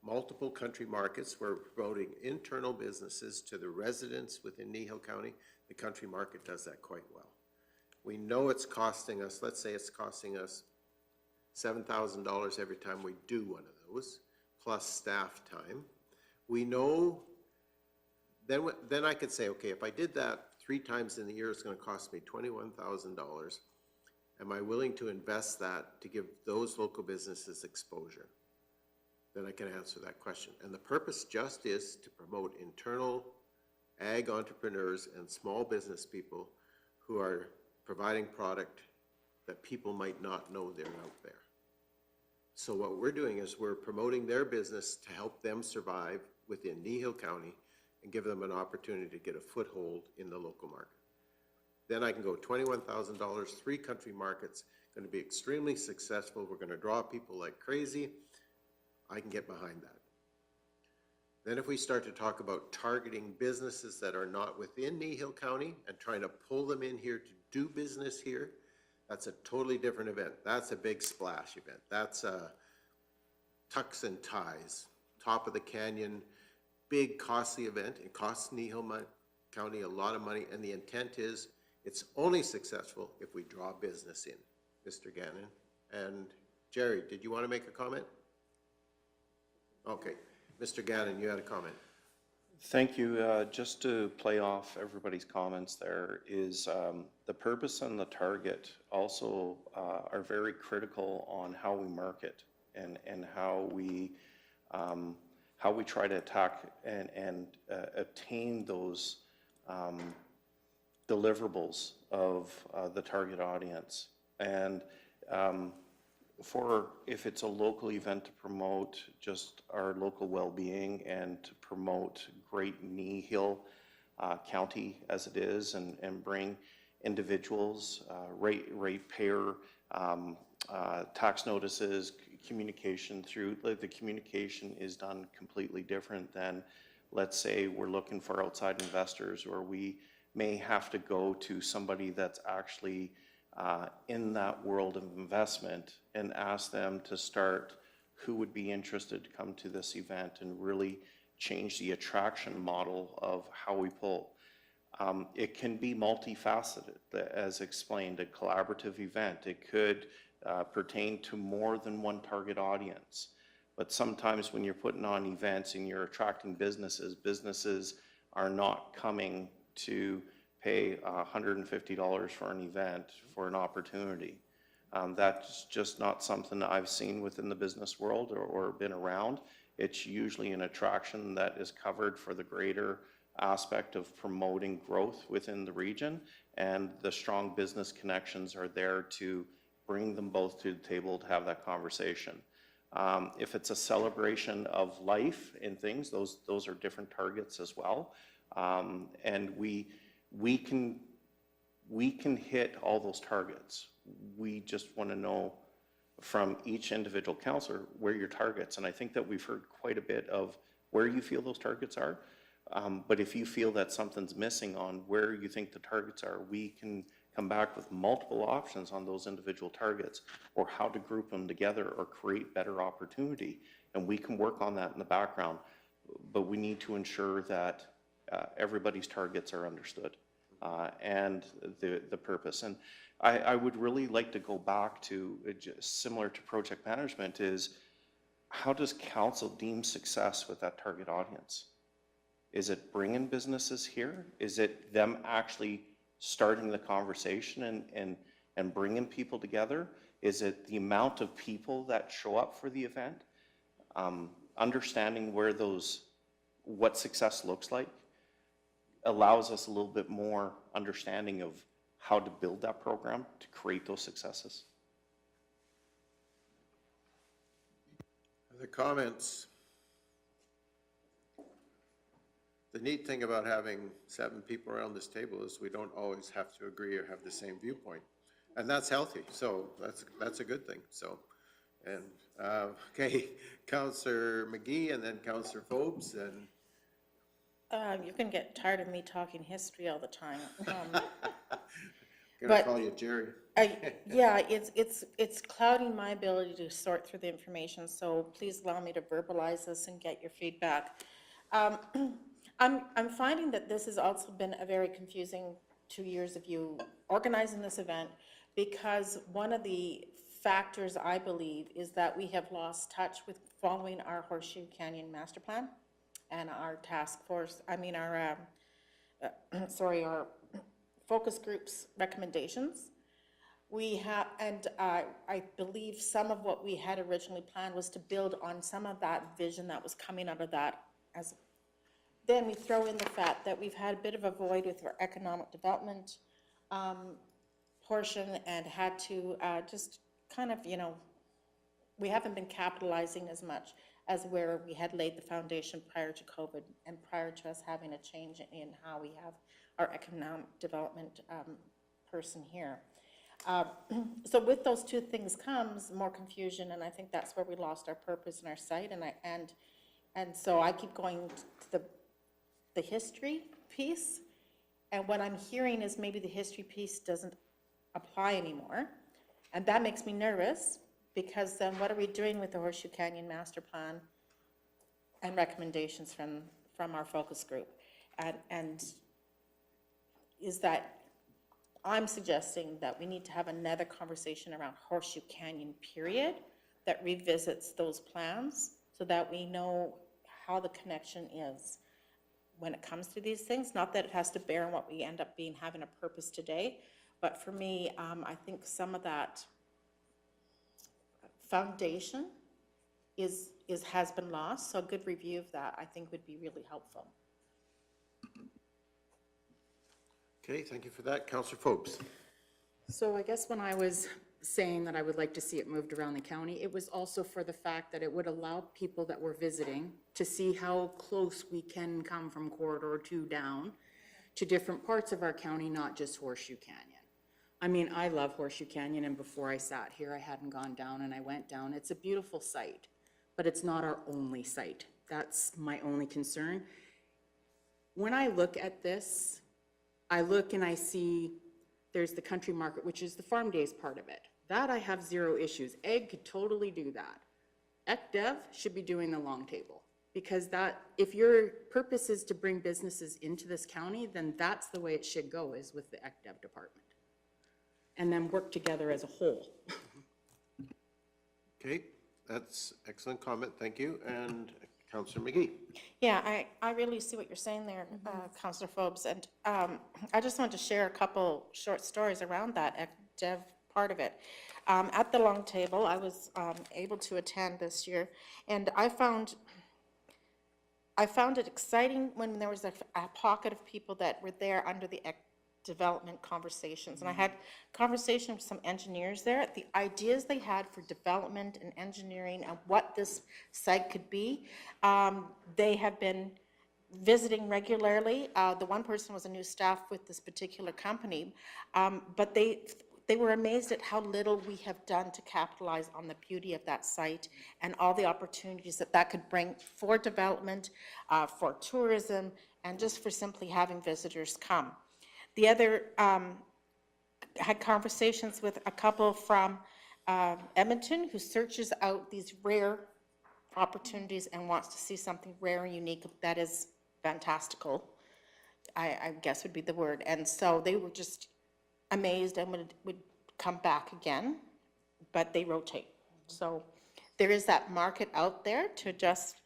Speaker 1: multiple country markets, we're promoting internal businesses to the residents within Kneehill County, the country market does that quite well. We know it's costing us, let's say it's costing us $7,000 every time we do one of those, plus staff time. We know, then I could say, okay, if I did that 3 times in the year, it's going to cost me $21,000. Am I willing to invest that to give those local businesses exposure? Then I can answer that question. And the purpose just is to promote internal ag entrepreneurs and small business people who are providing product that people might not know they're out there. So what we're doing is we're promoting their business to help them survive within Kneehill County and give them an opportunity to get a foothold in the local market. Then I can go $21,000, 3 country markets, going to be extremely successful. We're going to draw people like crazy. I can get behind that. Then if we start to talk about targeting businesses that are not within Kneehill County and trying to pull them in here to do business here, that's a totally different event. That's a big splash event. That's a tux and ties, top of the canyon, big costly event. It costs Kneehill County a lot of money, and the intent is it's only successful if we draw business in. Mr. Gannon. And Jerry, did you want to make a comment? Okay. Mr. Gannon, you had a comment.
Speaker 12: Thank you. Just to play off everybody's comments there is the purpose and the target also are very critical on how we market and how we try to attack and obtain those deliverables of the target audience. And if it's a local event, to promote just our local well-being and to promote great Kneehill County as it is, and bring individuals, ratepayer, tax notices, communication through, the communication is done completely different than, let's say, we're looking for outside investors, or we may have to go to somebody that's actually in that world of investment and ask them to start who would be interested to come to this event and really change the attraction model of how we pull. It can be multifaceted, as explained, a collaborative event. It could pertain to more than one target audience. But sometimes when you're putting on events and you're attracting businesses, businesses are not coming to pay $150 for an event for an opportunity. That's just not something that I've seen within the business world or been around. It's usually an attraction that is covered for the greater aspect of promoting growth within the region, and the strong business connections are there to bring them both to the table to have that conversation. If it's a celebration of life and things, those are different targets as well. And we can hit all those targets. We just want to know from each individual counselor where your targets, and I think that we've heard quite a bit of where you feel those targets are. But if you feel that something's missing on where you think the targets are, we can come back with multiple options on those individual targets, or how to group them together or create better opportunity. And we can work on that in the background, but we need to ensure that everybody's targets are understood and the purpose. And I would really like to go back to, similar to project management, is how does council deem success with that target audience? Is it bringing businesses here? Is it them actually starting the conversation and bringing people together? Is it the amount of people that show up for the event? Understanding what success looks like allows us a little bit more understanding of how to build that program to create those successes.
Speaker 1: Other comments? The neat thing about having 7 people around this table is we don't always have to agree or have the same viewpoint. And that's healthy, so that's a good thing. So, and, okay, Councillor McGee and then Councillor Phobes, and
Speaker 4: You can get tired of me talking history all the time.
Speaker 1: I'm gonna call you Jerry.
Speaker 4: Yeah, it's clouding my ability to sort through the information, so please allow me to verbalize this and get your feedback. I'm finding that this has also been a very confusing 2 years of you organizing this event, because one of the factors, I believe, is that we have lost touch with following our Horseshoe Canyon Master Plan and our task force, our focus groups recommendations. We have, and I believe some of what we had originally planned was to build on some of that vision that was coming out of that as then we throw in the fact that we've had a bit of a void with our economic development portion and had to just kind of, you know, we haven't been capitalizing as much as where we had laid the foundation prior to COVID and prior to us having a change in how we have our economic development person here. So with those two things comes more confusion, and I think that's where we lost our purpose and our sight. And so I keep going to the history piece, and what I'm hearing is maybe the history piece doesn't apply anymore, and that makes me nervous, because then what are we doing with the Horseshoe Canyon Master Plan and recommendations from our focus group? And is that, I'm suggesting that we need to have another conversation around Horseshoe Canyon, period, that revisits those plans so that we know how the connection is when it comes to these things. Not that it has to bear on what we end up having a purpose today, but for me, I think some of that foundation has been lost, so a good review of that I think would be really helpful.
Speaker 1: Okay, thank you for that. Councillor Forbes.
Speaker 10: So I guess when I was saying that I would like to see it moved around the county, it was also for the fact that it would allow people that were visiting to see how close we can come from Corridor 2 down to different parts of our county, not just Horseshoe Canyon. I mean, I love Horseshoe Canyon, and before I sat here, I hadn't gone down, and I went down. It's a beautiful site, but it's not our only site. That's my only concern. When I look at this, I look and I see there's the country market, which is the farm days part of it. That I have zero issues. Egg could totally do that. ECDev should be doing the long table, because that, if your purpose is to bring businesses into this county, then that's the way it should go, is with the ECDev department. And then work together as a whole.
Speaker 1: Okay, that's excellent comment, thank you. And Councillor McGee.
Speaker 4: Yeah, I really see what you're saying there, Councillor Forbes, and I just want to share a couple short stories around that dev part of it. At the long table, I was able to attend this year, and I found it exciting when there was a pocket of people that were there under the development conversations, and I had conversations with some engineers there. The ideas they had for development and engineering and what this site could be, they have been visiting regularly. The one person was a new staff with this particular company, but they were amazed at how little we have done to capitalize on the beauty of that site and all the opportunities that could bring for development, for tourism, and just for simply having visitors come. The other, had conversations with a couple from Edmonton who searches out these rare opportunities and wants to see something rare and unique that is fantastical, I guess would be the word. And so they were just amazed and would come back again, but they rotate. So there is that market out there to just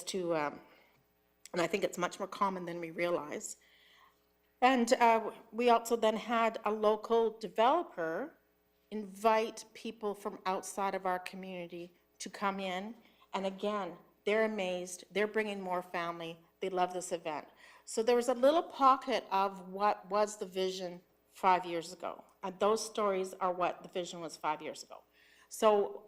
Speaker 4: to, and I think it's much more common than we realize. And we also then had a local developer invite people from outside of our community to come in. And again, they're amazed. They're bringing more family. They love this event. So there was a little pocket of what was the vision 5 years ago. And those stories are what the vision was 5 years ago. So,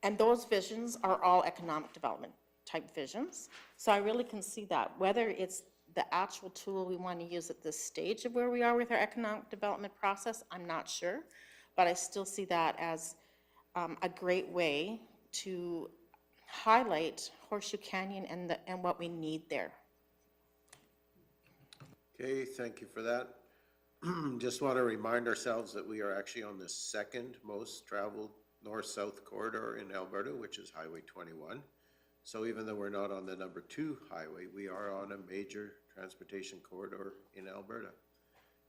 Speaker 4: and those visions are all economic development type visions. So I really can see that, whether it's the actual tool we want to use at this stage of where we are with our economic development process, I'm not sure, but I still see that as a great way to highlight Horseshoe Canyon and what we need there.
Speaker 1: Okay, thank you for that. Just want to remind ourselves that we are actually on the second most traveled north-south corridor in Alberta, which is Highway 21. So even though we're not on the number 2 highway, we are on a major transportation corridor in Alberta.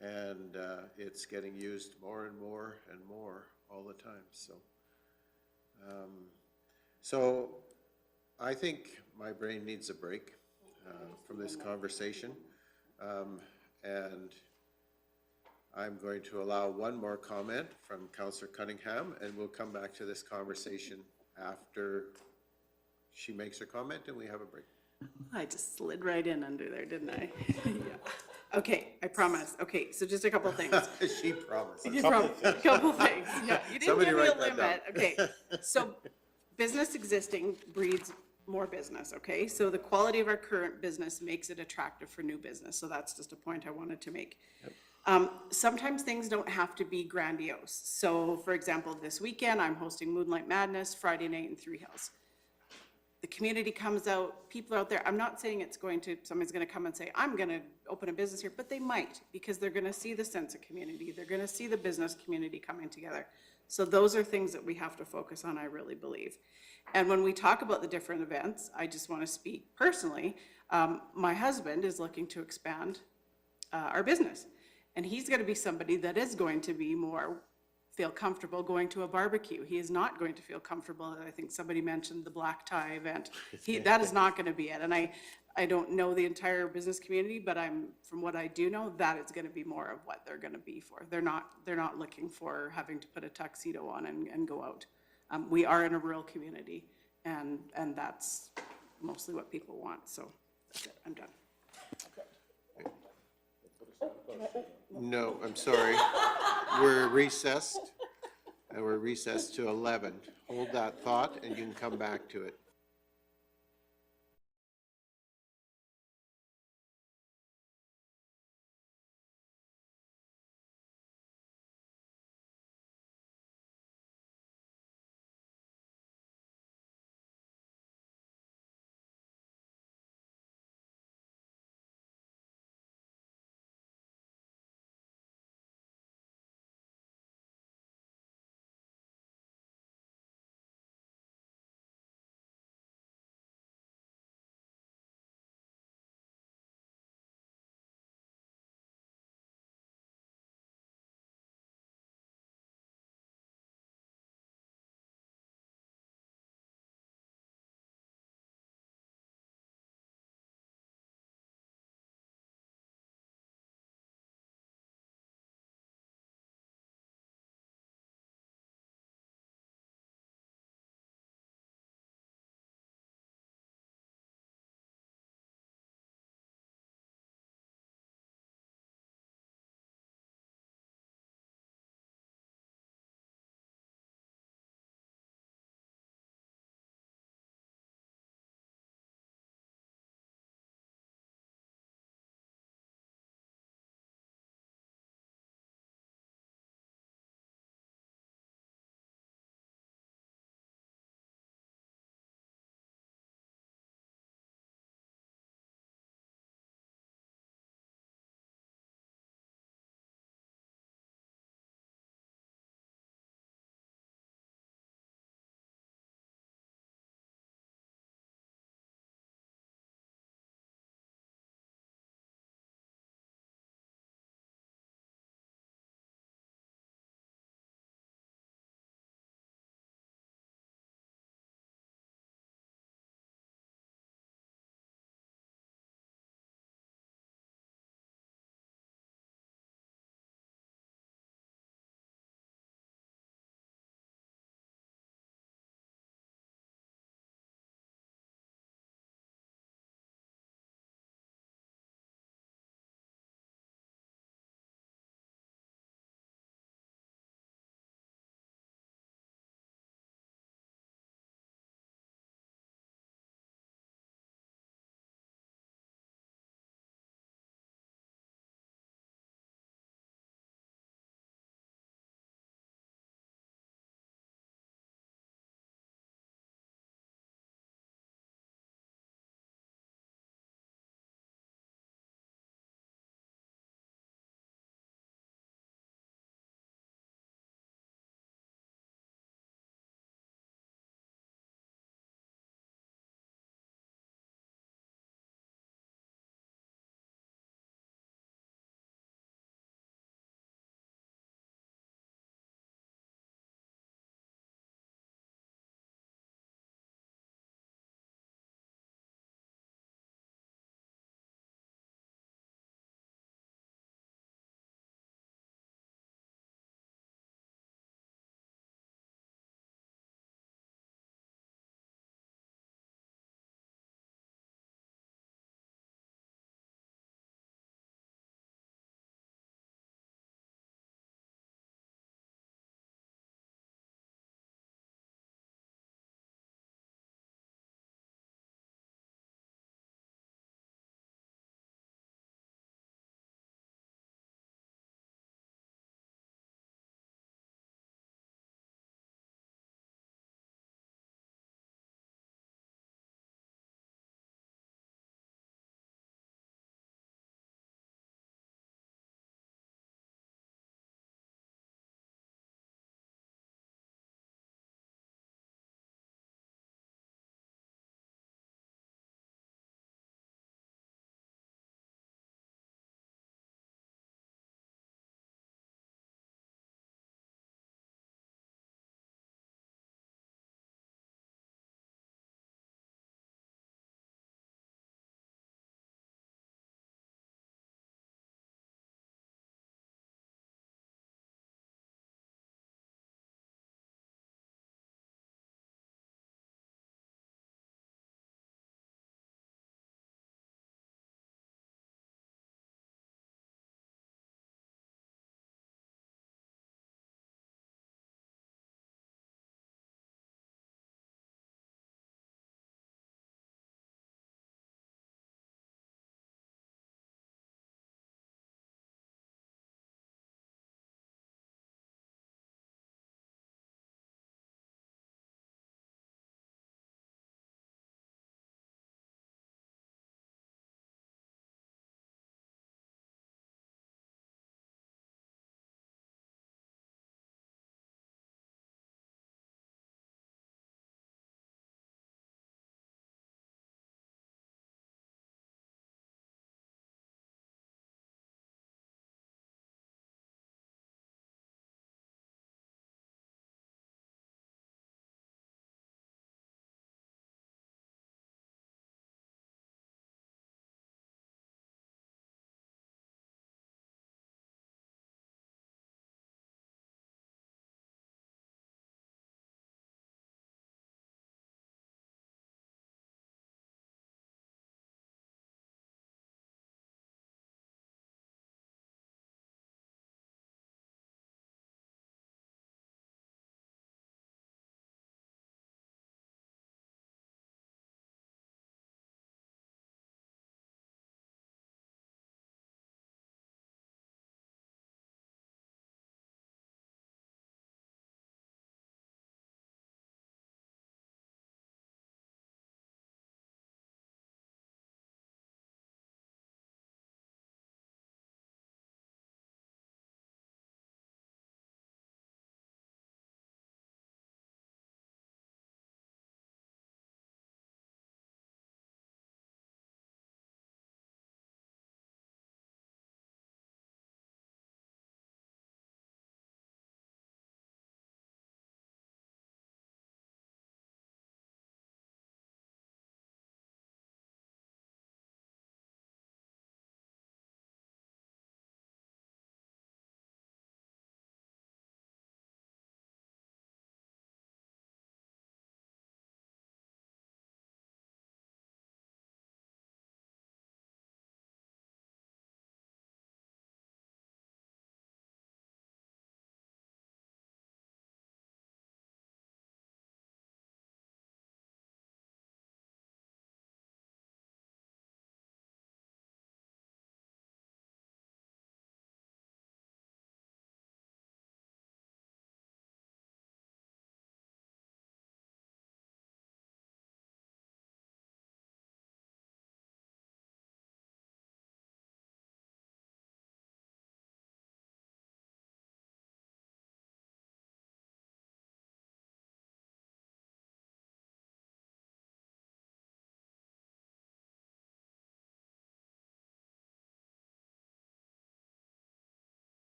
Speaker 1: And it's getting used more and more and more all the time. So I think my brain needs a break from this conversation. And I'm going to allow one more comment from Councillor Cunningham, and we'll come back to this conversation after she makes her comment and we have a break.
Speaker 7: I just slid right in under there, didn't I? Yeah. Okay, I promise. Okay, so just a couple things.
Speaker 1: She promised.
Speaker 7: A couple things, yeah. You didn't
Speaker 1: Somebody
Speaker 7: give me a
Speaker 1: write that down.
Speaker 7: limit. Okay, so business existing breeds more business, okay? So the quality of our current business makes it attractive for new business. So that's just a point I wanted to make. Sometimes things don't have to be grandiose. So for example, this weekend, I'm hosting Moonlight Madness, Friday night in Three Hills. The community comes out, people are out there. I'm not saying it's going to, somebody's going to come and say, I'm going to open a business here, but they might, because they're going to see the sense of community. They're going to see the business community coming together. So those are things that we have to focus on, I really believe. And when we talk about the different events, I just want to speak personally. My husband is looking to expand our business. And he's going to be somebody that is going to be more feel comfortable going to a barbecue. He is not going to feel comfortable. I think somebody mentioned the black tie event. That is not going to be it. And I don't know the entire business community, but from what I do know, that is going to be more of what they're going to be for. They're not looking for having to put a tuxedo on and go out. We are in a rural community, and that's mostly what people want. So that's it. I'm done.
Speaker 1: No, I'm sorry. We're recessed, and we're recessed to 11. Hold that thought, and you can come back to it.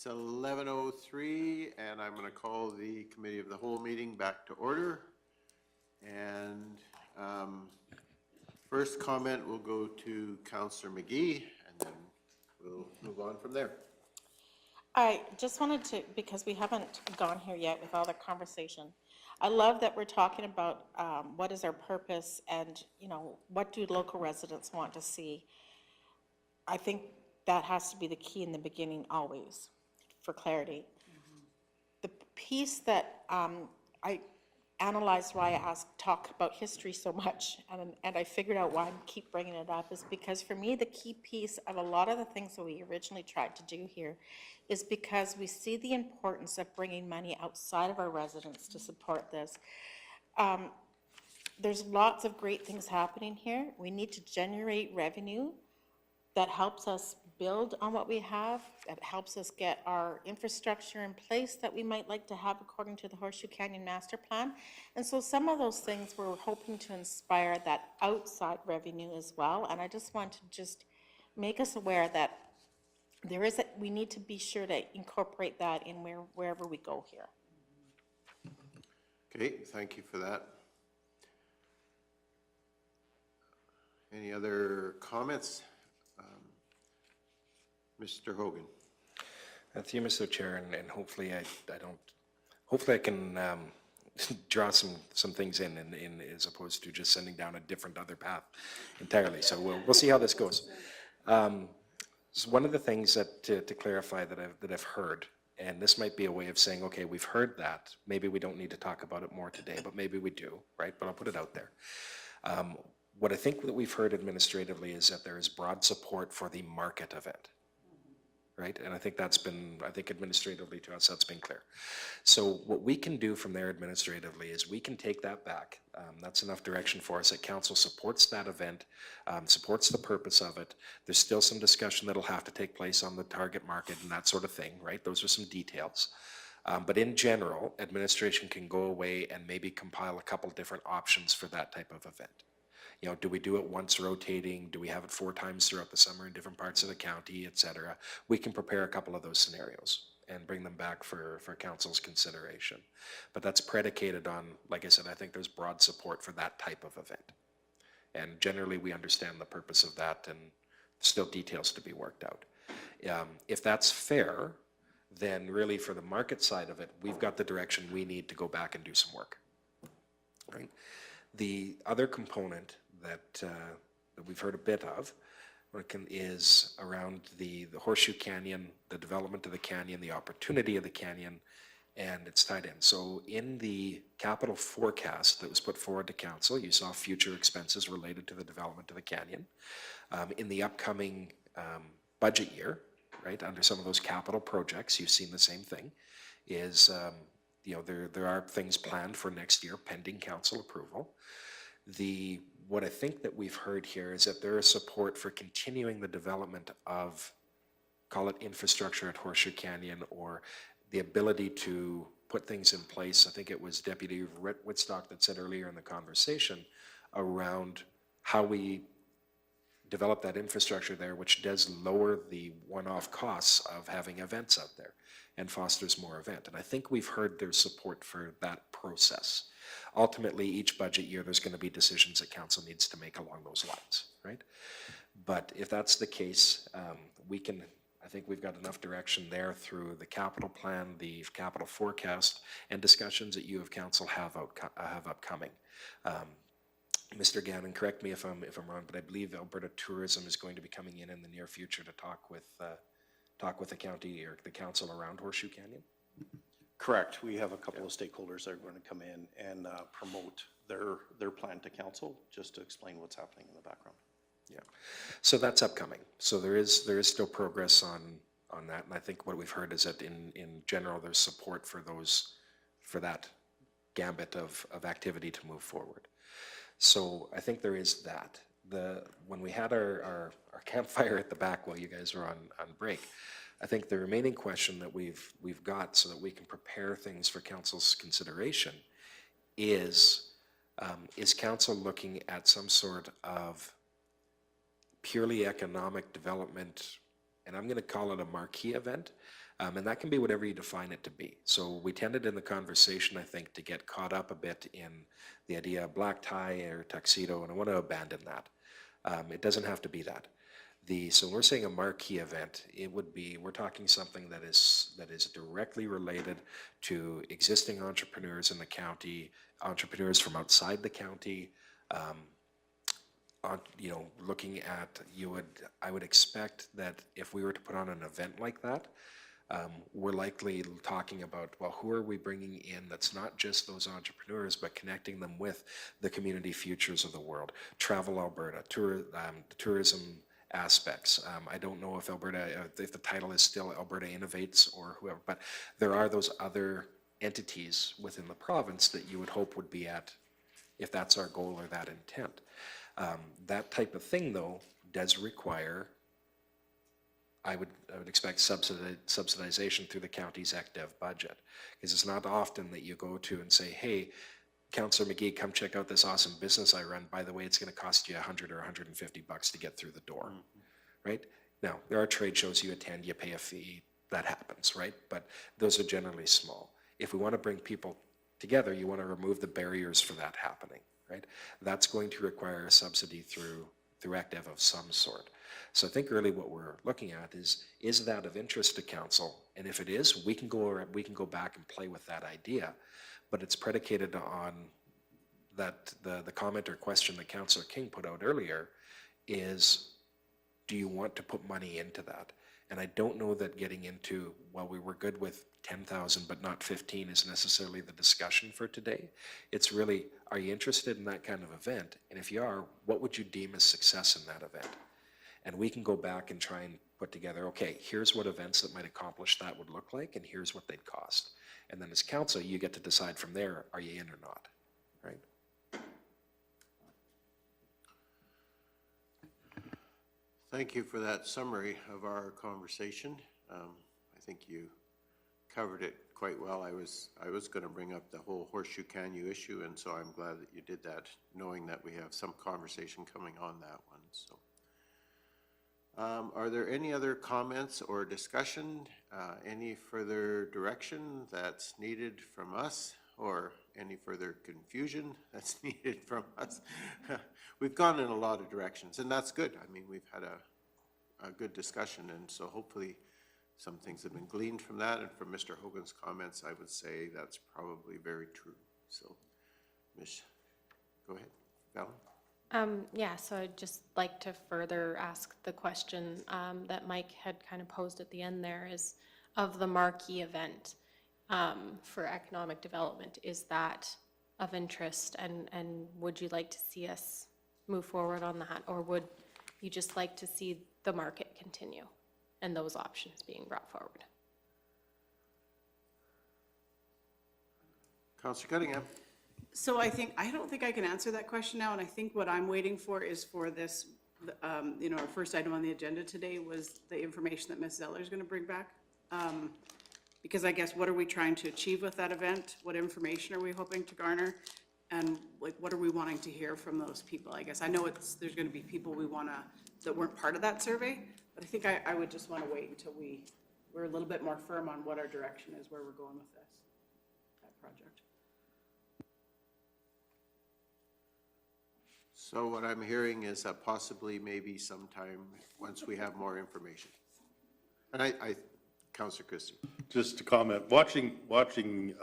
Speaker 1: It's 11:03, and I'm going to call the Committee of the Whole meeting back to order. And first comment will go to Councillor McGee, and then we'll move on from there.
Speaker 4: I just wanted to, because we haven't gone here yet with all the conversation, I love that we're talking about what is our purpose and, you know, what do local residents want to see. I think that has to be the key in the beginning always, for clarity. The piece that I analyzed why I talk about history so much, and I figured out why I keep bringing it up, is because for me, the key piece of a lot of the things that we originally tried to do here is because we see the importance of bringing money outside of our residents to support this. There's lots of great things happening here. We need to generate revenue that helps us build on what we have, that helps us get our infrastructure in place that we might like to have according to the Horseshoe Canyon Master Plan. And so some of those things we're hoping to inspire that outside revenue as well. And I just want to just make us aware that there is we need to be sure to incorporate that in wherever we go here.
Speaker 1: Okay, thank you for that. Any other comments? Mr. Hogan.
Speaker 2: Thank you, Mr. Chair, and hopefully hopefully I can draw some things in as opposed to just sending down a different other path entirely. So we'll see how this goes. So one of the things that to clarify that I've heard, and this might be a way of saying, okay, we've heard that. Maybe we don't need to talk about it more today, but maybe we do, right? But I'll put it out there. What I think that we've heard administratively is that there is broad support for the market event. Right? And I think administratively to us, that's been clear. So what we can do from there administratively is we can take that back. That's enough direction for us that council supports that event, supports the purpose of it. There's still some discussion that'll have to take place on the target market and that sort of thing, right? Those are some details. But in general, administration can go away and maybe compile a couple different options for that type of event. You know, do we do it once rotating? Do we have it 4 times throughout the summer in different parts of the county, et cetera? We can prepare a couple of those scenarios and bring them back for council's consideration. But that's predicated on, like I said, I think there's broad support for that type of event. And generally we understand the purpose of that, and still details to be worked out. If that's fair, then really for the market side of it, we've got the direction we need to go back and do some work, right? The other component that we've heard a bit of is around the Horseshoe Canyon, the development of the canyon, the opportunity of the canyon, and it's tied in. So in the capital forecast that was put forward to council, you saw future expenses related to the development of the canyon. In the upcoming budget year, right, under some of those capital projects, you've seen the same thing, is you know, there are things planned for next year pending council approval. What I think that we've heard here is that there is support for continuing the development of, call it infrastructure at Horseshoe Canyon, or the ability to put things in place. I think it was Deputy Whitstock that said earlier in the conversation around how we develop that infrastructure there, which does lower the one-off costs of having events out there and fosters more event. And I think we've heard their support for that process. Ultimately, each budget year, there's going to be decisions that council needs to make along those lines, right? But if that's the case, I think we've got enough direction there through the capital plan, the capital forecast, and discussions that you of council have upcoming. Mr. Gannon, correct me if I'm wrong, but I believe Alberta Tourism is going to be coming in the near future to talk with the county or the council around Horseshoe Canyon.
Speaker 12: Correct. We have a couple of stakeholders that are going to come in and promote their plan to council, just to explain what's happening in the background.
Speaker 2: Yeah, so that's upcoming. So there is still progress on that, and I think what we've heard is that in general there's support for that gambit of activity to move forward. So I think there is that. When we had our campfire at the back while you guys were on break, I think the remaining question that we've got so that we can prepare things for council's consideration is council looking at some sort of purely economic development and I'm going to call it a marquee event, and that can be whatever you define it to be. So we tended in the conversation, I think, to get caught up a bit in the idea of black tie or tuxedo, and I want to abandon that. It doesn't have to be that. So when we're saying a marquee event, it would be, we're talking something that is directly related to existing entrepreneurs in the county, entrepreneurs from outside the county, looking at, I would expect that if we were to put on an event like that, we're likely talking about, well, who are we bringing in that's not just those entrepreneurs, but connecting them with the community futures of the world. Travel Alberta, tourism aspects. I don't know if if the title is still Alberta Innovates or whoever, but there are those other entities within the province that you would hope would be at, if that's our goal or that intent. That type of thing, though, does require, I would expect subsidization through the county's ECDEV budget, because it's not often that you go to and say, hey, Councillor McGee, come check out this awesome business I run. By the way, it's going to cost you $100 or $150 to get through the door, right? Now, there are trade shows you attend, you pay a fee, that happens, right? But those are generally small. If we want to bring people together, you want to remove the barriers for that happening, right? That's going to require a subsidy through ECDEV of some sort. So I think really what we're looking at is that of interest to council? And if it is, we can go back and play with that idea. But it's predicated on that the comment or question that Councillor King put out earlier is, do you want to put money into that? And I don't know that getting into, well, we were good with 10,000 but not 15 is necessarily the discussion for today. It's really, are you interested in that kind of event? And if you are, what would you deem as success in that event? And we can go back and try and put together, okay, here's what events that might accomplish that would look like, and here's what they'd cost. And then as council, you get to decide from there, are you in or not, right?
Speaker 1: Thank you for that summary of our conversation. I think you covered it quite well. I was going to bring up the whole Horseshoe Canyon issue, and so I'm glad that you did that, knowing that we have some conversation coming on that one. So, are there any other comments or discussion? Any further direction that's needed from us, or any further confusion that's needed from us? We've gone in a lot of directions, and that's good. I mean, we've had a good discussion, and so hopefully some things have been gleaned from that, and from Mr. Hogan's comments, I would say that's probably very true. So, go ahead, Valen.
Speaker 13: Yeah, so I'd just like to further ask the question that Mike had kind of posed at the end there, is of the marquee event for economic development, is that of interest, and would you like to see us move forward on that, or would you just like to see the market continue and those options being brought forward?
Speaker 1: Councillor Cunningham.
Speaker 7: So I don't think I can answer that question now, and I think what I'm waiting for is for this, our first item on the agenda today was the information that Ms. Zeller is going to bring back. Because I guess, what are we trying to achieve with that event? What information are we hoping to garner? And like, what are we wanting to hear from those people? I guess I know there's going to be people that weren't part of that survey, but I think I would just want to wait until we're a little bit more firm on what our direction is, where we're going with that project.
Speaker 1: So what I'm hearing is that possibly maybe sometime once we have more information. And Councillor Christie.
Speaker 3: Just to comment, watching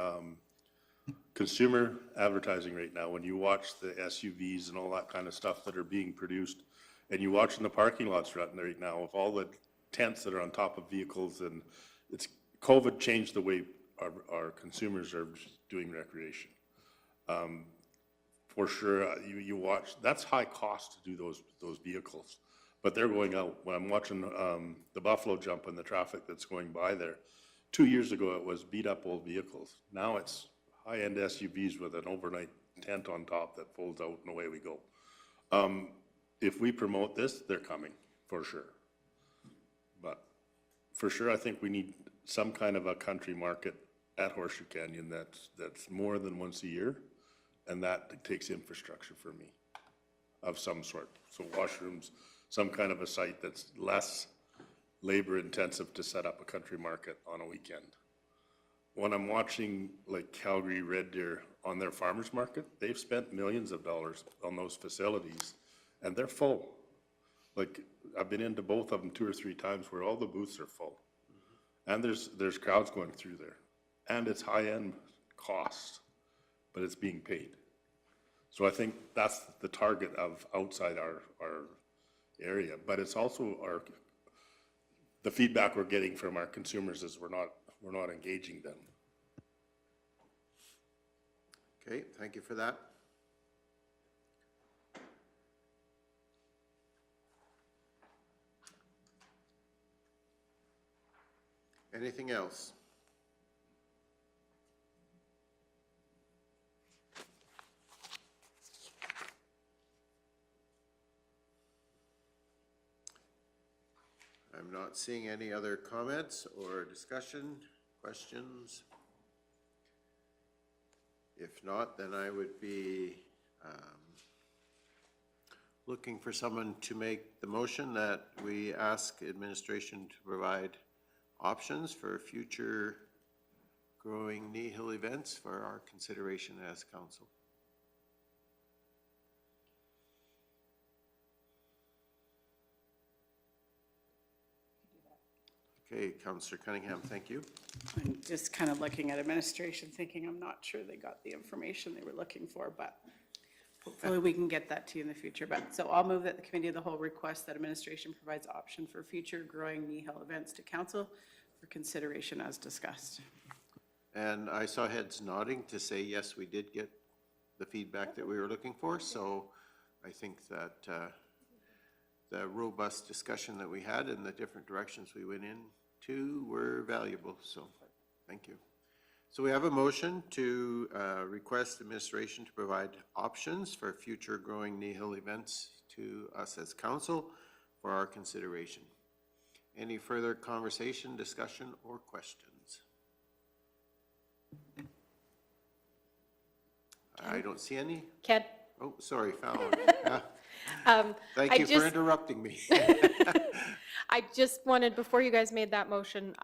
Speaker 3: consumer advertising right now, when you watch the SUVs and all that kind of stuff that are being produced, and you watch in the parking lots right now of all the tents that are on top of vehicles, and COVID changed the way our consumers are doing recreation. For sure, you watch, that's high cost to do those vehicles, but they're going out. When I'm watching the Buffalo Jump and the traffic that's going by there, 2 years ago it was beat up old vehicles. Now it's high-end SUVs with an overnight tent on top that folds out and away we go. If we promote this, they're coming, for sure. But for sure, I think we need some kind of a country market at Horseshoe Canyon that's more than once a year, and that takes infrastructure for me of some sort. So washrooms, some kind of a site that's less labor intensive to set up a country market on a weekend. When I'm watching like Calgary Red Deer on their farmers market, they've spent millions of dollars on those facilities and they're full. Like I've been into both of them 2 or 3 times where all the booths are full. And there's crowds going through there. And it's high-end cost, but it's being paid. So I think that's the target of outside our area, but it's also the feedback we're getting from our consumers is we're not engaging them.
Speaker 1: Okay, thank you for that. Anything else? I'm not seeing any other comments or discussion, questions. If not, then I would be looking for someone to make the motion that we ask administration to provide options for future growing Kneehill events for our consideration as council. Okay, Councillor Cunningham, thank you.
Speaker 7: I'm just kind of looking at administration, thinking I'm not sure they got the information they were looking for, but hopefully we can get that to you in the future. But so I'll move that the committee of the whole request that administration provides option for future growing Kneehill events to council for consideration as discussed.
Speaker 1: And I saw heads nodding to say, yes, we did get the feedback that we were looking for. So I think that the robust discussion that we had and the different directions we went into were valuable. So thank you. So we have a motion to request administration to provide options for future growing Kneehill events to us as council for our consideration. Any further conversation, discussion, or questions? I don't see any.
Speaker 13: Ken?
Speaker 1: Oh, sorry, Fallon. Thank
Speaker 13: I
Speaker 1: you for
Speaker 13: just-
Speaker 1: interrupting me.
Speaker 13: I just wanted, before you guys made that motion,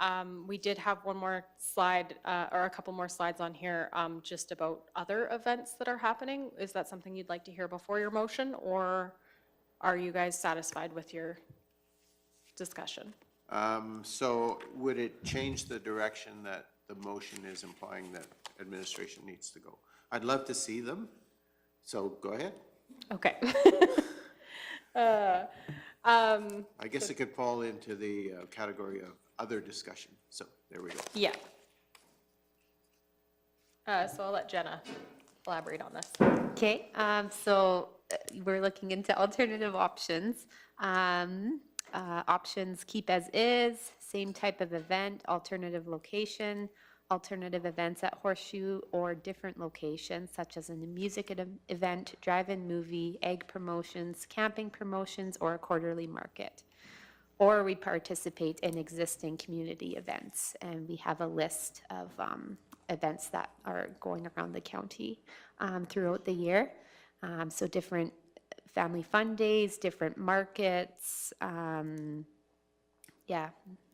Speaker 13: we did have one more slide, or a couple more slides on here, just about other events that are happening. Is that something you'd like to hear before your motion, or are you guys satisfied with your discussion?
Speaker 1: So would it change the direction that the motion is implying that administration needs to go? I'd love to see them, so go ahead.
Speaker 13: Okay.
Speaker 1: I guess it could fall into the category of other discussion, so there we go.
Speaker 13: Yeah. So I'll let Jenna elaborate on this.
Speaker 5: Okay, so we're looking into alternative options. Options keep as is, same type of event, alternative location, alternative events at Horseshoe or different locations such as a music event, drive-in movie, egg promotions, camping promotions, or a quarterly market. Or we participate in existing community events, and we have a list of events that are going around the county throughout the year. So different family fun days, different markets. Yeah,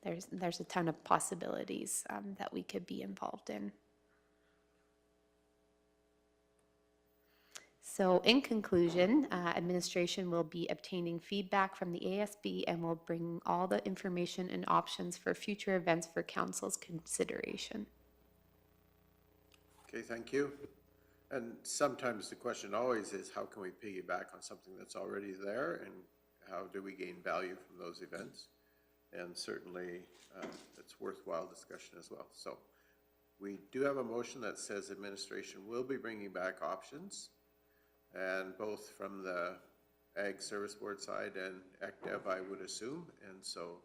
Speaker 5: there's a ton of possibilities that we could be involved in. So in conclusion, administration will be obtaining feedback from the ASB and will bring all the information and options for future events for council's consideration.
Speaker 1: Okay, thank you. And sometimes the question always is, how can we piggyback on something that's already there, and how do we gain value from those events? And certainly, it's worthwhile discussion as well. So we do have a motion that says administration will be bringing back options, and both from the Ag Service Board side and ECDEV, I would assume. And so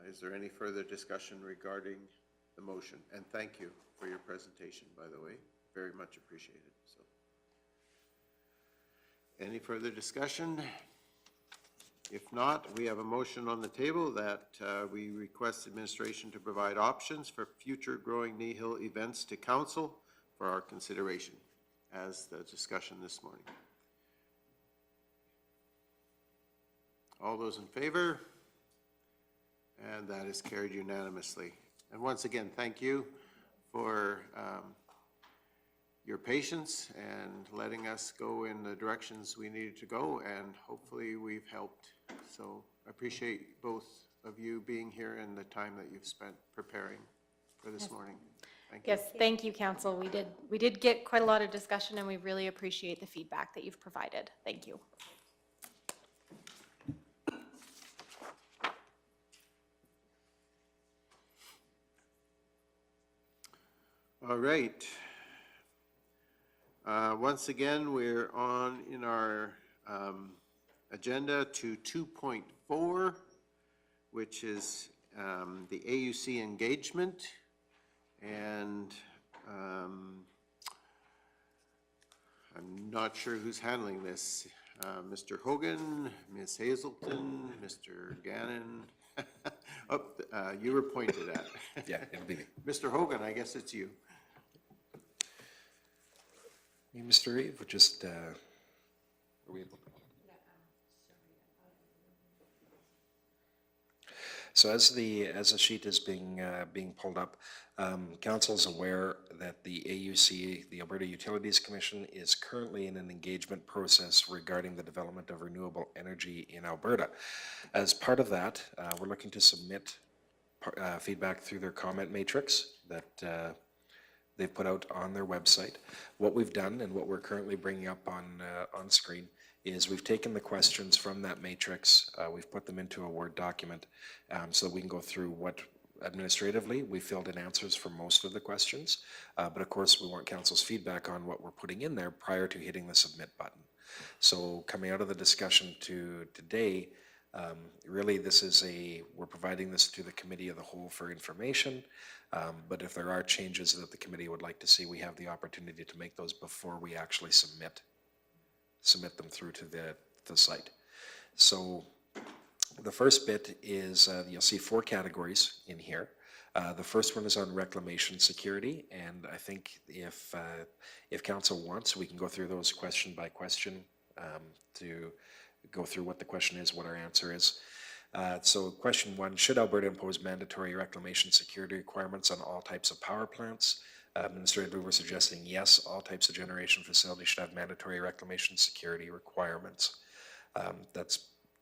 Speaker 1: is there any further discussion regarding the motion? And thank you for your presentation, by the way. Very much appreciated. So any further discussion? If not, we have a motion on the table that we request administration to provide options for future growing Kneehill events to council for our consideration as the discussion this morning. All those in favor? And that is carried unanimously. And once again, thank you for your patience and letting us go in the directions we needed to go, and hopefully we've helped. So I appreciate both of you being here and the time that you've spent preparing for this morning. Thank you.
Speaker 13: Yes, thank you, council. We did get quite a lot of discussion, and we really appreciate the feedback that you've provided. Thank you.
Speaker 1: All right. Once again, we're on in our agenda to 2.4, which is the AUC engagement. And I'm not sure who's handling this. Mr. Hogan, Ms. Hazelton, Mr. Gannon. Oh, you were pointed at.
Speaker 2: Yeah, it'll be me.
Speaker 1: Mr. Hogan, I guess it's you.
Speaker 2: Hey, Mr. Reeve, we're just, are we able? So as the sheet is being pulled up, council is aware that the AUC, the Alberta Utilities Commission, is currently in an engagement process regarding the development of renewable energy in Alberta. As part of that, we're looking to submit feedback through their comment matrix that they've put out on their website. What we've done and what we're currently bringing up on screen is we've taken the questions from that matrix, we've put them into a Word document so that we can go through what administratively we filled in answers for most of the questions, but of course we want council's feedback on what we're putting in there prior to hitting the submit button. So coming out of the discussion today, really this is we're providing this to the committee of the whole for information, but if there are changes that the committee would like to see, we have the opportunity to make those before we actually submit them through to the site. So the first bit is you'll see 4 categories in here. The first one is on reclamation security, and I think if council wants, we can go through those question by question to go through what the question is, what our answer is. So question 1, should Alberta impose mandatory reclamation security requirements on all types of power plants? Administratively, we're suggesting yes, all types of generation facilities should have mandatory reclamation security requirements.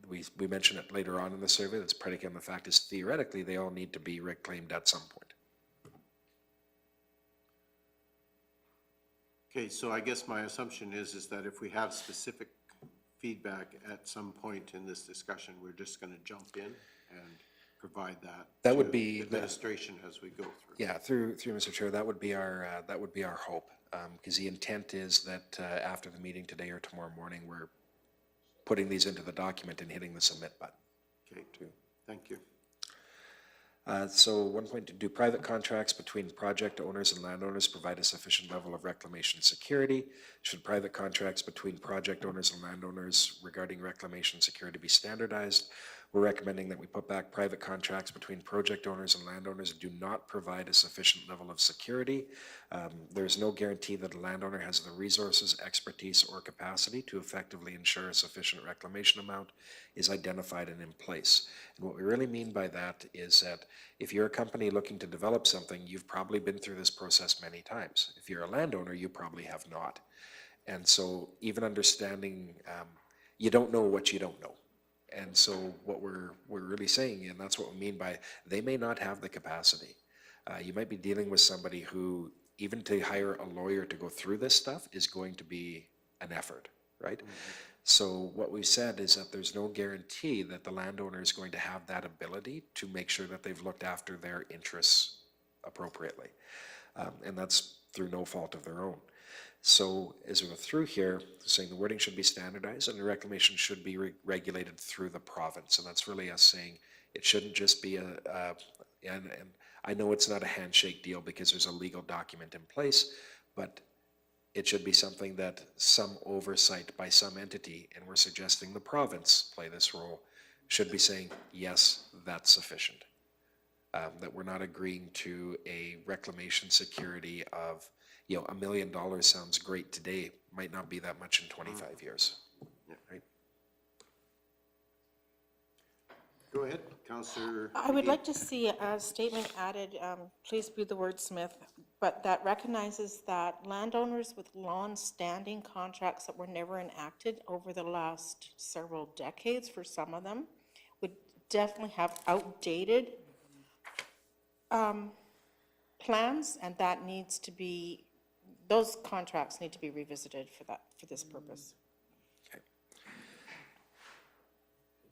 Speaker 2: We mention it later on in the survey. That's predicated on the fact is theoretically they all need to be reclaimed at some point.
Speaker 1: Okay, so I guess my assumption is that if we have specific feedback at some point in this discussion, we're just going to jump in and provide that.
Speaker 2: That would be
Speaker 1: administration as we go through.
Speaker 2: Yeah, through Mr. Chair, that would be our hope, because the intent is that after the meeting today or tomorrow morning, we're putting these into the document and hitting the submit button.
Speaker 1: Okay, thank you.
Speaker 2: So 1.2, do private contracts between project owners and landowners provide a sufficient level of reclamation security? Should private contracts between project owners and landowners regarding reclamation security be standardized? We're recommending that we put back private contracts between project owners and landowners do not provide a sufficient level of security. There's no guarantee that a landowner has the resources, expertise, or capacity to effectively ensure a sufficient reclamation amount is identified and in place. And what we really mean by that is that if you're a company looking to develop something, you've probably been through this process many times. If you're a landowner, you probably have not. And so even understanding, you don't know what you don't know. And so what we're really saying, and that's what we mean by they may not have the capacity. You might be dealing with somebody who, even to hire a lawyer to go through this stuff is going to be an effort, right? Mm-hmm. So what we've said is that there's no guarantee that the landowner is going to have that ability to make sure that they've looked after their interests appropriately. And that's through no fault of their own. So as we go through here, saying the wording should be standardized and the reclamation should be regulated through the province. And that's really us saying it shouldn't just be and I know it's not a handshake deal because there's a legal document in place, but it should be something that some oversight by some entity, and we're suggesting the province play this role, should be saying, yes, that's sufficient. That we're not agreeing to a reclamation security of, $1 million sounds great today, might not be that much in 25 years, right?
Speaker 1: Go ahead, Councillor.
Speaker 4: I would
Speaker 1: McGee.
Speaker 4: like to see a statement added, please be the wordsmith, but that recognizes that landowners with long-standing contracts that were never enacted over the last several decades for some of them would definitely have outdated plans, and that needs to be, those contracts need to be revisited for that, for this purpose.
Speaker 2: Okay.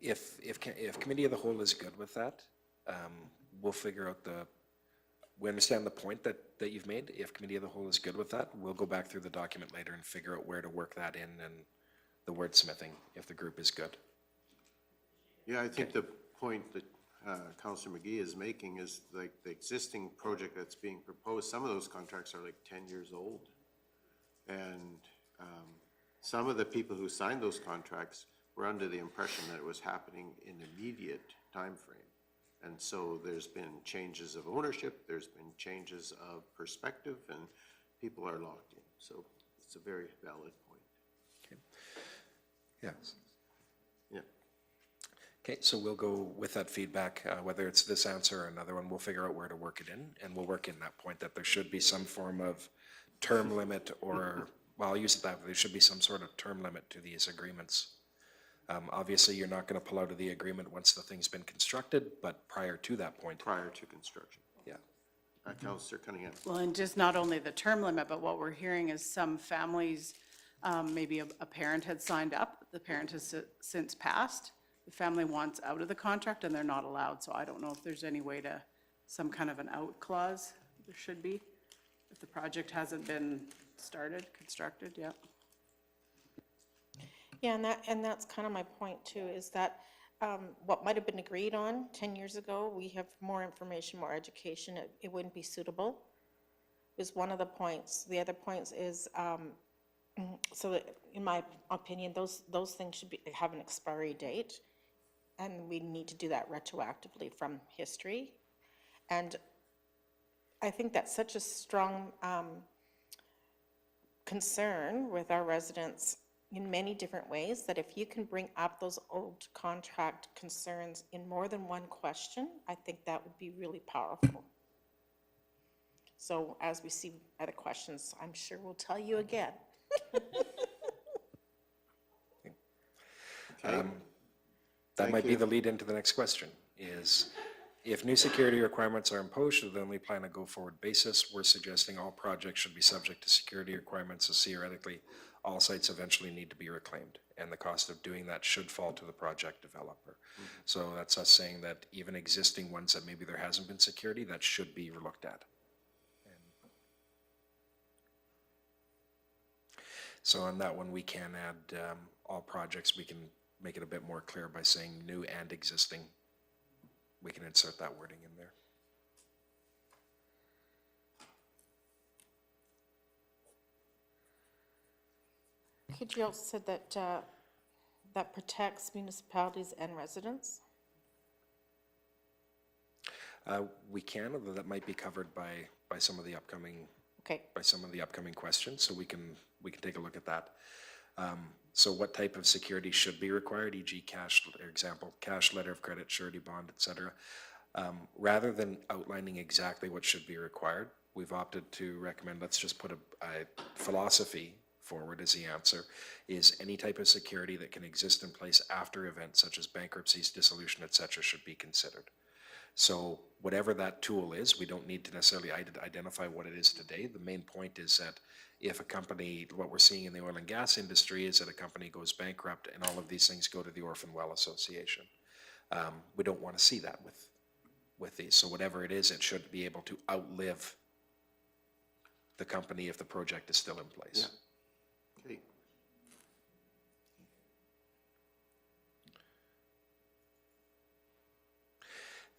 Speaker 2: If committee of the whole is good with that, we'll figure out we understand the point that you've made. If committee of the whole is good with that, we'll go back through the document later and figure out where to work that in and the wordsmithing, if the group is good.
Speaker 1: Yeah, I think the point that Councillor McGee is making is like the existing project that's being proposed, some of those contracts are like 10 years old. And some of the people who signed those contracts were under the impression that it was happening in immediate time frame. And so there's been changes of ownership, there's been changes of perspective, and people are locked in. So it's a very valid point.
Speaker 2: Okay. Yes.
Speaker 1: Yeah.
Speaker 2: Okay, so we'll go with that feedback, whether it's this answer or another one, we'll figure out where to work it in, and we'll work in that point that there should be some form of term limit or, well, I'll use it that way, there should be some sort of term limit to these agreements. Obviously, you're not going to pull out of the agreement once the thing's been constructed, but prior to that point.
Speaker 1: Prior to construction.
Speaker 2: Yeah.
Speaker 1: Councillor Cunningham.
Speaker 7: Well, and just not only the term limit, but what we're hearing is some families, maybe a parent had signed up, the parent has since passed, the family wants out of the contract and they're not allowed. So I don't know if there's any way to, some kind of an out clause, there should be, if the project hasn't been started, constructed, yeah.
Speaker 4: Yeah, and that's kind of my point too, is that what might have been agreed on 10 years ago, we have more information, more education, it wouldn't be suitable, is one of the points. The other points is, so that, in my opinion, those things should have an expiry date, and we need to do that retroactively from history. And I think that's such a strong concern with our residents in many different ways, that if you can bring up those old contract concerns in more than one question, I think that would be really powerful. So as we see other questions, I'm sure we'll tell you again.
Speaker 2: That might be the lead into the next question, is if new security requirements are imposed, should they only apply on a go-forward basis? We're suggesting all projects should be subject to security requirements, as theoretically all sites eventually need to be reclaimed, and the cost of doing that should fall to the project developer. So that's us saying that even existing ones that maybe there hasn't been security, that should be looked at. So on that one, we can add all projects, we can make it a bit more clear by saying new and existing. We can insert that wording in there.
Speaker 4: Could you also say that that protects municipalities and residents?
Speaker 2: We can, although that might be covered by some of the upcoming
Speaker 4: Okay.
Speaker 2: by some of the upcoming questions, so we can take a look at that. So what type of security should be required, e.g. cash, example, cash, letter of credit, surety bond, etc. Rather than outlining exactly what should be required, we've opted to recommend, let's just put a philosophy forward as the answer, is any type of security that can exist in place after events such as bankruptcies, dissolution, etc. should be considered. So whatever that tool is, we don't need to necessarily identify what it is today. The main point is that if a company, what we're seeing in the oil and gas industry is that a company goes bankrupt and all of these things go to the Orphan Well Association. We don't want to see that with these. So whatever it is, it should be able to outlive the company if the project is still in place.
Speaker 1: Yeah. Okay.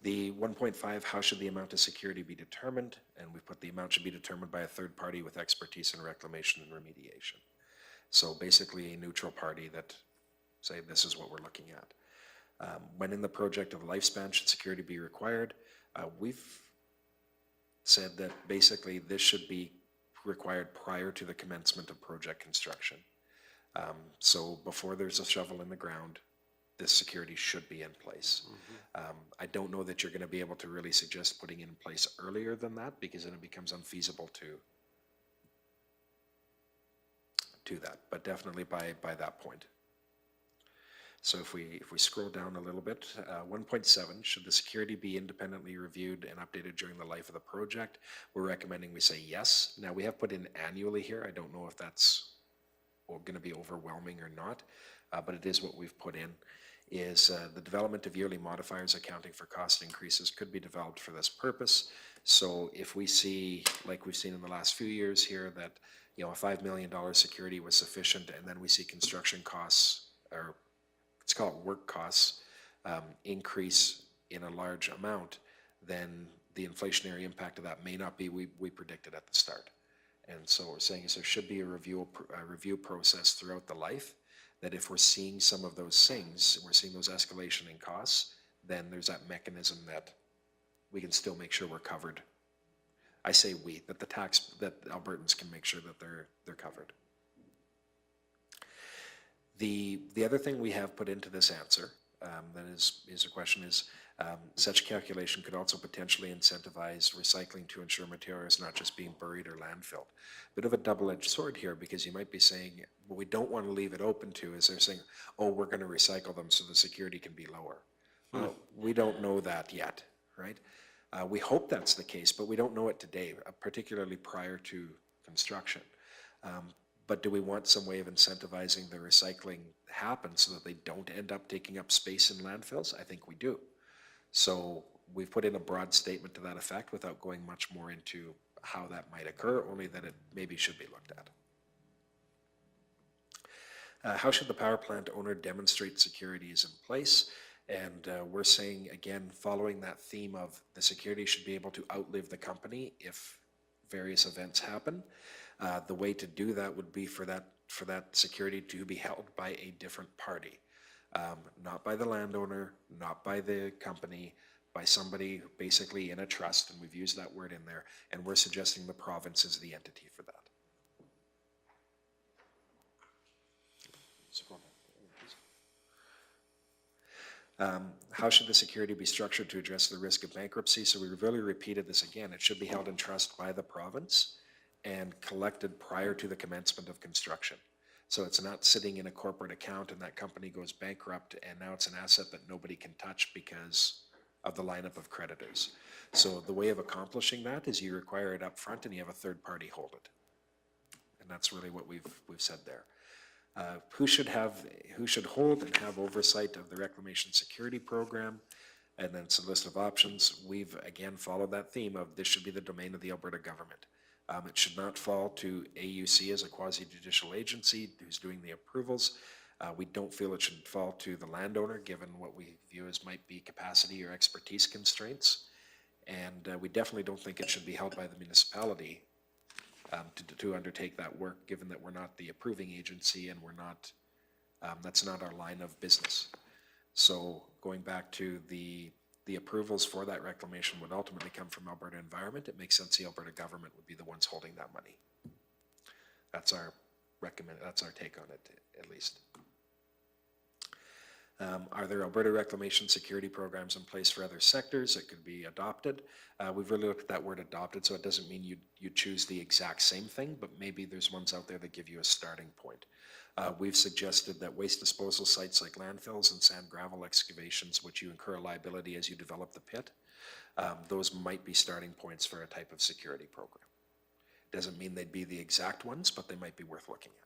Speaker 2: The 1.5, how should the amount of security be determined? And we put the amount should be determined by a third party with expertise in reclamation and remediation. So basically a neutral party that say this is what we're looking at. When in the project of lifespan should security be required? We've said that basically this should be required prior to the commencement of project construction. So before there's a shovel in the ground, this security should be in place. I don't know that you're going to be able to really suggest putting it in place earlier than that, because then it becomes unfeasible to that, but definitely by that point. So if we scroll down a little bit, 1.7, should the security be independently reviewed and updated during the life of the project? We're recommending we say yes. Now, we have put in annually here. I don't know if that's going to be overwhelming or not, but it is what we've put in, is the development of yearly modifiers accounting for cost increases could be developed for this purpose. So if we see, like we've seen in the last few years here, that a $5 million security was sufficient, and then we see construction costs, or let's call it work costs, increase in a large amount, then the inflationary impact of that may not be we predicted at the start. And so what we're saying is there should be a review process throughout the life, that if we're seeing some of those things, we're seeing those escalation in costs, then there's that mechanism that we can still make sure we're covered. I say we, that that Albertans can make sure that they're covered. The other thing we have put into this answer, that is a question, is such calculation could also potentially incentivize recycling to ensure material is not just being buried or landfilled. Bit of a double-edged sword here, because you might be saying, what we don't want to leave it open to is they're saying, oh, we're going to recycle them so the security can be lower. Well, we don't know that yet, right? We hope that's the case, but we don't know it today, particularly prior to construction. But do we want some way of incentivizing the recycling happen so that they don't end up taking up space in landfills? I think we do. So we've put in a broad statement to that effect without going much more into how that might occur, only that it maybe should be looked at. How should the power plant owner demonstrate security is in place? And we're saying, again, following that theme of the security should be able to outlive the company if various events happen. The way to do that would be for that security to be held by a different party, not by the landowner, not by the company, by somebody basically in a trust, and we've used that word in there, and we're suggesting the province is the entity for that. How should the security be structured to address the risk of bankruptcy? So we've really repeated this again. It should be held in trust by the province and collected prior to the commencement of construction. So it's not sitting in a corporate account and that company goes bankrupt and now it's an asset that nobody can touch because of the lineup of creditors. So the way of accomplishing that is you require it up front and you have a third party hold it. And that's really what we've said there. Who should hold and have oversight of the reclamation security program? And then it's a list of options. We've again followed that theme of this should be the domain of the Alberta government. It should not fall to AUC as a quasi-judicial agency who's doing the approvals. We don't feel it should fall to the landowner, given what we view as might be capacity or expertise constraints. And we definitely don't think it should be held by the municipality to undertake that work, given that we're not the approving agency and we're not, that's not our line of business. So going back to the approvals for that reclamation would ultimately come from Alberta Environment. It makes sense the Alberta government would be the ones holding that money. That's our take on it, at least. Are there Alberta reclamation security programs in place for other sectors that could be adopted? We've really looked at that word adopted, so it doesn't mean you choose the exact same thing, but maybe there's ones out there that give you a starting point. We've suggested that waste disposal sites like landfills and sand gravel excavations, which you incur a liability as you develop the pit, those might be starting points for a type of security program. Doesn't mean they'd be the exact ones, but they might be worth looking at.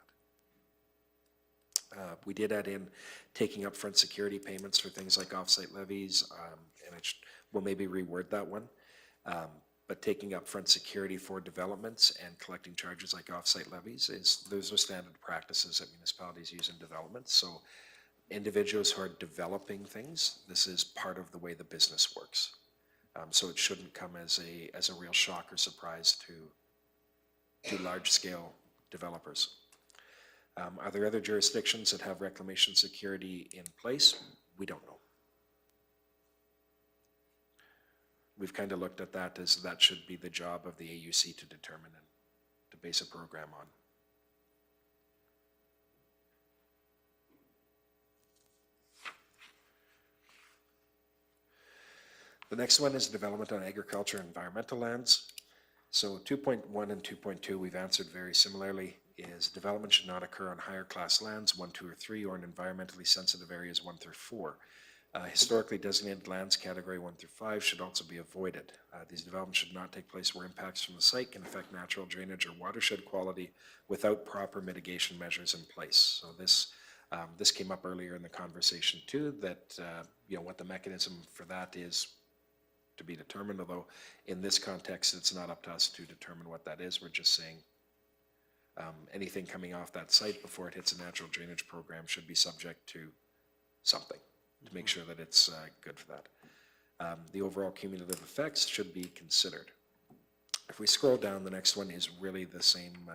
Speaker 2: We did add in taking upfront security payments for things like offsite levies, and we'll maybe reword that one. But taking upfront security for developments and collecting charges like offsite levies, those are standard practices that municipalities use in development. So individuals who are developing things, this is part of the way the business works. So it shouldn't come as a real shock or surprise to large-scale developers. Are there other jurisdictions that have reclamation security in place? We don't know. We've kind of looked at that as that should be the job of the AUC to determine and to base a program on. The next one is development on agriculture and environmental lands. So 2.1 and 2.2 we've answered very similarly, is development should not occur on higher class lands, 1, 2, or 3, or in environmentally sensitive areas 1 through 4. Historically designated lands, category 1 through 5, should also be avoided. These developments should not take place where impacts from the site can affect natural drainage or watershed quality without proper mitigation measures in place. So this came up earlier in the conversation too, that what the mechanism for that is to be determined, although in this context it's not up to us to determine what that is. We're just saying anything coming off that site before it hits a natural drainage program should be subject to something to make sure that it's good for that. The overall cumulative effects should be considered. If we scroll down, the next one is really the same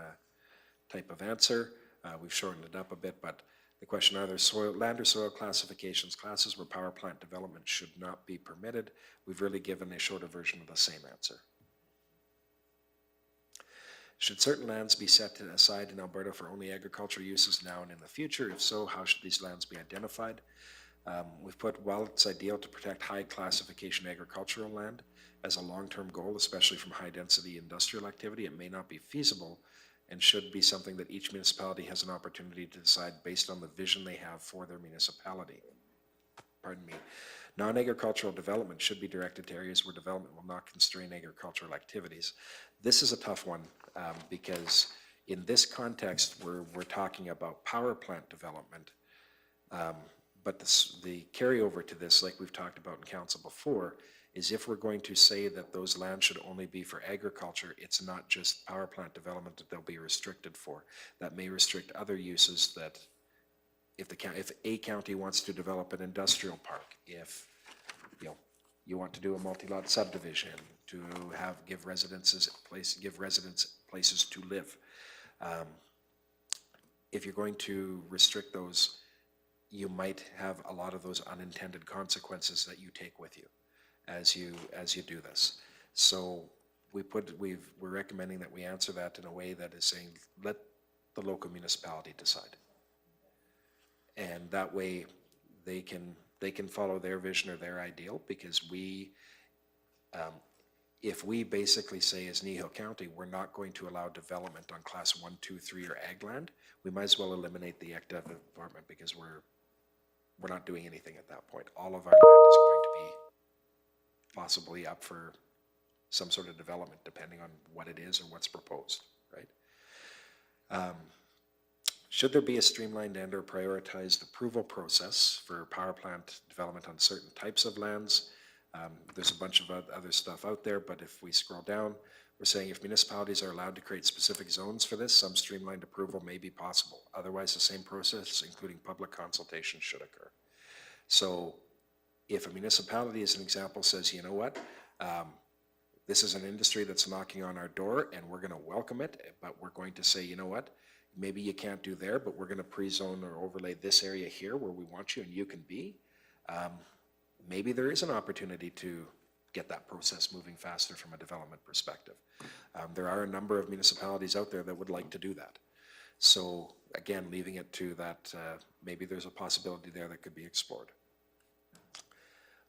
Speaker 2: type of answer. We've shortened it up a bit, but the question, are there land or soil classifications, classes where power plant development should not be permitted? We've really given a shorter version of the same answer. Should certain lands be set aside in Alberta for only agricultural uses now and in the future? If so, how should these lands be identified? We've put, while it's ideal to protect high classification agricultural land as a long-term goal, especially from high-density industrial activity, it may not be feasible and should be something that each municipality has an opportunity to decide based on the vision they have for their municipality. Pardon me. Non-agricultural development should be directed to areas where development will not constrain agricultural activities. This is a tough one because in this context, we're talking about power plant development. But the carryover to this, like we've talked about in council before, is if we're going to say that those lands should only be for agriculture, it's not just power plant development that they'll be restricted for. That may restrict other uses that if a county wants to develop an industrial park, if you want to do a multi-lot subdivision, to give residents places to live. If you're going to restrict those, you might have a lot of those unintended consequences that you take with you as you do this. So we're recommending that we answer that in a way that is saying, let the local municipality decide. And that way they can follow their vision or their ideal, because if we basically say as Kneehill County, we're not going to allow development on class 1, 2, 3 or ag land, we might as well eliminate the ag department, because we're not doing anything at that point. All of our land is going to be possibly up for some sort of development, depending on what it is or what's proposed, right? Should there be a streamlined and or prioritized approval process for power plant development on certain types of lands? There's a bunch of other stuff out there, but if we scroll down, we're saying if municipalities are allowed to create specific zones for this, some streamlined approval may be possible. Otherwise, the same process, including public consultation, should occur. So if a municipality, as an example, says, you know what, this is an industry that's knocking on our door and we're going to welcome it, but we're going to say, you know what, maybe you can't do there, but we're going to pre-zone or overlay this area here where we want you and you can be. Maybe there is an opportunity to get that process moving faster from a development perspective. There are a number of municipalities out there that would like to do that. So again, leaving it to that, maybe there's a possibility there that could be explored.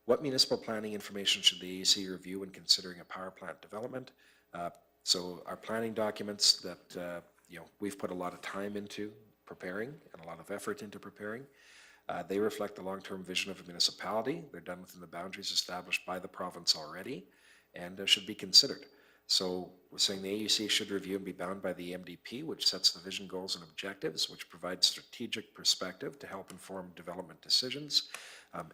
Speaker 2: What municipal planning information should the AUC review when considering a power plant development? So our planning documents that we've put a lot of time into preparing and a lot of effort into preparing. They reflect the long-term vision of a municipality. They're done within the boundaries established by the province already and should be considered. So we're saying the AUC should review and be bound by the MDP, which sets the vision, goals, and objectives, which provides strategic perspective to help inform development decisions.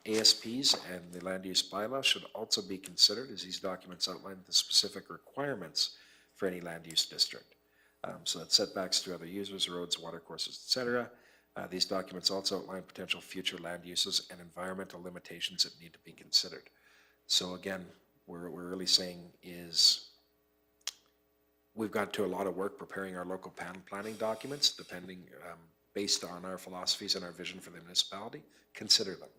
Speaker 2: ASPs and the land use bylaw should also be considered, as these documents outline the specific requirements for any land use district. So that's setbacks to other users, roads, watercourses, etc. These documents also outline potential future land uses and environmental limitations that need to be considered. So again, what we're really saying is we've got to a lot of work preparing our local planning documents, depending, based on our philosophies and our vision for the municipality. Consider them.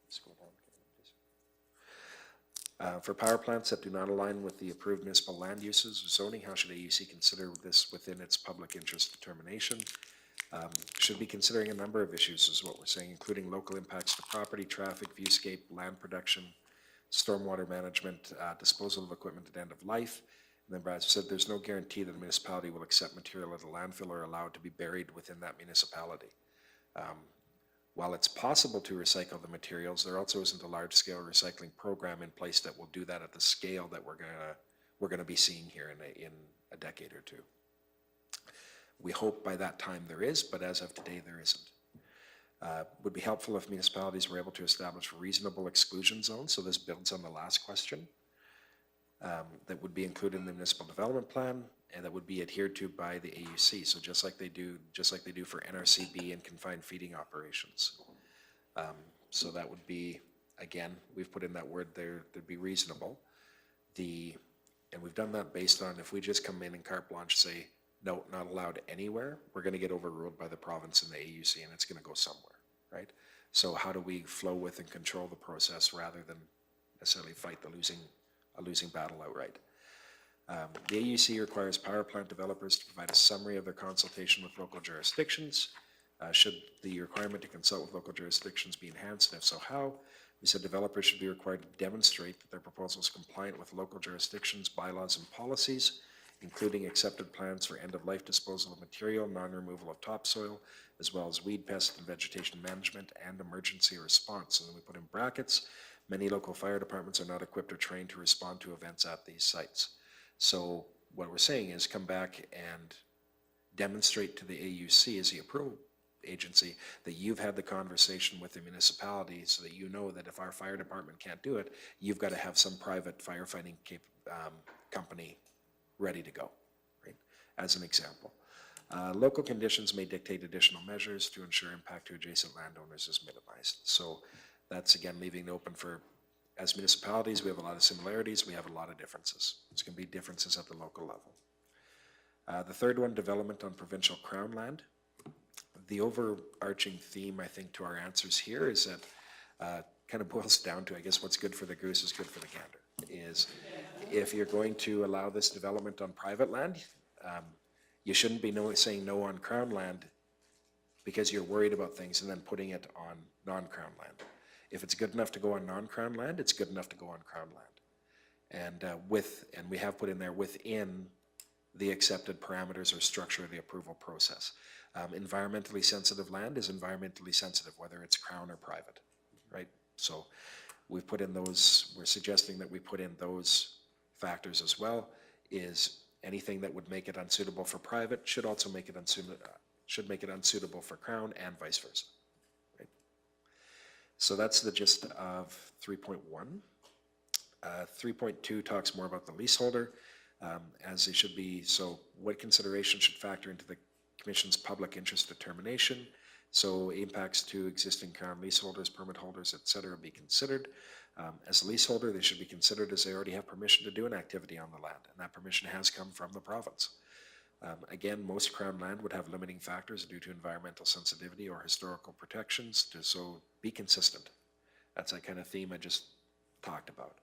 Speaker 2: Scroll down, please. For power plants that do not align with the approved municipal land uses or zoning, how should AUC consider this within its public interest determination? Should be considering a number of issues is what we're saying, including local impacts to property, traffic, viewscape, land production, stormwater management, disposal of equipment at end of life. And then Brad said there's no guarantee that a municipality will accept material at a landfill or allow it to be buried within that municipality. While it's possible to recycle the materials, there also isn't a large-scale recycling program in place that will do that at the scale that we're gonna be seeing here in a decade or two. We hope by that time there is, but as of today, there isn't. Would be helpful if municipalities were able to establish reasonable exclusion zones, so this builds on the last question, that would be included in the municipal development plan and that would be adhered to by the AUC. So just like they do for NRCB and confined feeding operations. So that would be, again, we've put in that word there, that'd be reasonable. And we've done that based on if we just come in and carte blanche say, no, not allowed anywhere, we're gonna get overruled by the province and the AUC and it's gonna go somewhere, right? So how do we flow with and control the process rather than necessarily fight a losing battle outright? The AUC requires power plant developers to provide a summary of their consultation with local jurisdictions. Should the requirement to consult with local jurisdictions be enhanced, and if so, how? We said developers should be required to demonstrate that their proposal is compliant with local jurisdictions, bylaws, and policies, including accepted plans for end-of-life disposal of material, non-removal of topsoil, as well as weed, pest, and vegetation management, and emergency response. And then we put in brackets, many local fire departments are not equipped or trained to respond to events at these sites. So what we're saying is come back and demonstrate to the AUC as the approval agency that you've had the conversation with the municipality so that you know that if our fire department can't do it, you've got to have some private firefighting company ready to go, right? As an example. Local conditions may dictate additional measures to ensure impact to adjacent landowners is minimized. So that's again leaving it open for, as municipalities, we have a lot of similarities, we have a lot of differences. It's going to be differences at the local level. The third one, development on provincial crown land. The overarching theme, I think, to our answers here is that kind of boils down to, I guess, what's good for the goose is good for the gander. Is if you're going to allow this development on private land, you shouldn't be saying no on crown land because you're worried about things and then putting it on non-crown land. If it's good enough to go on non-crown land, it's good enough to go on crown land. And we have put in there within the accepted parameters or structure of the approval process. Environmentally sensitive land is environmentally sensitive, whether it's crown or private, right? So we've put in those, we're suggesting that we put in those factors as well, is anything that would make it unsuitable for private should also make it unsuitable for crown and vice versa. Right? So that's the gist of 3.1. 3.2 talks more about the leaseholder, as they should be. So what consideration should factor into the Commission's public interest determination? So impacts to existing crown leaseholders, permit holders, et cetera, be considered. As a leaseholder, they should be considered as they already have permission to do an activity on the land, and that permission has come from the province. Again, most crown land would have limiting factors due to environmental sensitivity or historical protections, so be consistent. That's that kind of theme I just talked about.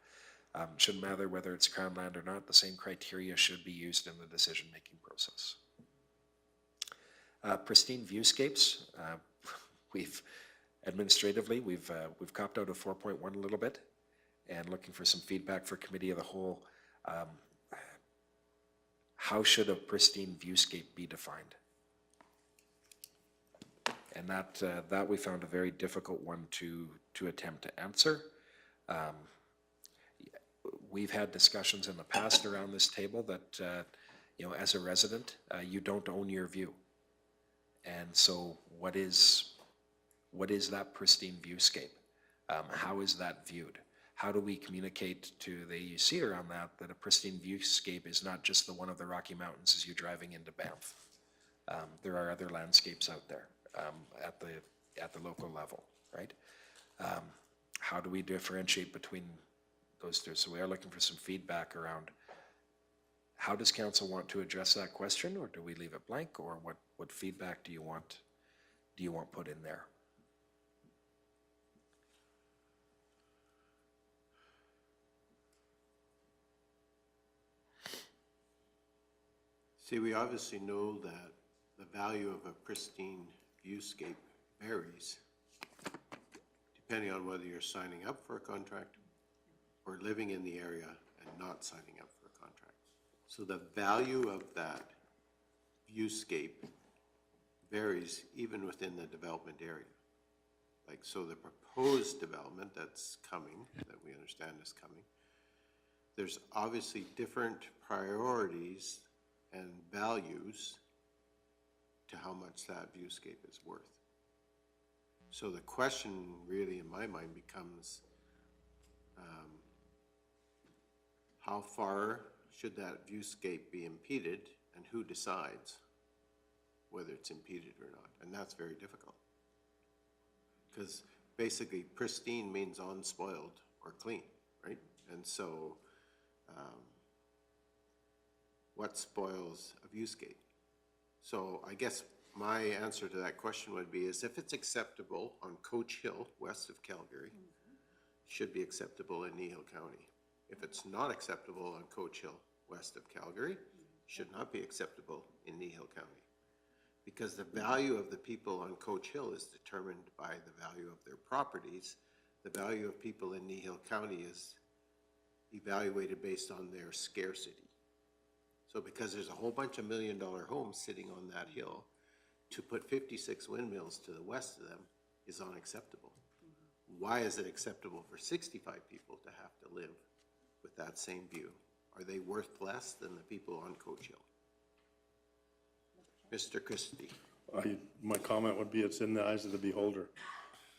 Speaker 2: Shouldn't matter whether it's crown land or not, the same criteria should be used in the decision-making process. Pristine viewscapes, administratively, we've copped out of 4.1 a little bit and looking for some feedback for committee of the whole. How should a pristine viewscape be defined? And that we found a very difficult one to attempt to answer. We've had discussions in the past around this table that, as a resident, you don't own your view. And so what is that pristine viewscape? How is that viewed? How do we communicate to the AUC around that a pristine viewscape is not just the one of the Rocky Mountains as you're driving into Banff? There are other landscapes out there at the local level, right? How do we differentiate between those two? So we are looking for some feedback around how does council want to address that question, or do we leave it blank, or what feedback do you want put in there?
Speaker 1: See, we obviously know that the value of a pristine viewscape varies depending on whether you're signing up for a contract or living in the area and not signing up for a contract. So the value of that viewscape varies even within the development area. Like, so the proposed development that's coming, that we understand is coming, there's obviously different priorities and values to how much that viewscape is worth. So the question really in my mind becomes, how far should that viewscape be impeded, and who decides whether it's impeded or not? And that's very difficult. Because basically pristine means unspoiled or clean, right? And so what spoils a viewscape? So I guess my answer to that question would be is if it's acceptable on Coach Hill, west of Calgary, should be acceptable in Kneehill County. If it's not acceptable on Coach Hill, west of Calgary, should not be acceptable in Kneehill County. Because the value of the people on Coach Hill is determined by the value of their properties. The value of people in Kneehill County is evaluated based on their scarcity. So because there's a whole bunch of $1 million homes sitting on that hill, to put 56 windmills to the west of them is unacceptable. Why is it acceptable for 65 people to have to live with that same view? Are they worth less than the people on Coach Hill? Mr. Christie.
Speaker 3: My comment would be it's in the eyes of the beholder.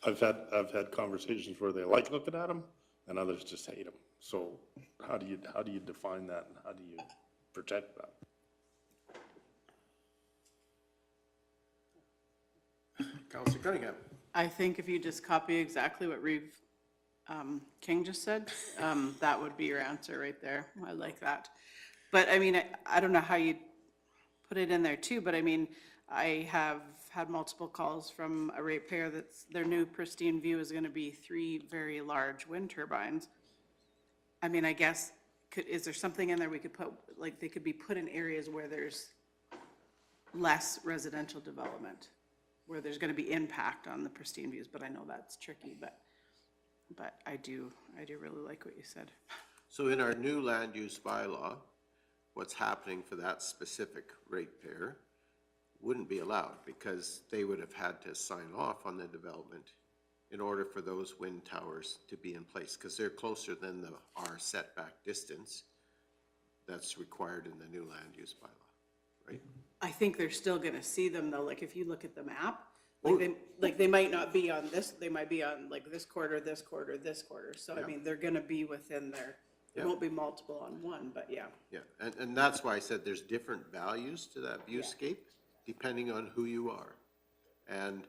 Speaker 3: I've had conversations where they like looking at them and others just hate them. So how do you define that, and how do you protect that?
Speaker 1: Councillor Cunningham.
Speaker 7: I think if you just copy exactly what Reeve King just said, that would be your answer right there. I like that. But I mean, I don't know how you put it in there too, but I mean, I have had multiple calls from a ratepayer that's, their new pristine view is gonna be 3 very large wind turbines. I mean, I guess, is there something in there we could put, like, they could be put in areas where there's less residential development, where there's gonna be impact on the pristine views, but I know that's tricky, but I do really like what you said.
Speaker 1: So in our new land use bylaw, what's happening for that specific ratepayer wouldn't be allowed because they would have had to sign off on the development in order for those wind towers to be in place, because they're closer than our setback distance that's required in the new like use bylaw, right?
Speaker 7: I think they're still gonna see them though, like if you look at the map, they might not be on this, they might be on like this quarter, this quarter, this quarter. So I mean, they're gonna be within there. There won't be multiple on one, but yeah.
Speaker 1: Yeah, and that's why I said there's different values to that viewscape depending on who you are. And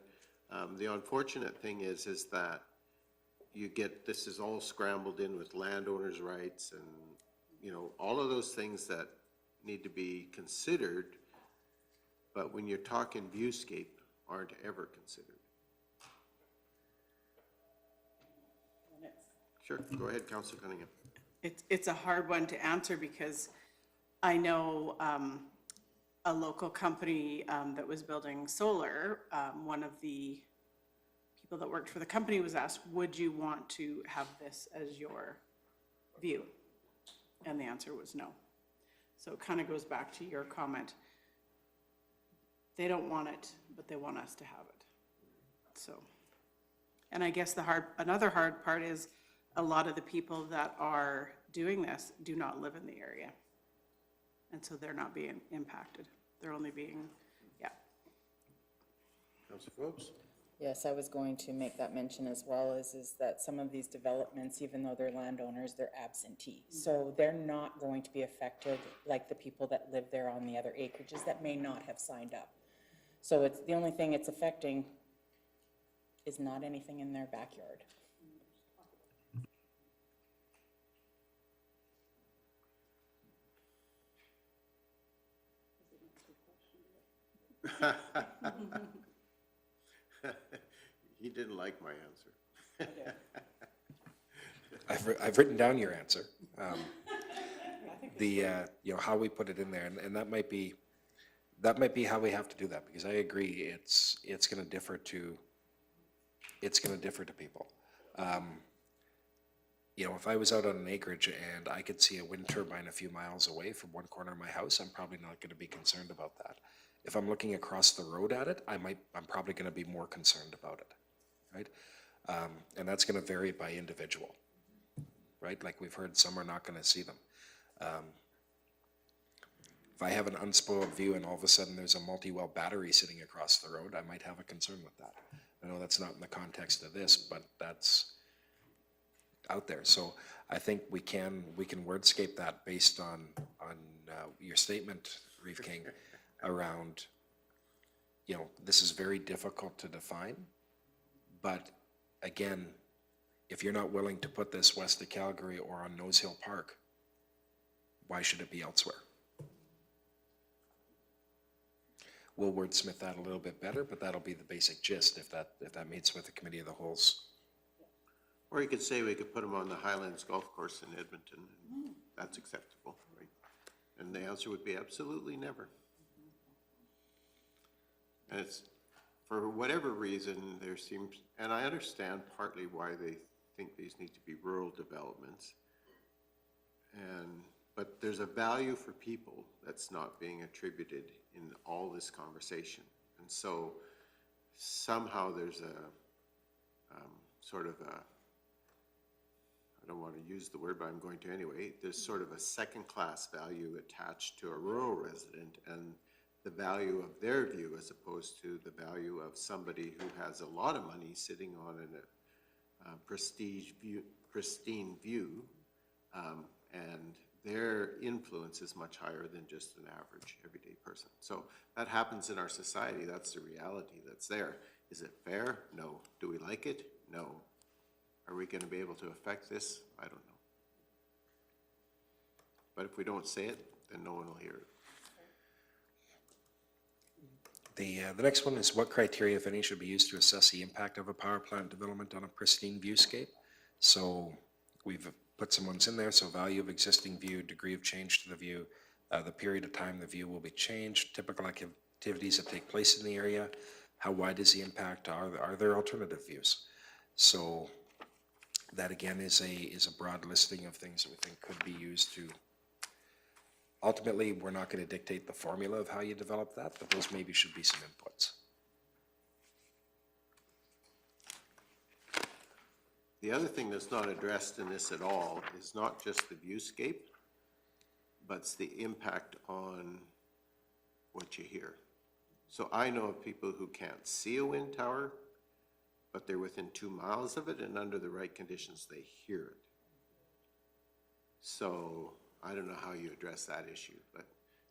Speaker 1: the unfortunate thing is that you get, this is all scrambled in with landowners' rights and, you know, all of those things that need to be considered, but when you're talking viewscape, aren't ever considered. Sure, go ahead, Councillor Cunningham.
Speaker 7: It's a hard one to answer because I know a local company that was building solar, one of the people that worked for the company was asked, would you want to have this as your view? And the answer was no. So it kind of goes back to your comment. They don't want it, but they want us to have it. So, and I guess another hard part is a lot of the people that are doing this do not live in the area. And so they're not being impacted. They're only being,
Speaker 1: Councillor Phillips?
Speaker 10: Yes, I was going to make that mention as well, is that some of these developments, even though they're landowners, they're absentee. So they're not going to be affected like the people that live there on the other acreages that may not have signed up. So it's, the only thing it's affecting is not anything in their backyard.
Speaker 1: He didn't like my answer.
Speaker 2: I've written down your answer. You know, how we put it in there, and that might be that might be how we have to do that, because I agree, it's gonna differ to people. You know, if I was out on an acreage and I could see a wind turbine a few miles away from one corner of my house, I'm probably not gonna be concerned about that. If I'm looking across the road at it, I'm probably gonna be more concerned about it, right? And that's gonna vary by individual, right? Like we've heard, some are not gonna see them. If I have an unspoiled view and all of a sudden there's a multi-well battery sitting across the road, I might have a concern with that. I know that's not in the context of this, but that's out there. So I think we can wordscape that based on your statement, Reeve King, around, you know, this is very difficult to define, but again, if you're not willing to put this west of Calgary or on Nose Hill Park, why should it be elsewhere? We'll wordsmith that a little bit better, but that'll be the basic gist if that meets with the Committee of the Whole's.
Speaker 1: Or you could say we could put them on the Highlands Golf Course in Edmonton, and that's acceptable, right? And the answer would be absolutely never. And it's, for whatever reason, there seems, and I understand partly why they think these need to be rural developments. But there's a value for people that's not being attributed in all this conversation. And so somehow there's a sort of a, I don't want to use the word, but I'm going to anyway, there's sort of a second-class value attached to a rural resident and the value of their view as opposed to the value of somebody who has a lot of money sitting on a pristine view, and their influence is much higher than just an average everyday person. So that happens in our society. That's the reality that's there. Is it fair? No. Do we like it? No. Are we going to be able to affect this? I don't know. But if we don't say it, then no one will hear it.
Speaker 2: The next one is, what criteria, if any, should be used to assess the impact of a power plant development on a pristine viewscape? So we've put some ones in there. So value of existing view, degree of change to the view, the period of time the view will be changed, typical activities that take place in the area, how wide is the impact, are there alternative views? So that again is a broad listing of things that we think could be used to, ultimately, we're not going to dictate the formula of how you develop that, but those maybe should be some inputs.
Speaker 1: The other thing that's not addressed in this at all is not just the viewscape, but it's the impact on what you hear. So I know of people who can't see a wind tower, but they're within 2 miles of it, and under the right conditions, they hear it. So I don't know how you address that issue, but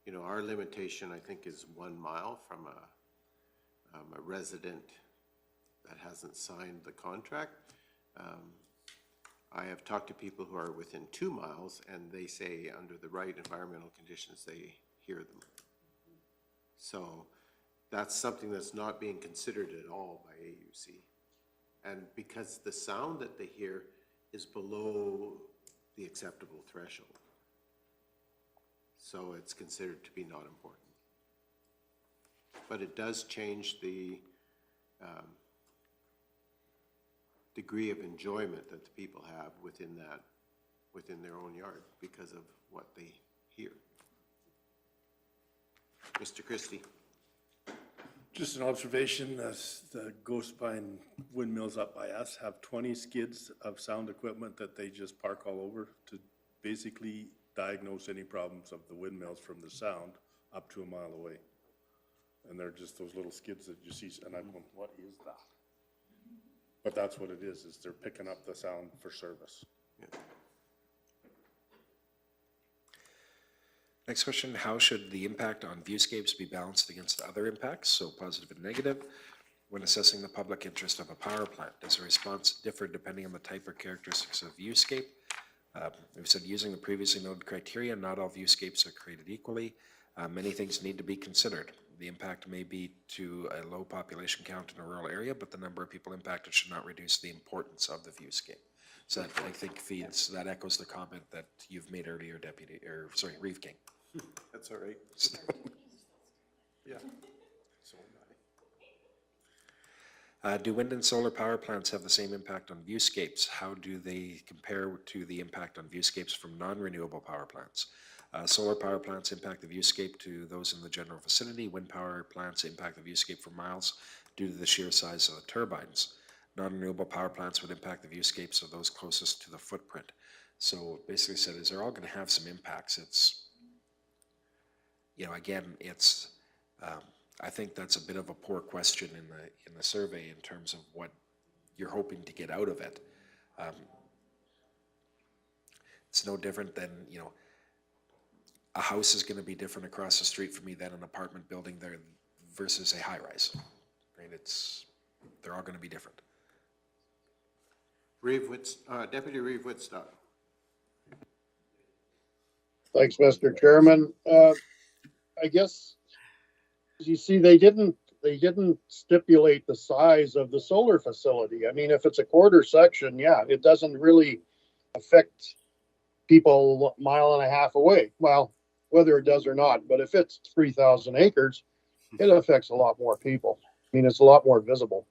Speaker 1: you know, our limitation, I think, is 1 mile from a resident that hasn't signed the contract. I have talked to people who are within 2 miles, and they say under the right environmental conditions, they hear them. So that's something that's not being considered at all by AUC. And because the sound that they hear is below the acceptable threshold. So it's considered to be not important. But it does change the degree of enjoyment that the people have within their own yard because of what they hear. Mr. Christie.
Speaker 3: Just an observation, the Ghost Pine windmills up by us have 20 skids of sound equipment that they just park all over to basically diagnose any problems of the windmills from the sound up to a mile away. And they're just those little skids that you see, and I'm going, what is that? But that's what it is they're picking up the sound for service.
Speaker 1: Yeah.
Speaker 2: Next question, how should the impact on viewscapes be balanced against other impacts, so positive and negative, when assessing the public interest of a power plant? Does the response differ depending on the type or characteristics of viewscape? We've said using the previously noted criteria, not all viewscapes are created equally. Many things need to be considered. The impact may be to a low population count in a rural area, but the number of people impacted should not reduce the importance of the viewscape. So that, I think, that echoes the comment that you've made earlier, Reeve King.
Speaker 1: That's all right.
Speaker 3: Yeah.
Speaker 2: Do wind and solar power plants have the same impact on viewscapes? How do they compare to the impact on viewscapes from non-renewable power plants? Solar power plants impact the viewscape to those in the general vicinity. Wind power plants impact the viewscape for miles due to the sheer size of the turbines. Non-renewable power plants would impact the viewscapes of those closest to the footprint. So basically said is they're all going to have some impacts. It's, you know, again, it's, I think that's a bit of a poor question in the survey in terms of what you're hoping to get out of it. It's no different than, you know, a house is going to be different across the street from me than an apartment building there versus a high-rise. Right? They're all going to be different.
Speaker 1: Deputy Reeve Woodstock.
Speaker 6: Thanks, Mr. Chairman. I guess, you see, they didn't stipulate the size of the solar facility. I mean, if it's a quarter section, yeah, it doesn't really affect people a mile and a half away. Well, whether it does or not, but if it's 3,000 acres, it affects a lot more people. I mean, it's a lot more visible.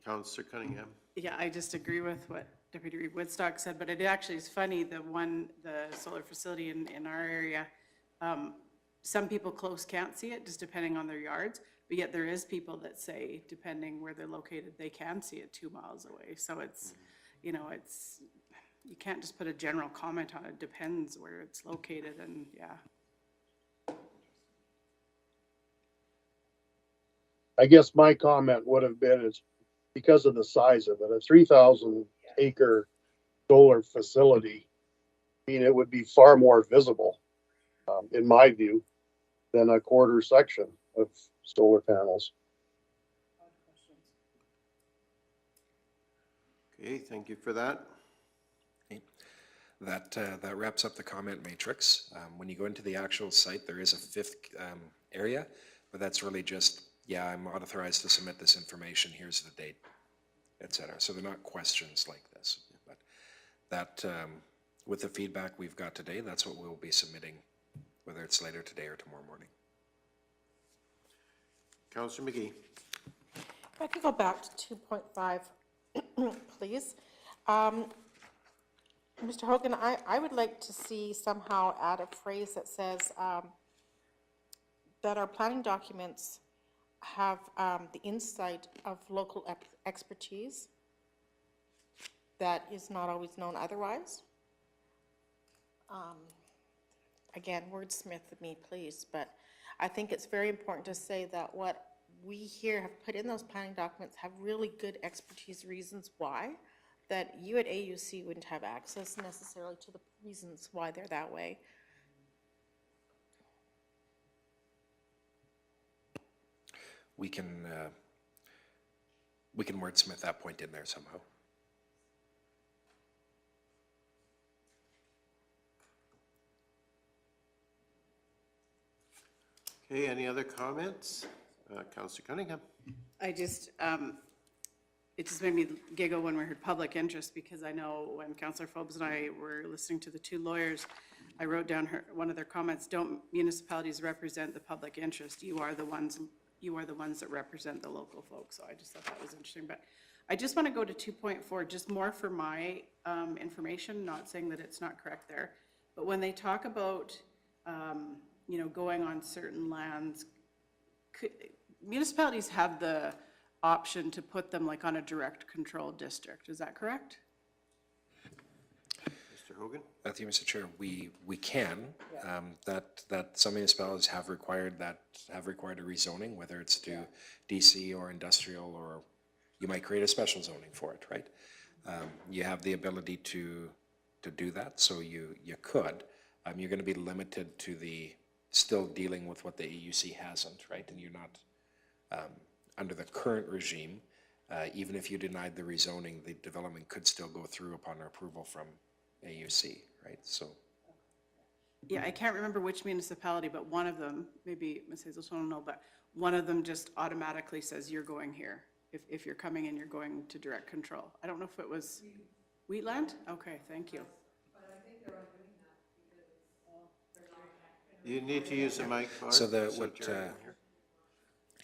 Speaker 1: Councillor Cunningham.
Speaker 7: Yeah, I just agree with what Deputy Reeve Woodstock said, but it actually is funny, the solar facility in our area, some people close can't see it, just depending on their yards, but yet there is people that say, depending where they're located, they can see it 2 miles away. So it's, you know, it's, you can't just put a general comment on it, depends where it's located, and yeah.
Speaker 6: I guess my comment would have been is because of the size of it, a 3,000 acre solar facility, I mean, it would be far more visible, in my view, than a quarter section of solar panels.
Speaker 1: Okay, thank you for that.
Speaker 2: Okay. That wraps up the comment matrix. When you go into the actual site, there is a 5th area, but that's really just, yeah, I'm authorized to submit this information, here's the date, etc. So they're not questions like this, but that, with the feedback we've got today, that's what we'll be submitting, whether it's later today or tomorrow morning.
Speaker 1: Councillor McGee.
Speaker 4: If I could go back to 2.5, please. Mr. Hogan, I would like to see somehow add a phrase that says that our planning documents have the insight of local expertise that is not always known otherwise. Again, wordsmith me, please, but I think it's very important to say that what we here have put in those planning documents have really good expertise reasons why, that you at AUC wouldn't have access necessarily to the reasons why they're that way.
Speaker 2: We can wordsmith that point in there somehow.
Speaker 1: Okay, any other comments? Councillor Cunningham.
Speaker 7: I just, it just made me giggle when we heard public interest, because I know when Councillor Phobes and I were listening to the 2 lawyers, I wrote down one of their comments, don't municipalities represent the public interest? You are the ones that represent the local folks. So I just thought that was interesting. But I just want to go to 2.4, just more for my information, not saying that it's not correct there. But when they talk about, you know, going on certain lands, municipalities have the option to put them like on a direct control district. Is that correct?
Speaker 1: Mr. Hogan.
Speaker 2: Thank you, Mr. Chair. We can. That some municipalities have required a rezoning, whether it's to DC or industrial, or you might create a special zoning for it, right? You have the ability to do that, so you could. You're going to be limited to still dealing with what the AUC hasn't, right? And you're not under the current regime. Even if you denied the rezoning, the development could still go through upon approval from AUC, right? So.
Speaker 7: Yeah, I can't remember which municipality, but one of them, maybe Ms. Hazelton will know, but one of them just automatically says you're going here. If you're coming in, you're going to direct control. I don't know if it was Wheatland? Okay, thank you. But I think they're doing that because
Speaker 1: You need to use the mic, Bart.
Speaker 2: So
Speaker 1: Jerry
Speaker 2: what
Speaker 1: can hear.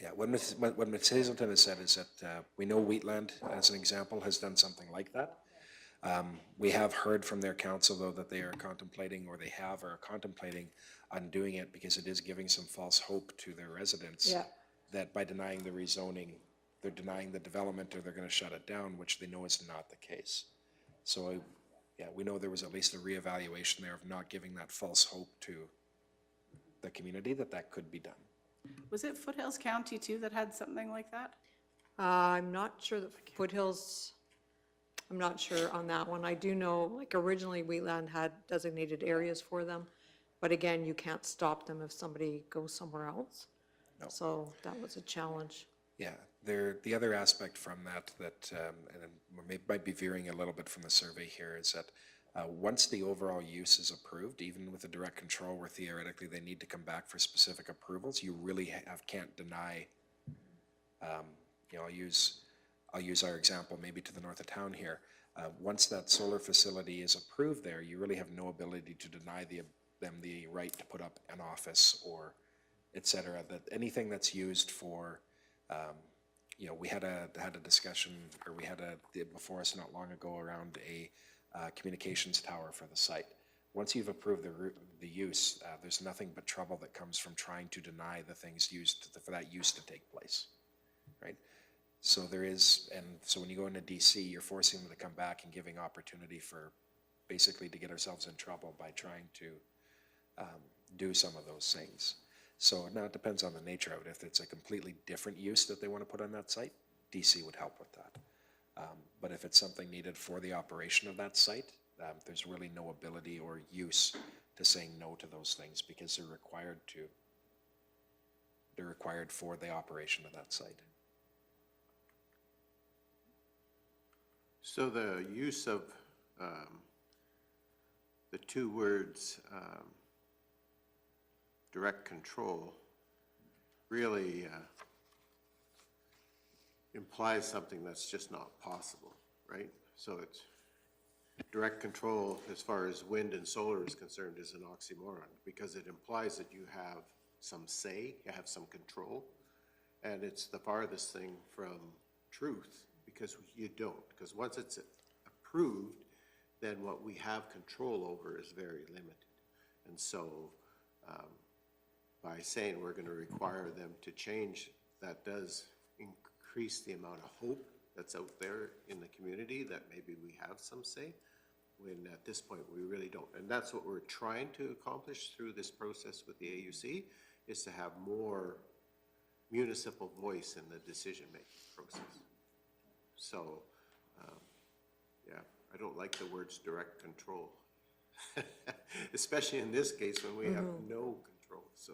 Speaker 2: yeah, what Ms. Hazelton has said is that we know Wheatland, as an example, has done something like that. We have heard from their council, though, that they are contemplating, or they have, or are contemplating on doing it because it is giving some false hope to their residents.
Speaker 11: Yeah.
Speaker 2: That by denying the rezoning, they're denying the development, or they're gonna shut it down, which they know is not the case. So, yeah, we know there was at least a reevaluation there of not giving that false hope to the community that could be done.
Speaker 7: Was it Foothills County too that had something like that?
Speaker 11: I'm not sure that Foothills, I'm not sure on that one. I do know, like originally Wheatland had designated areas for them, but again, you can't stop them if somebody goes somewhere else.
Speaker 2: No.
Speaker 11: So that was a challenge.
Speaker 2: Yeah, the other aspect from that, and we might be veering a little bit from the survey here, is that once the overall use is approved, even with a direct control where theoretically they need to come back for specific approvals, you really can't deny, you know, I'll use our example maybe to the north of town here. Once that solar facility is approved there, you really have no ability to deny them the right to put up an office or et cetera, that anything that's used for, you know, we had a discussion, or we had before us not long ago around a communications tower for the site. Once you've approved the use, there's nothing but trouble that comes from trying to deny the things used for that use to take place, right? So there is, and so when you go into DC, you're forcing them to come back and giving opportunity for basically to get ourselves in trouble by trying to do some of those things. So now it depends on the nature of it. If it's a completely different use that they want to put on that site, DC would help with that. But if it's something needed for the operation of that site, there's really no ability or use to saying no to those things because they're required for the operation of that site.
Speaker 1: So the use of the two words direct control really implies something that's just not possible, right? So it's direct control as far as wind and solar is concerned is an oxymoron because it implies that you have some say, you have some control, and it's the farthest thing from truth because you don't. Because once it's approved, then what we have control over is very limited. And so by saying we're going to require them to change, that does increase the amount of hope that's out there in the community that maybe we have some say, when at this point we really don't. And that's what we're trying to accomplish through this process with the AUC, is to have more municipal voice in the decision-making process. So, yeah, I don't like the words direct control, especially in this case when we have no control, so.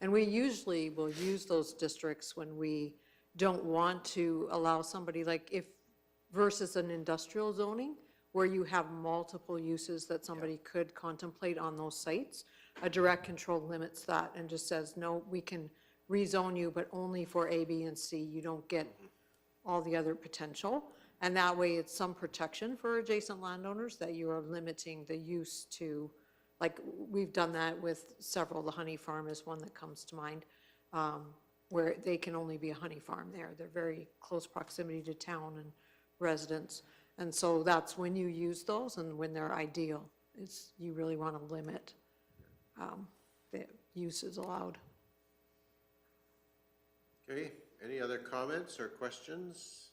Speaker 11: And we usually will use those districts when we don't want to allow somebody, like if, versus an industrial zoning, where you have multiple uses that somebody could contemplate on those sites. A direct control limits that and just says, no, we can rezone you, but only for A, B, and C. You don't get all the other potential. And that way it's some protection for adjacent landowners that you are limiting the use to, like we've done that with several. The honey farm is one that comes to mind, where they can only be a honey farm there. They're very close proximity to town and residents. And so that's when you use those and when they're ideal. It's, you really want to limit the uses allowed.
Speaker 1: Okay, any other comments or questions?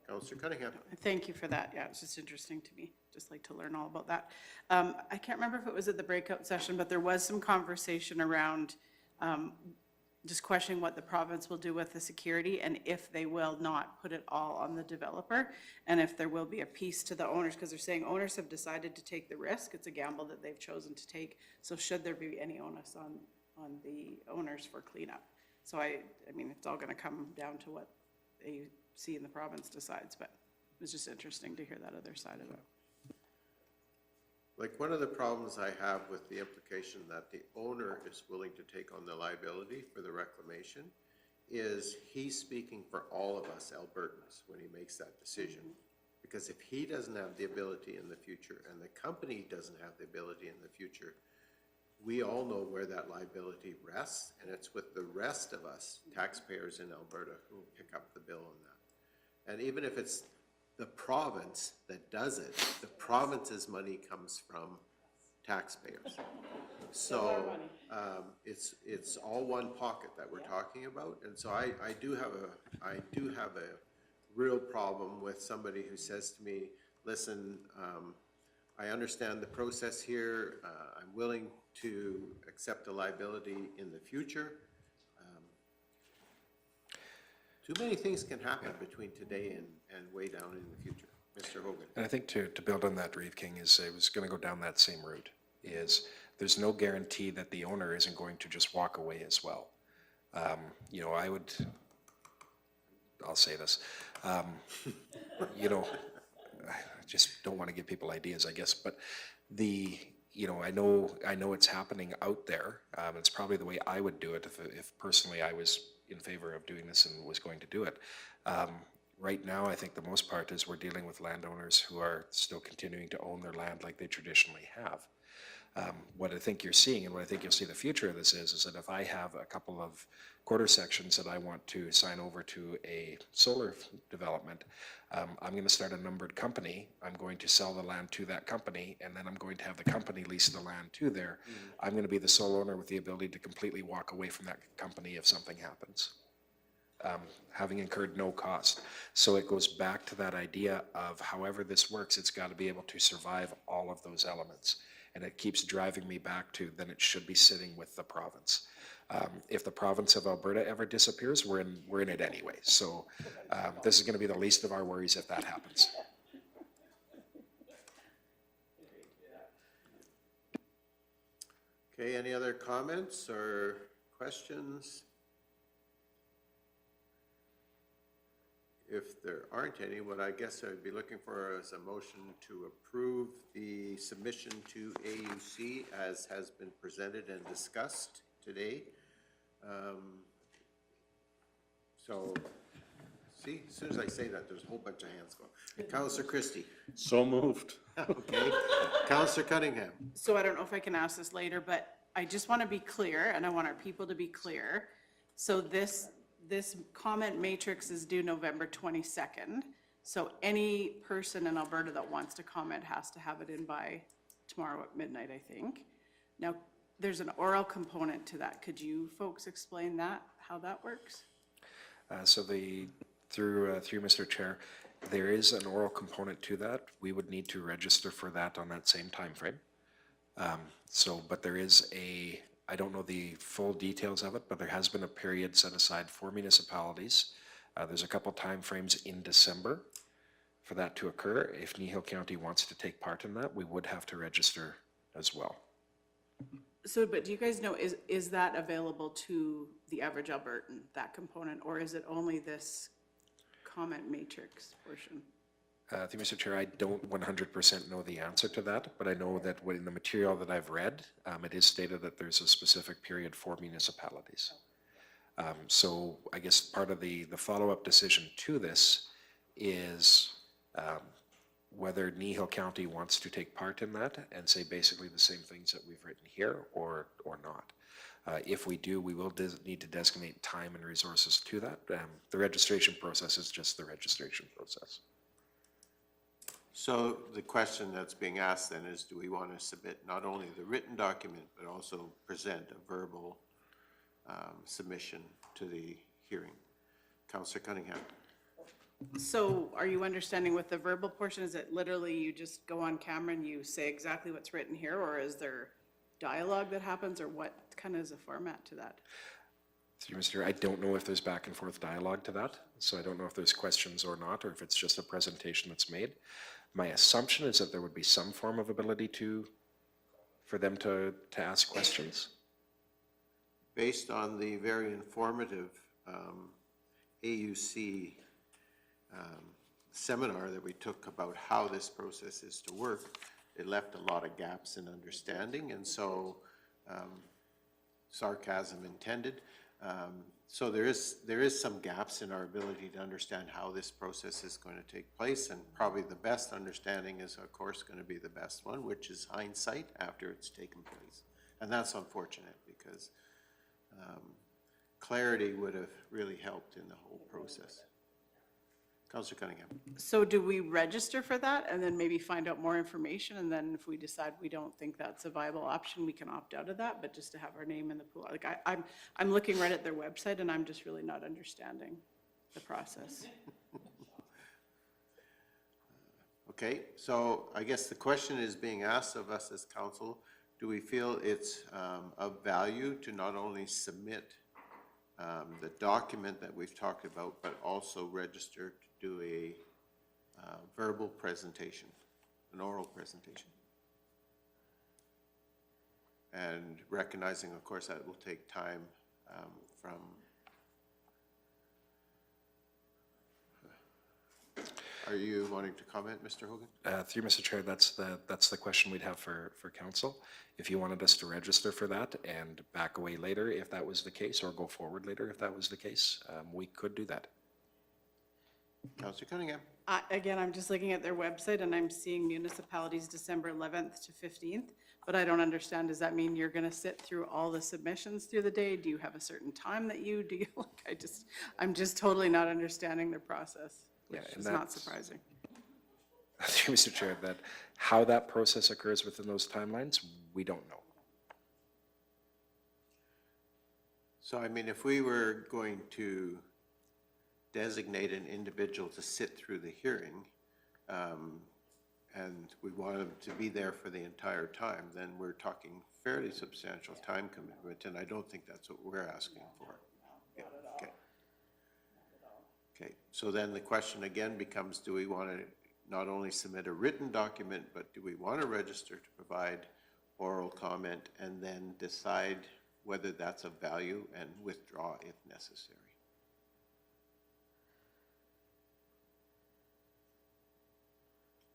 Speaker 1: Councillor Cunningham.
Speaker 7: Thank you for that. Yeah, it's just interesting to me. Just like to learn all about that. I can't remember if it was at the breakout session, but there was some conversation around just questioning what the province will do with the security and if they will not put it all on the developer and if there will be a piece to the owners, because they're saying owners have decided to take the risk. It's a gamble that they've chosen to take. So should there be any onus on the owners for cleanup? So I mean, it's all going to come down to what AUC in the province decides, but it was just interesting to hear that other side of it.
Speaker 1: Like one of the problems I have with the implication that the owner is willing to take on the liability for the reclamation is he's speaking for all of us Albertans when he makes that decision. Because if he doesn't have the ability in the future and the company doesn't have the ability in the future, we all know where that liability rests, and it's with the rest of us, taxpayers in Alberta, who pick up the bill on that. And even if it's the province that does it, the province's money comes from taxpayers. So, it's all one pocket that we're talking about, and so I do have a real problem with somebody who says to me, listen, I understand the process here, I'm willing to accept the liability in the future. Too many things can happen between today and way down in the future. Mr. Hogan.
Speaker 2: And I think to build on that, Reeve King, is I was going to go down that same route, is there's no guarantee that the owner isn't going to just walk away as well. You know, I'll say this, you know, I just don't want to give people ideas, I guess, but you know, I know it's happening out there. It's probably the way I would do it if personally I was in favor of doing this and was going to do it. Right now, I think the most part is we're dealing with landowners who are still continuing to own their land like they traditionally have. What I think you're seeing, and what I think you'll see the future of this is that if I have a couple of quarter sections that I want to sign over to a solar development, I'm going to start a numbered company. I'm going to sell the land to that company, and then I'm going to have the company lease the land to there. I'm going to be the sole owner with the ability to completely walk away from that company if something happens, having incurred no cost. So it goes back to that idea of however this works, it's got to be able to survive all of those elements. And it keeps driving me back to then it should be sitting with the province. If the province of Alberta ever disappears, we're in it anyway. So this is going to be the least of our worries if that happens.
Speaker 1: Okay, any other comments or questions? If there aren't any, what I guess I'd be looking for is a motion to approve the submission to AUC as has been presented and discussed today. So, see, as soon as I say that, there's a whole bunch of hands going. Councillor Christie.
Speaker 3: So moved.
Speaker 1: Okay. Councillor Cunningham.
Speaker 7: So I don't know if I can ask this later, but I just want to be clear, and I want our people to be clear. So this comment matrix is due November 22nd. So any person in Alberta that wants to comment has to have it in by tomorrow at midnight, I think. Now, there's an oral component to that. Could you folks explain that, how that works?
Speaker 2: So through Mr. Chair, there is an oral component to that. We would need to register for that on that same time frame. But there is I don't know the full details of it, but there has been a period set aside for municipalities. There's a couple time frames in December for that to occur. If Kneehill County wants to take part in that, we would have to register as well.
Speaker 7: So, but do you guys know, is that available to the average Albertan, that component, or is it only this comment matrix portion?
Speaker 2: Through Mr. Chair, I don't 100% know the answer to that, but I know that in the material that I've read, it is stated that there's a specific period for municipalities. So I guess part of the follow-up decision to this is whether Kneehill County wants to take part in that and say basically the same things that we've written here or not. If we do, we will need to designate time and resources to that. The registration process is just the registration process.
Speaker 1: So the question that's being asked then is, do we want to submit not only the written document, but also present a verbal submission to the hearing? Councillor Cunningham.
Speaker 7: So are you understanding with the verbal portion, is it literally you just go on camera and you say exactly what's written here, or is there dialogue that happens, or what kind of is the format to that?
Speaker 2: Through Mr. I don't know if there's back and forth dialogue to that, so I don't know if there's questions or not, or if it's just a presentation that's made. My assumption is that there would be some form of ability for them to ask questions.
Speaker 1: Based on the very informative AUC seminar that we took about how this process is to work, it left a lot of gaps in understanding, and so sarcasm intended. So there is some gaps in our ability to understand how this process is going to take place, and probably the best understanding is, of course, going to be the best one, which is hindsight after it's taken place. And that's unfortunate because clarity would have really helped in the whole process. Councillor Cunningham.
Speaker 7: So do we register for that and then maybe find out more information? And then if we decide we don't think that's a viable option, we can opt out of that, but just to have our name in the pool. Like I'm looking right at their website and I'm just really not understanding the process.
Speaker 1: Okay, so I guess the question is being asked of us as council, do we feel it's of value to not only submit the document that we've talked about, but also register to do a verbal presentation, an oral presentation? And recognizing, of course, that will take time from Are you wanting to comment, Mr. Hogan?
Speaker 2: Through Mr. Chair, that's the question we'd have for council. If you wanted us to register for that and back away later if that was the case, or go forward later if that was the case, we could do that.
Speaker 1: Councillor Cunningham.
Speaker 7: Again, I'm just looking at their website and I'm seeing municipalities December 11th to 15th, but I don't understand. Does that mean you're going to sit through all the submissions through the day? Do you have a certain time that you do? Like, I'm just totally not understanding their process, which
Speaker 2: Yeah, and
Speaker 7: is not surprising.
Speaker 2: Through Mr. Chair, that how that process occurs within those timelines, we don't know.
Speaker 1: So, I mean, if we were going to designate an individual to sit through the hearing, and we want them to be there for the entire time, then we're talking fairly substantial time commitment, and I don't think that's what we're asking for. Yeah, okay. Okay, so then the question again becomes, do we want to not only submit a written document, but do we want to register to provide oral comment and then decide whether that's of value and withdraw if necessary?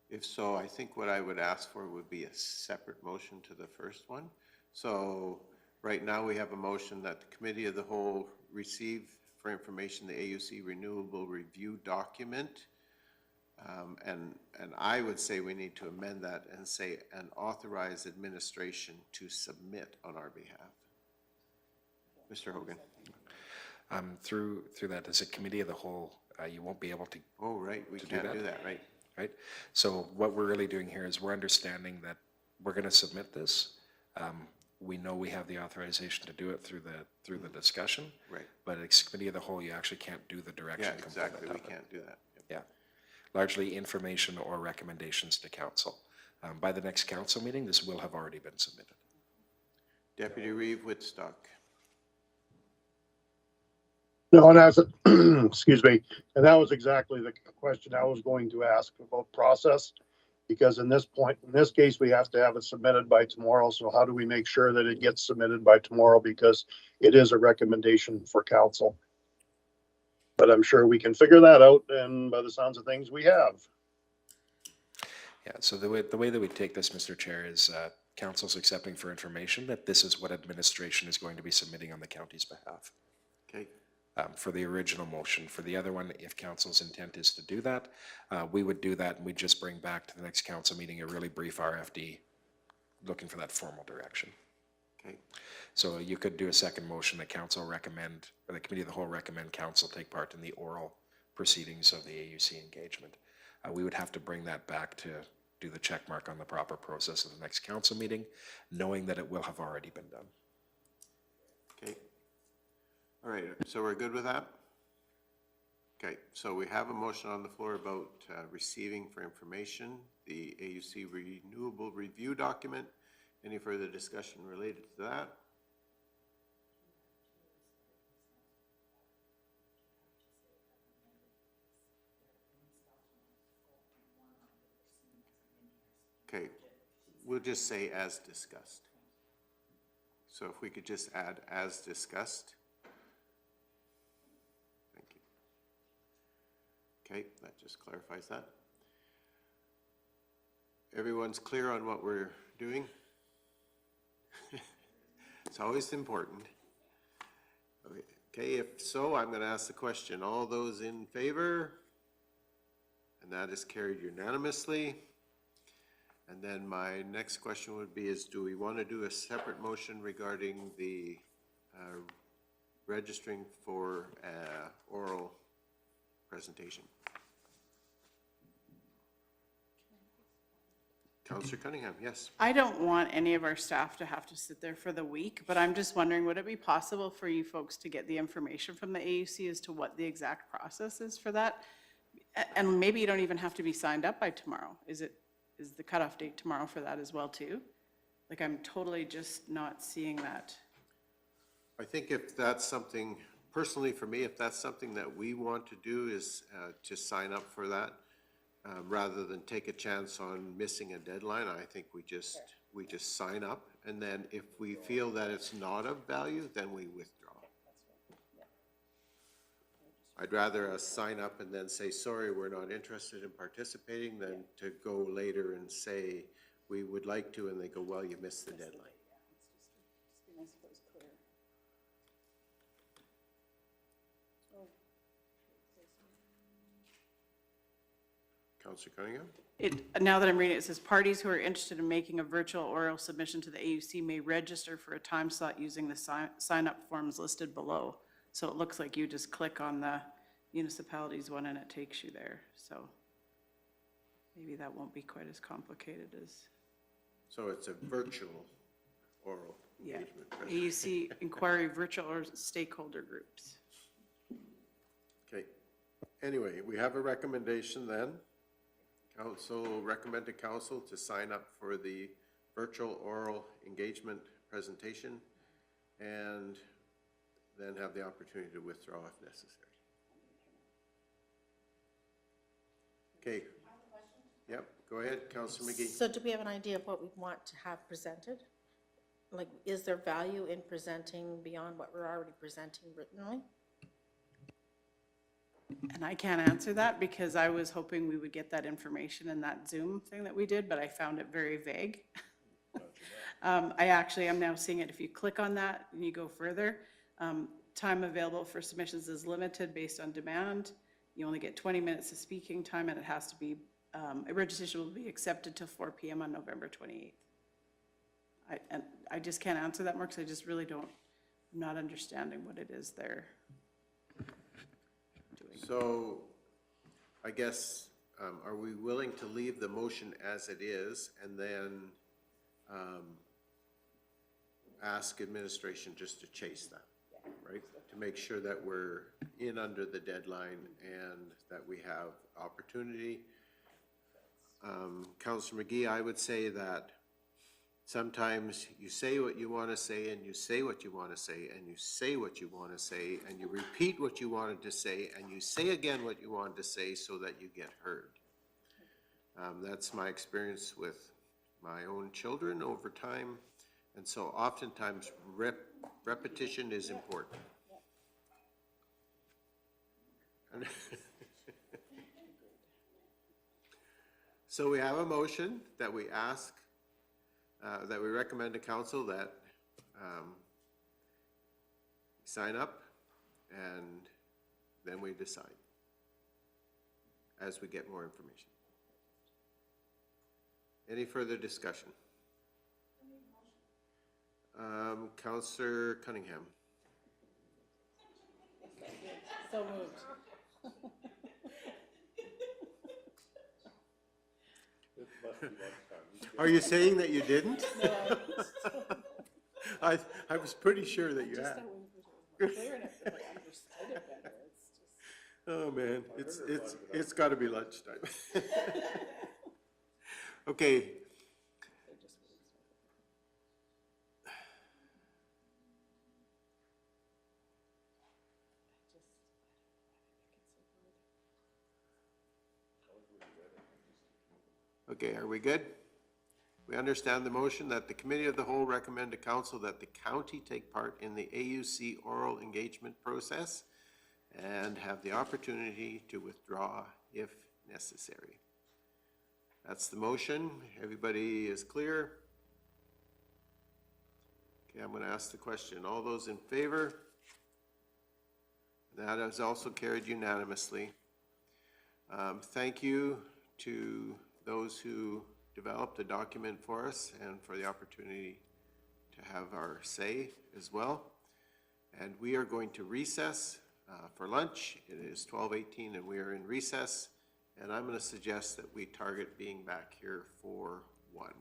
Speaker 1: If so, I think what I would ask for would be a separate motion to the first one. So right now we have a motion that the Committee of the Whole receive for information the AUC Renewable Review document. And I would say we need to amend that and say and authorize administration to submit on our behalf. Mr. Hogan.
Speaker 2: Through that, as a Committee of the Whole, you won't be able to.
Speaker 1: Oh, right, we can't do that, right?
Speaker 2: Right? So what we're really doing here is we're understanding that we're going to submit this. We know we have the authorization to do it through the discussion.
Speaker 1: Right.
Speaker 2: But as Committee of the Whole, you actually can't do the direction
Speaker 1: Yeah,
Speaker 2: component
Speaker 1: exactly,
Speaker 2: of
Speaker 1: we
Speaker 2: it.
Speaker 1: can't do that.
Speaker 2: Yeah. Largely information or recommendations to council. By the next council meeting, this will have already been submitted.
Speaker 1: Deputy Reeve Whitstock.
Speaker 6: No, and that's, excuse me, and that was exactly the question I was going to ask about process. Because in this case, we have to have it submitted by tomorrow. So how do we make sure that it gets submitted by tomorrow? Because it is a recommendation for council. But I'm sure we can figure that out, and by the sounds of things, we have.
Speaker 2: Yeah, so the way that we take this, Mr. Chair, is council's accepting for information that this is what administration is going to be submitting on the county's behalf.
Speaker 1: Okay.
Speaker 2: For the original motion. For the other one, if council's intent is to do that, we would do that and we'd just bring back to the next council meeting a really brief RFD looking for that formal direction.
Speaker 1: Okay.
Speaker 2: So you could do a second motion that council recommend, or the Committee of the Whole recommend council take part in the oral proceedings of the AUC engagement. We would have to bring that back to do the check mark on the proper process of the next council meeting, knowing that it will have already been done.
Speaker 1: Okay. All right, so we're good with that? Okay, so we have a motion on the floor about receiving for information the AUC Renewable Review document. Any further discussion related to that? Okay, we'll just say as discussed. So if we could just add as discussed. Okay, that just clarifies that. Everyone's clear on what we're doing? It's always important. Okay, if so, I'm going to ask the question. All those in favor? And that is carried unanimously. And then my next question would be is, do we want to do a separate motion regarding the registering for oral presentation? Counselor Cunningham, yes.
Speaker 7: I don't want any of our staff to have to sit there for the week, but I'm just wondering, would it be possible for you folks to get the information from the AUC as to what the exact process is for that? And maybe you don't even have to be signed up by tomorrow. Is the cutoff date tomorrow for that as well too? Like, I'm totally just not seeing that.
Speaker 1: I think if that's something, personally for me, if that's something that we want to do is to sign up for that, rather than take a chance on missing a deadline, I think we just sign up, and then if we feel that it's not of value, then we withdraw. I'd rather us sign up and then say, sorry, we're not interested in participating, than to go later and say, we would like to, and they go, well, you missed the deadline. Counselor Cunningham?
Speaker 7: Now that I'm reading it, it says parties who are interested in making a virtual oral submission to the AUC may register for a time slot using the sign-up forms listed below. So it looks like you just click on the municipalities one and it takes you there. So maybe that won't be quite as complicated as,
Speaker 1: So it's a virtual oral
Speaker 7: yeah.
Speaker 1: engagement.
Speaker 7: AUC inquiry virtual or stakeholder groups.
Speaker 1: Okay. Anyway, we have a recommendation then. Council, recommend to council to sign up for the virtual oral engagement presentation and then have the opportunity to withdraw if necessary. Okay. Yep, go ahead, Councilor McGee.
Speaker 4: So do we have an idea of what we want to have presented? Like, is there value in presenting beyond what we're already presenting writtenly?
Speaker 7: And I can't answer that because I was hoping we would get that information in that Zoom thing that we did, but I found it very vague. I actually am now seeing it. If you click on that and you go further, time available for submissions is limited based on demand. You only get 20 minutes of speaking time, and it has to be, registration will be accepted till 4 p.m. on November 28th. And I just can't answer that more because I just really don't, I'm not understanding what it is there.
Speaker 1: So, I guess, are we willing to leave the motion as it is and then ask administration just to chase that, right? To make sure that we're in under the deadline and that we have opportunity. Councilor McGee, I would say that sometimes you say what you want to say and you say what you want to say and you say what you want to say and you repeat what you wanted to say and you say again what you wanted to say so that you get heard. That's my experience with my own children over time, and so oftentimes repetition is important. So we have a motion that we ask, that we recommend to council that sign up, and then we decide as we get more information. Any further discussion? Councillor Cunningham.
Speaker 7: So moved.
Speaker 1: Are you saying that you didn't? No. I was pretty sure that you had. Oh, man, it's got to be lunchtime. Okay. Okay, are we good? We understand the motion that the Committee of the Whole recommend to Council that the county take part in the AUC oral engagement process and have the opportunity to withdraw if necessary. That's the motion. Everybody is clear? Okay, I'm going to ask the question. All those in favor? That is also carried unanimously. Thank you to those who developed a document for us and for the opportunity to have our say as well. And we are going to recess for lunch. It is 12:18 and we are in recess. And I'm going to suggest that we target being back here for 1.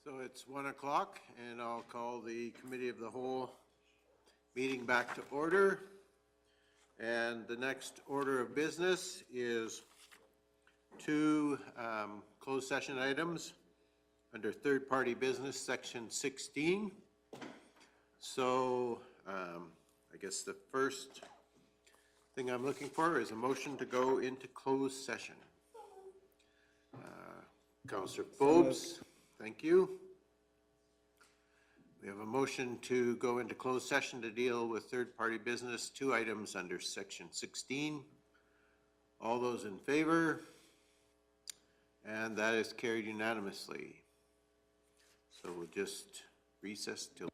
Speaker 1: So it's 1 o'clock, and I'll call the Committee of the Whole meeting back to order. And the next order of business is two closed session items under third-party business, section 16. So I guess the first thing I'm looking for is a motion to go into closed session. Councillor Phobes, thank you. We have a motion to go into closed session to deal with third-party business, two items under section 16. All those in favor? And that is carried unanimously. So we'll just recess till